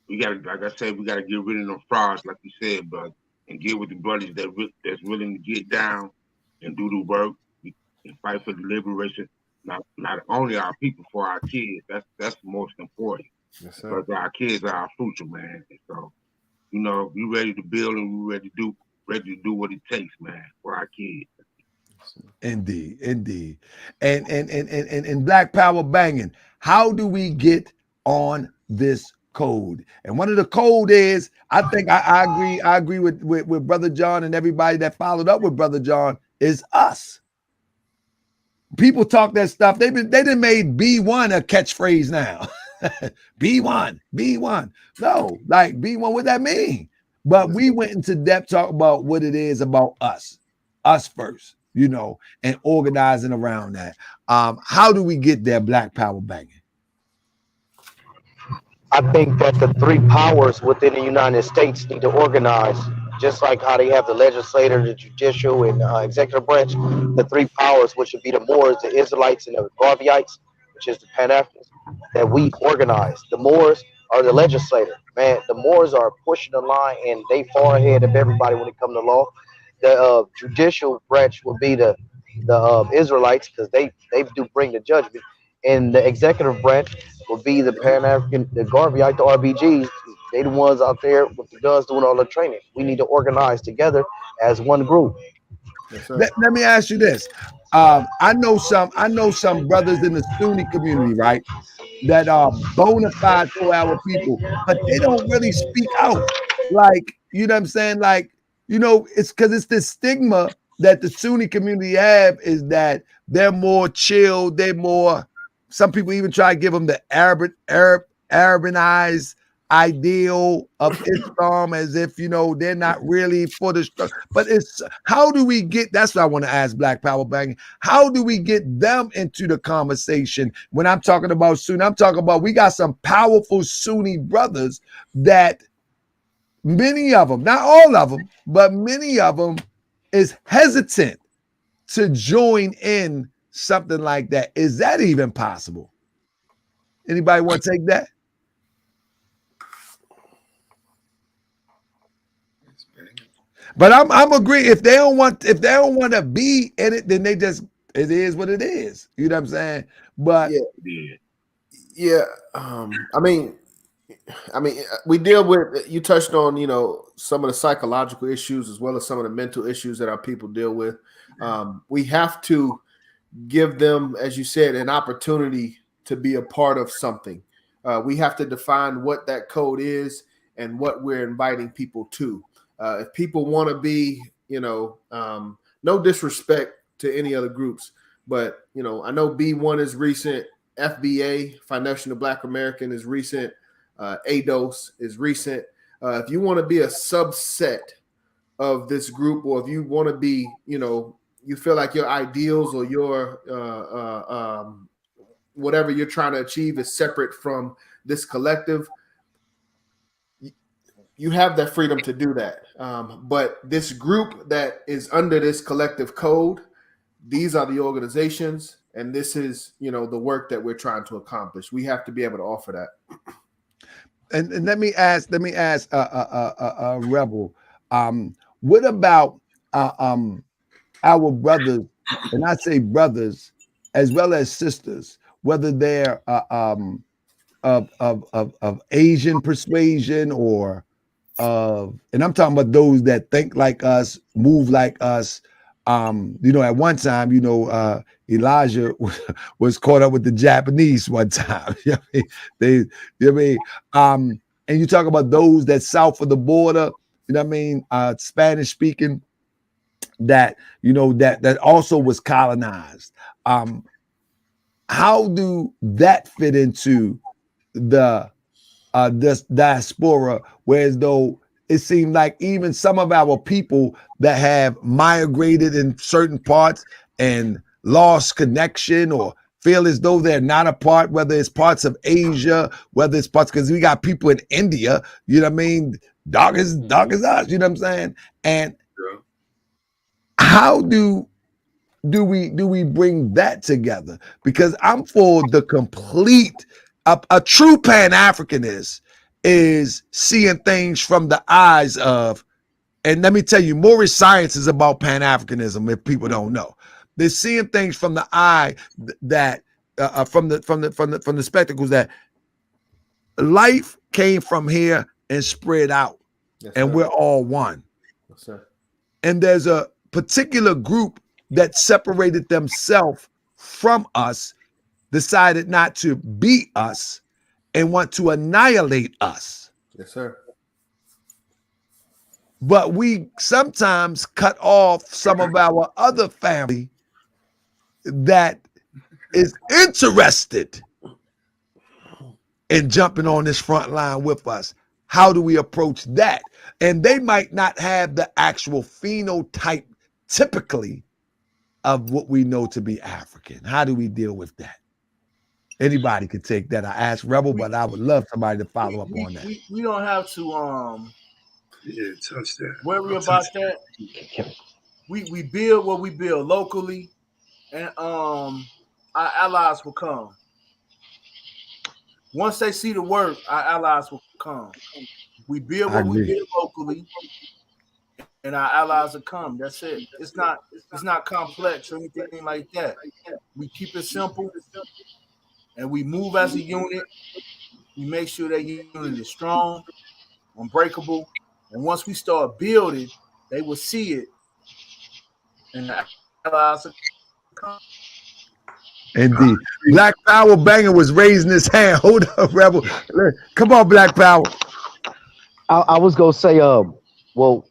we gotta, like I said, we gotta get rid of them frauds, like you said, brother, and get with the brothers that's willing to get down and do the work and fight for the liberation, not only our people, for our kids. That's the most important. Yes, sir. Because our kids are our future, man. And so, you know, we ready to build and we ready to do what it takes, man, for our kids. Indeed. And Black Power banging. How do we get on this code? And one of the code is, I think I agree with Brother John and everybody that followed up with Brother John, is us. People talk that stuff. They done made B1 a catchphrase now. B1. No, like B1, what that mean? But we went into depth talk about what it is about us first, you know, and organizing around that. How do we get there, Black Power banging? I think that the three powers within the United States need to organize, just like how they have the legislature, the judicial, and executive branch. The three powers, which would be the Moors, the Israelites, and the Garveyites, which is the Pan-Africans, that we organize. The Moors are the legislator. Man, the Moors are pushing the line, and they far ahead of everybody when it comes to law. The judicial branch will be the Israelites, because they do bring the judgment. And the executive branch will be the Pan-African, the Garveyite, the RBGs. They the ones out there with the guns doing all the training. We need to organize together as one group. Yes, sir. Let me ask you this. I know some brothers in the Sunni community, right, that are bona fide for our people, but they don't really speak out. Like, you know what I'm saying? Like, you know, it's because it's this stigma that the Sunni community have, is that they're more chill, they're more. Some people even try to give them the Arabanized ideal of Islam, as if, you know, they're not really for the struggle. But it's, how do we get, that's what I want to ask Black Power banging. How do we get them into the conversation? When I'm talking about Sunni, I'm talking about, we got some powerful Sunni brothers that many of them, not all of them, but many of them is hesitant to join in something like that. Is that even possible? Anybody want to take that? But I'm agree. If they don't want to be in it, then it is what it is. You know what I'm saying? But yeah. I mean, we deal with, you touched on, you know, some of the psychological issues as well as some of the mental issues that our people deal with. We have to give them, as you said, an opportunity to be a part of something. We have to define what that code is and what we're inviting people to. If people want to be, you know, no disrespect to any other groups, but, you know, I know B1 is recent, FBA, Foundation of Black American, is recent, ADOS is recent. If you want to be a subset of this group, or if you want to be, you know, you feel like your ideals or your whatever you're trying to achieve is separate from this collective, you have that freedom to do that. But this group that is under this collective code, these are the organizations, and this is, you know, the work that we're trying to accomplish. We have to be able to offer that. And let me ask Rebel, what about our brothers, and I say brothers as well as sisters, whether they're of Asian persuasion or and I'm talking about those that think like us, move like us. at one time, Elijah was caught up with the Japanese one time. And you talk about those that south of the border, Spanish speaking, that that also was colonized. How do that fit into this diaspora, whereas though it seemed like even some of our people that have migrated in certain parts and lost connection or feel as though they're not a part, whether it's parts of Asia, whether it's parts, because we got people in India, dark as us, you know what I'm saying? And how do we bring that together? Because I'm for the complete, a true Pan-Africanist is seeing things from the eyes of, and let me tell you, Moorish science is about Pan-Africanism. If people don't know, they're seeing things from the eye that from the spectacles that life came from here and spread out, and we're all one. Yes, sir. And there's a particular group that separated themselves from us, decided not to be us, and want to annihilate us. Yes, sir. But we sometimes cut off some of our other family that is interested in jumping on this front line with us. How do we approach that? And they might not have the actual phenotype typically of what we know to be African. How do we deal with that? Anybody could take that. I asked Rebel, but I would love somebody to follow up on that. We don't have to touch that. worry about that. We build what we build locally, and our allies will come. Once they see the work, our allies will come. We build what we build locally, and our allies will come. That's it. It's not complex or anything like that. We keep it simple, and we move as a unit. We make sure that unit is strong, unbreakable, and once we start building, they will see it, and the allies will come. Indeed. Black Power Banger was raising his hand. Hold up, Rebel. Come on, Black Power. I was gonna say, well,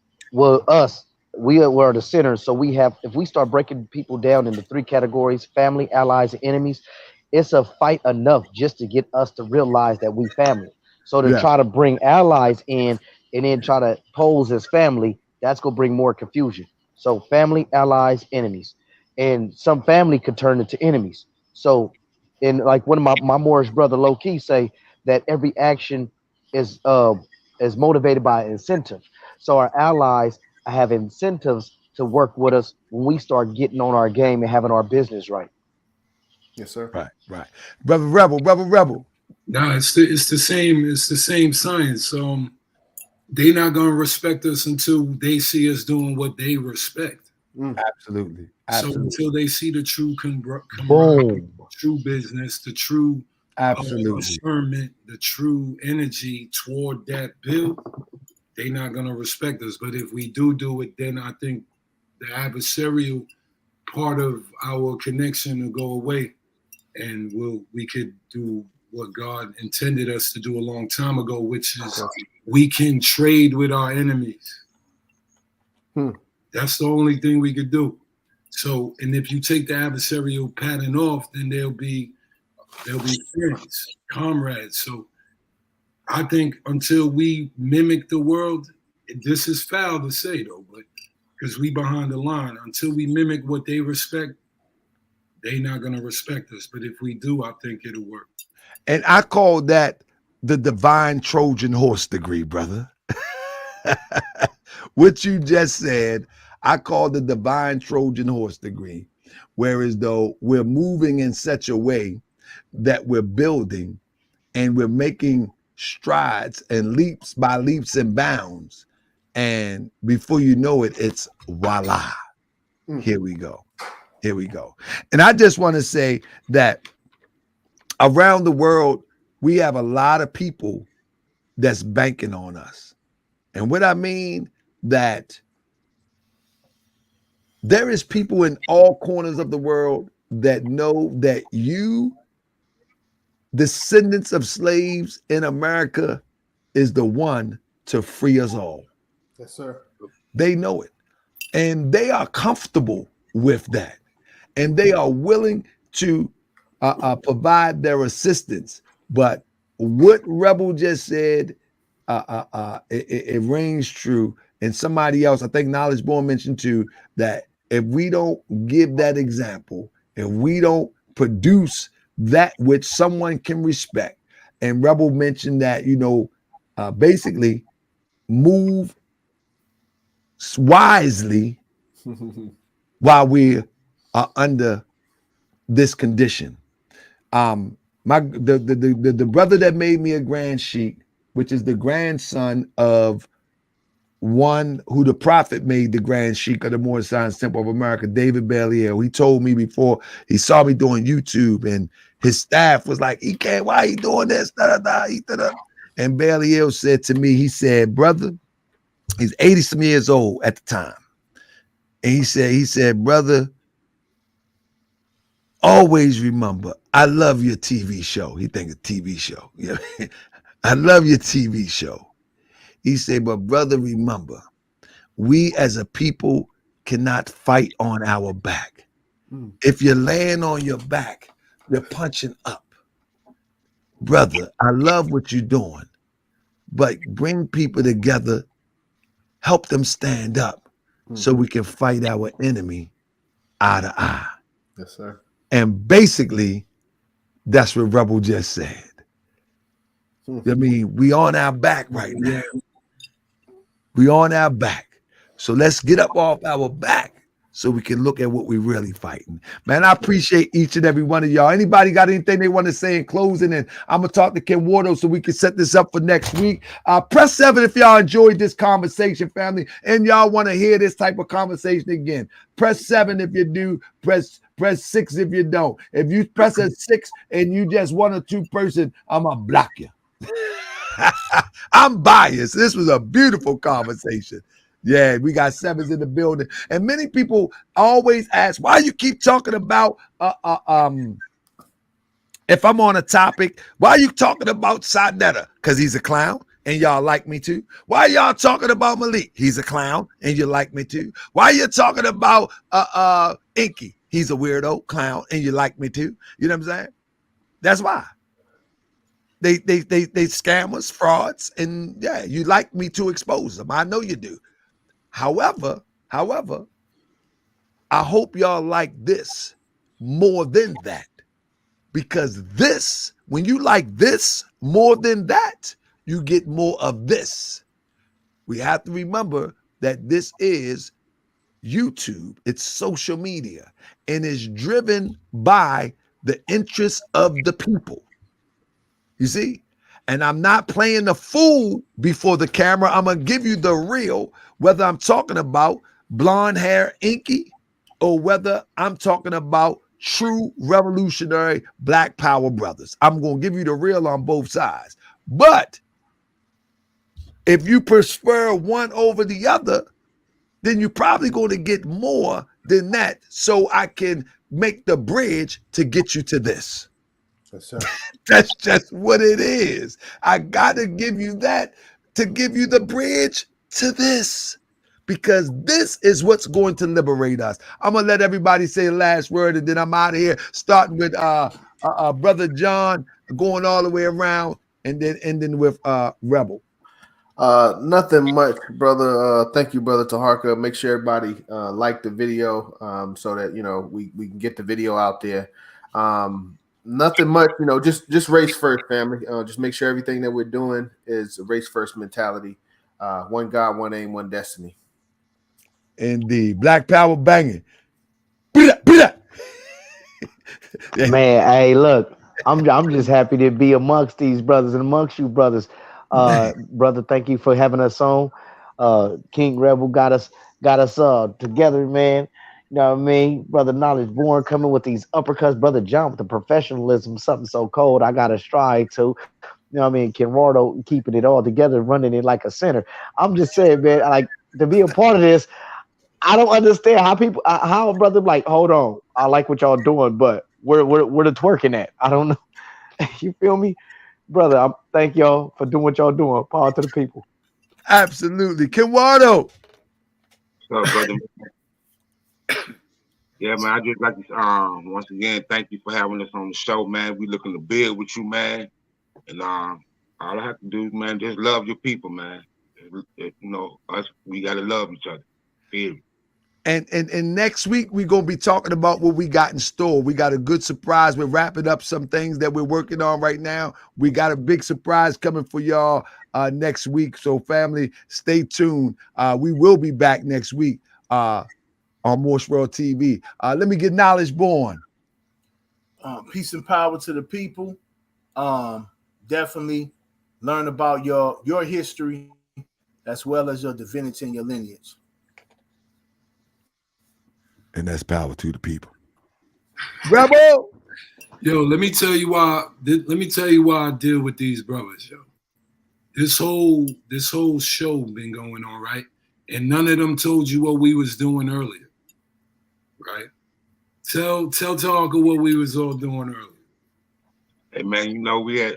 us, we're the center. So if we start breaking people down into 3 categories: family, allies, and enemies, it's a fight enough just to get us to realize that we family. So to try to bring allies in and then try to pose as family, that's gonna bring more confusion. So family, allies, enemies, and some family could turn into enemies. So, in like one of my Moorish brother low key say that every action is motivated by incentive. So our allies have incentives to work with us when we start getting on our game and having our business right. Yes, sir. Right. Brother Rebel. No, it's the same science. They're not gonna respect us until they see us doing what they respect. Absolutely. So until they see the true true business, the true discernment, the true energy toward that build, they're not gonna respect us. But if we do it, then I think the adversarial part of our connection will go away, and we could do what God intended us to do a long time ago, which is we can trade with our enemies. That's the only thing we could do. So, and if you take the adversarial pattern off, then they'll be friends, comrades. So I think until we mimic the world, this is foul to say though, but because we behind the line, until we mimic what they respect, they're not gonna respect us. But if we do, I think it'll work. And I call that the divine Trojan horse degree, brother. What you just said, I call the divine Trojan horse degree, whereas though we're moving in such a way that we're building and we're making strides and leaps by leaps and bounds. And before you know it, it's voila. Here we go. And I just want to say that around the world, we have a lot of people that's banking on us. And what I mean that There is people in all corners of the world that know that you, descendants of slaves in America, is the one to free us all. Yes, sir. They know it. And they are comfortable with that. And they are willing to provide their assistance. But what Rebel just said, it rings true. And somebody else, I think Knowledge Born mentioned too, that if we don't give that example, if we don't produce that which someone can respect, and Rebel mentioned that, basically move wisely while we are under this condition. The brother that made me a grand sheet, which is the grandson of one who the prophet made the grand sheik of the Moorish Science Temple of America, David Belial. He told me before he saw me doing YouTube, and his staff was like, "He can't. Why he doing this?" Da, da, da, da, da. And Belial said to me, he said, "Brother," he's 80 some years old at the time, and he said, "Brother, always remember, I love your TV show." He think a TV show. Yeah, I love your TV show. He said, "But brother, remember, we as a people cannot fight on our back. If you're laying on your back, you're punching up. Brother, I love what you're doing, but bring people together, help them stand up so we can fight our enemy eye to eye." Yes, sir. And basically, that's what Rebel just said. I mean, we on our back right now. We on our back. So let's get up off our back so we can look at what we're really fighting. Man, I appreciate each and every one of y'all. Anybody got anything they want to say in closing? And I'm going to talk to Ken Wardo so we can set this up for next week. Press 7 if y'all enjoyed this conversation, family, and y'all want to hear this type of conversation again. Press 7 if you do. Press 6 if you don't. If you press a 6 and you just one or two person, I'm going to block you. I'm biased. This was a beautiful conversation. Yeah, we got 7s in the building. And many people always ask, why you keep talking about if I'm on a topic, why are you talking about Sadetta? Because he's a clown and y'all like me too. Why y'all talking about Malik? He's a clown and you like me too. Why you talking about Inky? He's a weirdo clown and you like me too. You know what I'm saying? That's why. They scammers, frauds, and yeah, you like me to expose them. I know you do. However, I hope y'all like this more than that. Because this, when you like this more than that, you get more of this. We have to remember that this is YouTube. It's social media and is driven by the interests of the people. You see? And I'm not playing the fool before the camera. I'm going to give you the real, whether I'm talking about blonde hair Inky or whether I'm talking about true revolutionary Black Power brothers. I'm going to give you the real on both sides. But if you prefer one over the other, then you're probably going to get more than that so I can make the bridge to get you to this. Yes, sir. That's just what it is. I got to give you that to give you the bridge to this, because this is what's going to liberate us. I'm going to let everybody say the last word, and then I'm out of here, starting with Brother John, going all the way around, and then ending with Rebel. Nothing much, brother. Thank you, brother Taharka. Make sure everybody like the video so that, we can get the video out there. Nothing much, just race first, family. Just make sure everything that we're doing is a race first mentality. One God, one aim, one destiny. Indeed. Black Power banging. Man, hey, look, I'm just happy to be amongst these brothers and amongst you brothers. Brother, thank you for having us on. King Rebel got us together, man. You know what I mean? Brother Knowledge Born coming with these uppercuts. Brother John with the professionalism, something so cold. I got a stride to. You know what I mean? Ken Wardo keeping it all together, running it like a center. I'm just saying, man, like, to be a part of this, I don't understand how people, how a brother like, hold on, I like what y'all doing, but where the twerking at? I don't know. You feel me, brother? Thank y'all for doing what y'all doing. Power to the people. Absolutely. Kenwado. What's up, brother? Yeah, man. I just like to once again thank you for having us on the show, man. We looking to build with you, man. And all I have to do, man, just love your people, man. You know, us, we gotta love each other. Period. And next week we're gonna be talking about what we got in store. We got a good surprise. We're wrapping up some things that we're working on right now. We got a big surprise coming for y'all next week. So family, stay tuned. We will be back next week on Morse World TV. Let me get Knowledge Born. Peace and power to the people. Definitely learn about your history as well as your divinity and your lineage. And that's power to the people. Rebel. Yo, let me tell you why. Let me tell you why I deal with these brothers, yo. This whole show been going on, right? And none of them told you what we was doing earlier, right? Tell Talker what we was all doing earlier. Hey man, you know we had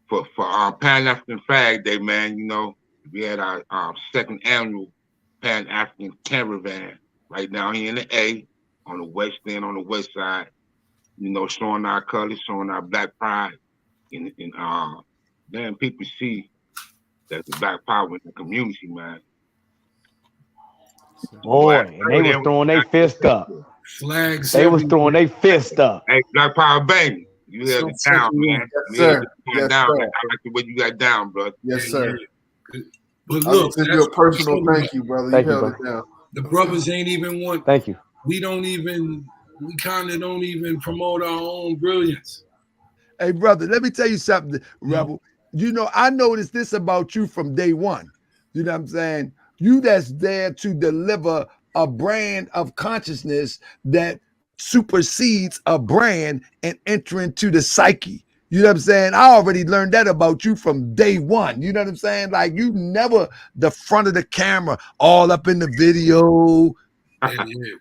for Pan African Flag Day, man. You know we had our second annual Pan African Caravan right now here in the A on the west end, on the west side. You know, showing our colors, showing our black pride, and then people see that the black power in the community, man. Boy, and they was throwing their fist up. Flags. They was throwing their fist up. Hey, Black Power Baby, you held it down, man. Yes, sir. Yes, down, man. I like the way you got down, bro. Yes, sir. But I'll look, send you a personal thank you, brother. Thank You you, held bro. it down. the brothers ain't even want. Thank you. We kind of don't even promote our own brilliance. Hey, brother, let me tell you something, Rebel. You know, I noticed this about you from day one. You know what I'm saying? You that's there to deliver a brand of consciousness that supersedes a brand and enter into the psyche. You know what I'm saying? I already learned that about you from day one. You know what I'm saying? Like you never the front of the camera, all up in the video,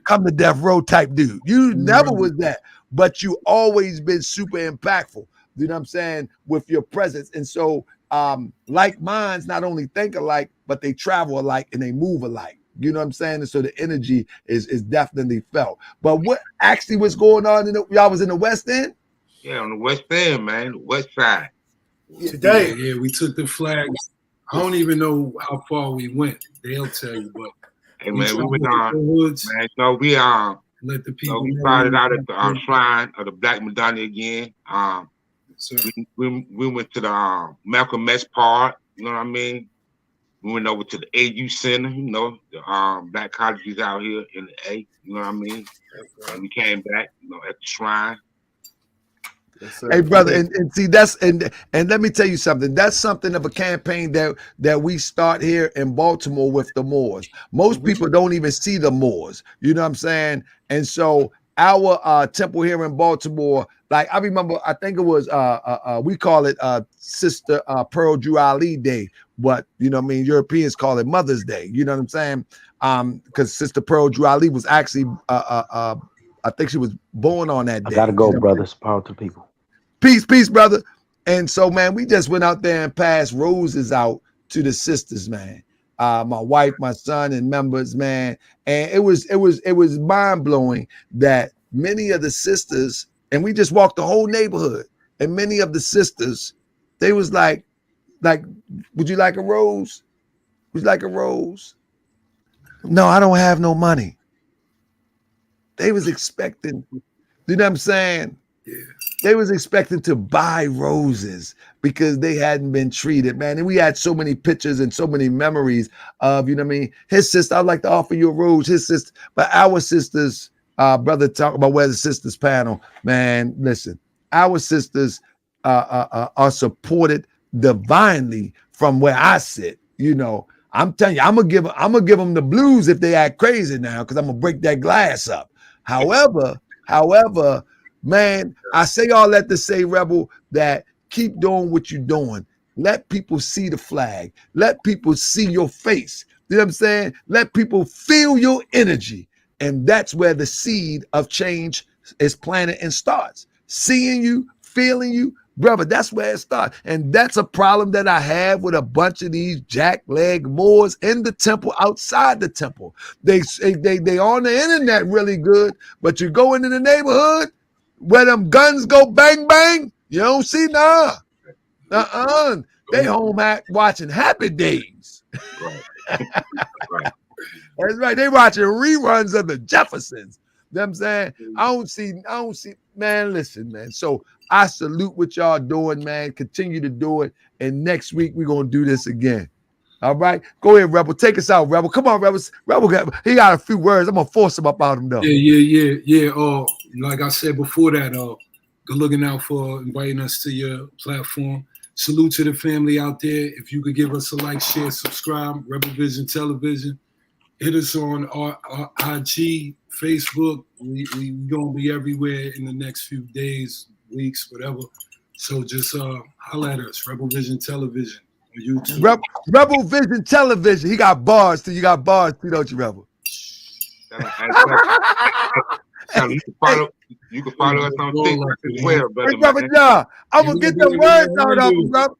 come to death row type dude. You never was that, but you always been super impactful. You know what I'm saying? With your presence. And so like minds not only think alike, but they travel alike and they move alike. You know what I'm saying? And so the energy is definitely felt. But what actually was going on y'all was in the West End? Yeah, on the west end, man, the west side. Today, Yeah, we took the flags. I don't even know how far we went. They'll tell you, but Hey man, we went on. hoods, Man, so we let the people we know. started out at the shrine of the Black Madonna again. So, We went to the Malcolm X Park. You know what I mean? We went over to the AU Center. You know, the black colleges out here in the A. You know what I mean? And we came back. You know, at the shrine. Yes, sir. Hey, brother, and see that's and let me tell you something. That's something of a campaign that we start here in Baltimore with the Moors. Most people don't even see the Moors. You know what I'm saying? And so our temple here in Baltimore, like I remember, I think it was we call it Sister Pearl Drew Ali Day, but you know what I mean, Europeans call it Mother's Day. You know what I'm saying? Because Sister Pearl Drew Ali was actually I think she was born on that day. I gotta go, you know? brothers. Power to the people. Peace, brother. And so, man, we just went out there and passed roses out to the sisters, man. My wife, my son, and members, man. And it was mind blowing that many of the sisters, and we just walked the whole neighborhood, and many of the sisters, they was like, would you like a rose? Would you like a rose? No, I don't have no money. They was expecting, you know what I'm saying? yeah. They was expecting to buy roses because they hadn't been treated, man. And we had so many pictures and so many memories of, you know what I mean? His sister, I'd like to offer you a rose. His sister, but our sisters, brother, talk about where the sisters panel, man. Listen, our sisters are supported divinely from where I sit. You know, I'm telling you, I'm gonna give them the blues if they act crazy now, because I'm gonna break that glass up. However, man, I say all that to say, Rebel, that keep doing what you're doing. Let people see the flag. Let people see your face. You know what I'm saying? Let people feel your energy. And that's where the seed of change is planted and starts. Seeing you, feeling you, brother, that's where it starts. And that's a problem that I have with a bunch of these jackleg Moors in the temple, outside the temple. They on the internet really good, but you go into the neighborhood where them guns go bang, bang, you don't see nah. They home watching Happy Days. Right. That's right. They watching reruns of the Jeffersons. You know what I'm saying? I don't see, man, listen, man. So I salute what y'all doing, man. Continue to do it. And next week, we're going to do this again. All right? Go ahead, Rebel. Take us out, Rebel. Come on, Rebel. He got a few words. I'm going to force him up out of him, though. Yeah. Like I said before that, good looking out for inviting us to your platform. Salute to the family out there. If you could give us a like, share, subscribe, Rebel Vision Television. Hit us on our IG, Facebook. We gonna be everywhere in the next few days, weeks, whatever. So just holla at us, Rebel Vision Television on YouTube. Rebel Vision Television. He got bars too. You got bars too, don't you, Rebel? You can follow us on TikTok as well, brother. Hey, brother John, I'm gonna get the words out of him, brother.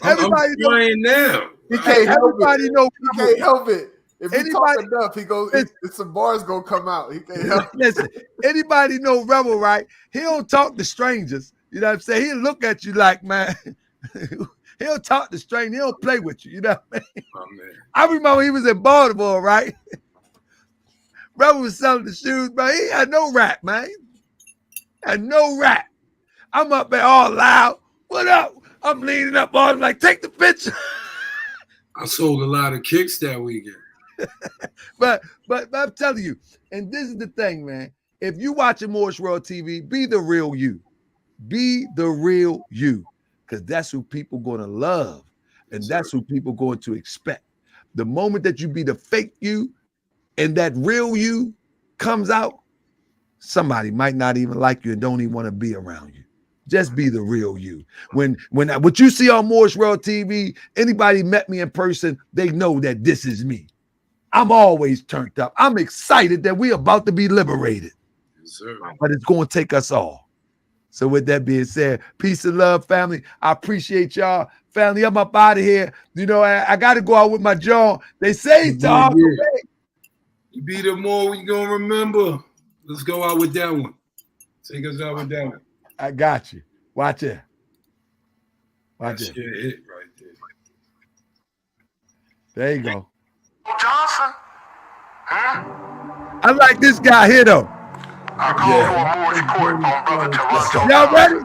Everybody now. He can't help everybody it. know. He can't help it. If he talk Anybody- enough, he goes. Some bars gonna come out. He can't help it. Listen, anybody know Rebel, right? He don't talk to strangers. You know what I'm saying? He'll look at you like, man. He'll talk to strangers. He don't play with you. You know what I mean? Oh, man. I remember he was in Baltimore, right? Rebel was selling the shoes, but he had no rap, man. Had no rap. I'm up there all loud. What up? I'm leaning up on him like, take the picture. I sold a lot of kicks that weekend. But I'm telling you, and this is the thing, man. If you watching Morris World TV, be the real you. Be the real you. Because that's who people gonna love. And that's who people going to expect. The moment that you be the fake you and that real you comes out, somebody might not even like you and don't even want to be around you. Just be the real you. When what you see on Morris World TV, anybody met me in person, they know that this is me. I'm always turned up. I'm excited that we're about to be liberated. Yes, sir. But it's going to take us all. So with that being said, peace and love, family. I appreciate y'all. Family, I'm up out of here. You know, I got to go out with my jaw. They say dog. You be the more we gonna remember. Let's go out with that one. Take us out with that one. I got you. Watch it. Watch That's it. your hit right there. There you go. Johnson? I like this guy here, though. I called for a more report on Brother Toronto. Y'all ready?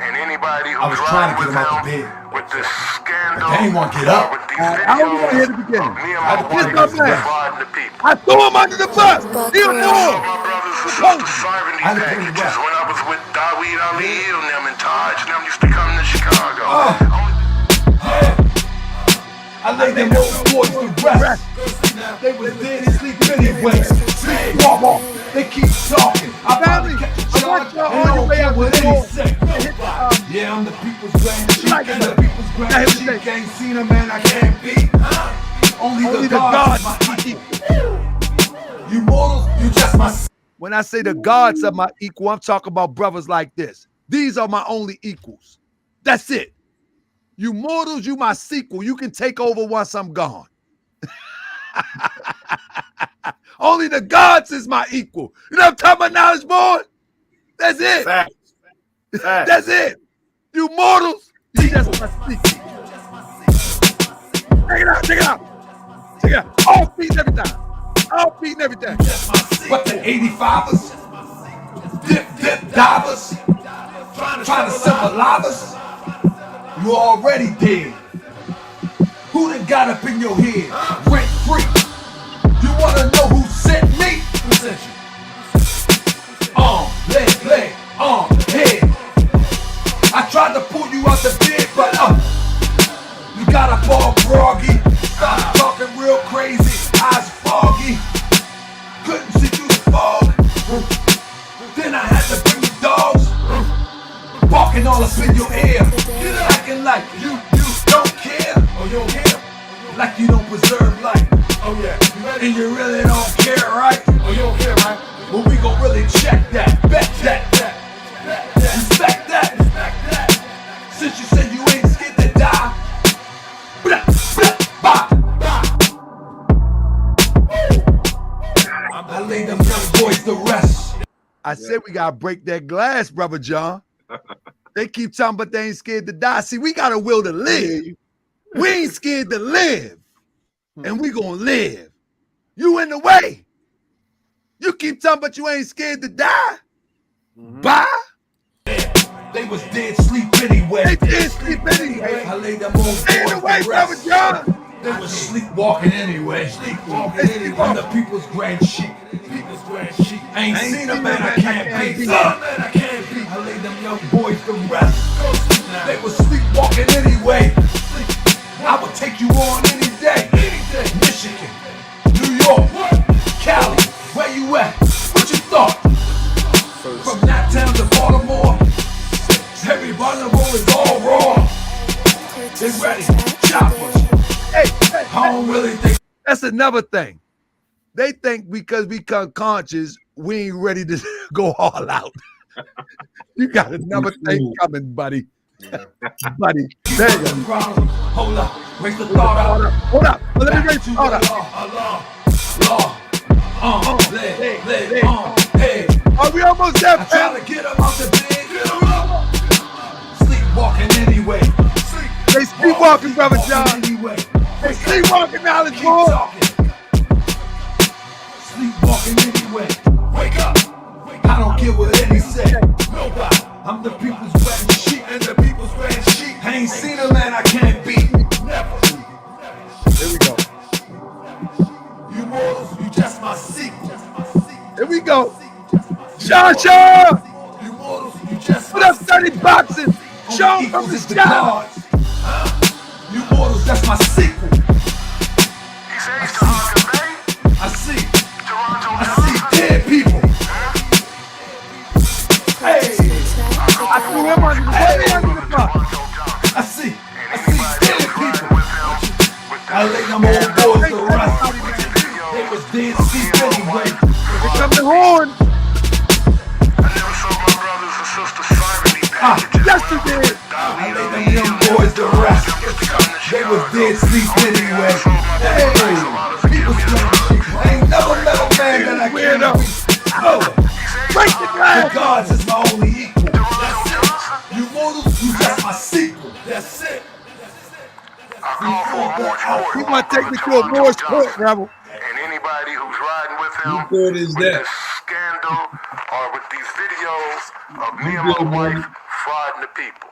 And anybody I was who's trying riding to with get him out the him bed. with this scandal, But they ain't want to get up. with these I only want to hear the videos beginning. of me and I my just wife got back. riding the people. I threw him under the bus. He'll do All it. my brothers and sisters serving I these didn't put him packages. back. When I was with Daweed Ali and them and Taj and them used to come to Chicago. I laid them old boys to rest. They was dead asleep anyway. Sleepwalk. They keep talking. I Family, probably catch a I charge. want y'all They on your don't way care out what the any door. say. Yeah, I'm the people's grand chief. Like And it. the people's Now, grand here's the chief. thing. Ain't seen a man I can't beat. Only the gods. You mortals, you just my. When I say the gods are my equal, I'm talking about brothers like this. These are my only equals. That's it. You mortals, you my sequel. You can take over once I'm gone. Only the gods is my equal. You know what I'm talking about, Knowledge Board? That's it. Facts. That's it. You mortals, you just my sequel. Check it out, check it out. Check it out. All feet every time. All feet every time. What the 85ers? Dip divers? Trying to symbolize us? You already dead. Who done got up in your head? Rent free. You wanna know who sent me? Who sent you? Leg, head. I tried to pull you out the bed, but you got up all groggy. Started talking real crazy, eyes foggy. Couldn't see through the fog. Then I had to bring the dogs, barking all up in your ear, acting like you don't care, or your hair, like you don't preserve life. Oh yeah, and you really don't care, right? Oh, you don't care, right? Well, we gon' really check that, bet that, respect that. Since you said you ain't scared to die, blah, blah, blah. I laid them young boys to rest. I said we gotta break that glass, brother John. They keep talking, but they ain't scared to die. See, we got a will to live. We ain't scared to live, and we gonna live. You in the way. You keep talking, but you ain't scared to die. Bye. They was dead sleep anyway. They did sleep anyway. I laid them on board Ain't the way, to brother rest. John. They was sleepwalking anyway. Sleepwalking anyway. I'm the people's grand sheep. People's grand sheep. I ain't seen a man I can't beat. I laid them young boys to rest. They was sleepwalking anyway. I would take you on any day. Michigan, New York, Cali, where you at? What you thought? From that town to Baltimore, everybody on the road is all raw. They ready, choppers. Hey, I don't really think. that's another thing. They think because we come conscious, we ain't ready to go all out. You got another thing coming, buddy. Buddy, there you go. Problem. Hold up, raise the thought up. Hold up. Let me raise the thought up. Hey. Are we almost there, I try to get up out the bed. Sleepwalking anyway. They sleepwalking, brother John. Anyway. They sleepwalking, knowledge Keep boy. talking. Sleepwalking anyway. Wake up. I don't care what any say. Nobody. I'm the people's grand sheep and the people's grand sheep. I ain't seen a man I can't beat. Never. Here we go. You mortals, you just my sequel. Here we go. Shasha! You mortals, you just Put up 30 boxing. Show him from the shot. You mortals, that's my sequel. He said he's to convey I see Toronto dead people. Hey, I threw him under the bus. I see dead people. I laid them old boys to rest. They was dead sleep anyway. Here comes the horn. I never saw my brothers and sisters silently packages. Yes, you did. I laid them young boys to rest. They was dead sleep anyway. Hey, people ain't never met a man that I can't beat. No, Break the glass. the gods is my only equal. That's it. You mortals, you just my sequel. That's it. I call for a Morse court. You want to take me to a Morse court, rebel? And anybody who's riding with him What court is with that? this scandal or with these videos of me and my wife frauding the people.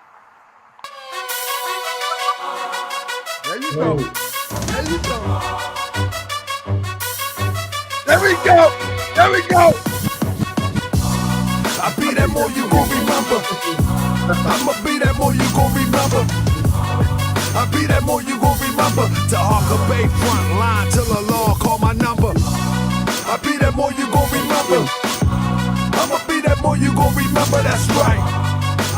There you go. There you go. There we go. There we go. I be that more you gon' remember. I'ma be that more you gon' remember. I be that more you gon' remember. To Harker Bay front line till the law call my number. I be that more you gon' remember. I'ma be that more you gon' remember. That's right.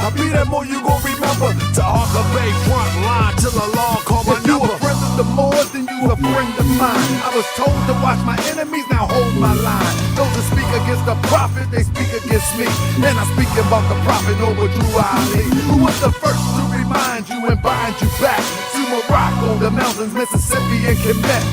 I be that more you gon' remember. To Harker Bay front line till the law call my If you number. a friend of the Moors, then you a friend of mine. I was told to watch my enemies, now hold my line. Those that speak against the prophet, they speak against me. And I'm speaking about the prophet over Drew Ali, who was the first to remind you and bind you back to Morocco, the mountains, Mississippi, and Quebec.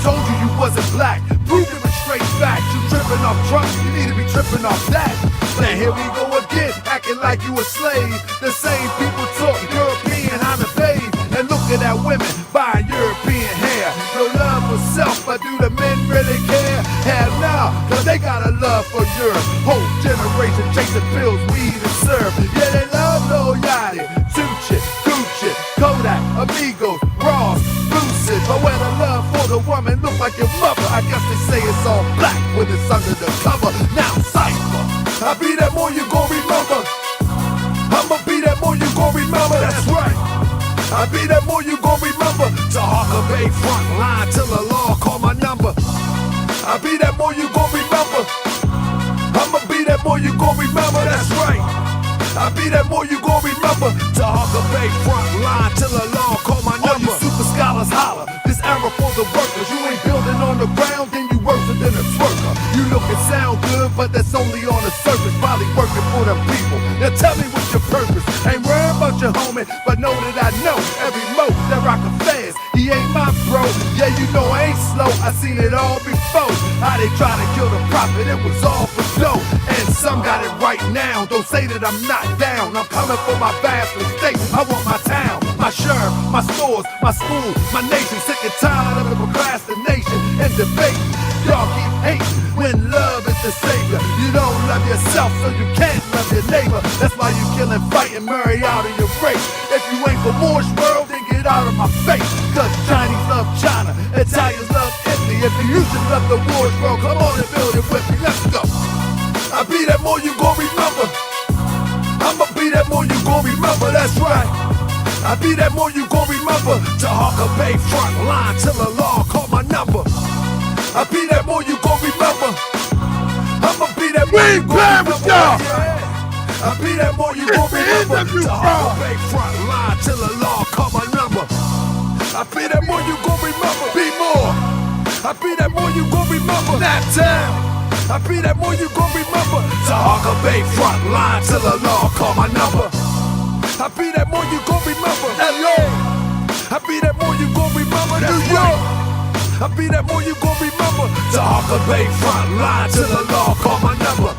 Told you you wasn't black, proved it with straight facts. You tripping off trucks, you need to be tripping off that. Now here we go again, acting like you a slave. The same people talk European, how to bathe. And looking at women buying European hair. No love for self, but do the men really care? Hell no, cause they got a love for Europe. Whole generation chasing pills, weed and syrup. Yeah, they love Lil Yachty, Tucci, Gucci, Kodak, Amigos, Ross, Lucid. But when the love for the woman look like your mother, I guess they say it's all black when it's under the cover. Now Cypher, I be that more you gon' remember. I'ma be that more you gon' remember, that's right. I be that more you gon' remember. To Harker Bay front line till the law call my number. I be that more you gon' remember. I'ma be that more you gon' remember, that's right. I be that more you gon' remember. To Harker Bay front line till the law call my number. All you super scholars holler, this era for the workers. You ain't building on the It sound good, but that's only on the surface. Probably working for the people. Now tell me what's your purpose. Ain't worried about your homie, but know that I know every mo that rock a fast. He ain't my bro. Yeah, you know I ain't slow. I seen it all before. How they try to kill the prophet, it was all for show. And some got it right now. Don't say that I'm not down. I'm coming for my vast estate. I want my town, my sheriff, my stores, my school, my nation. Sick and tired of the procrastination and debate. Y'all keep hating when love is the savior. You don't love yourself, so you can't love your neighbor. That's why you kill and fight and marry out of your race. If you ain't for Moore's world, then get out of my face. Cause Chinese love China, Italians love Italy. If you used to love the Moore's world, come on and build it with me. Let's go. I be that more you gon' remember. I'ma be that more you gon' remember. That's right. I be that more you gon' remember. To Hawker Bay front line till the law call my number. I be that more you gon' remember. I'ma be that more you gon' remember. I be that more you gon' remember. To Hawker Bay front line till the law call my number. I be that more you gon' remember. Be more. I be that more you gon' remember. That town. I be that more you gon' remember. To Hawker Bay front line till the law call my number. I be that more you gon' remember. LA. I be that more you gon' remember. New York. I be that more you gon' remember. To Hawker Bay front line till the law call my number.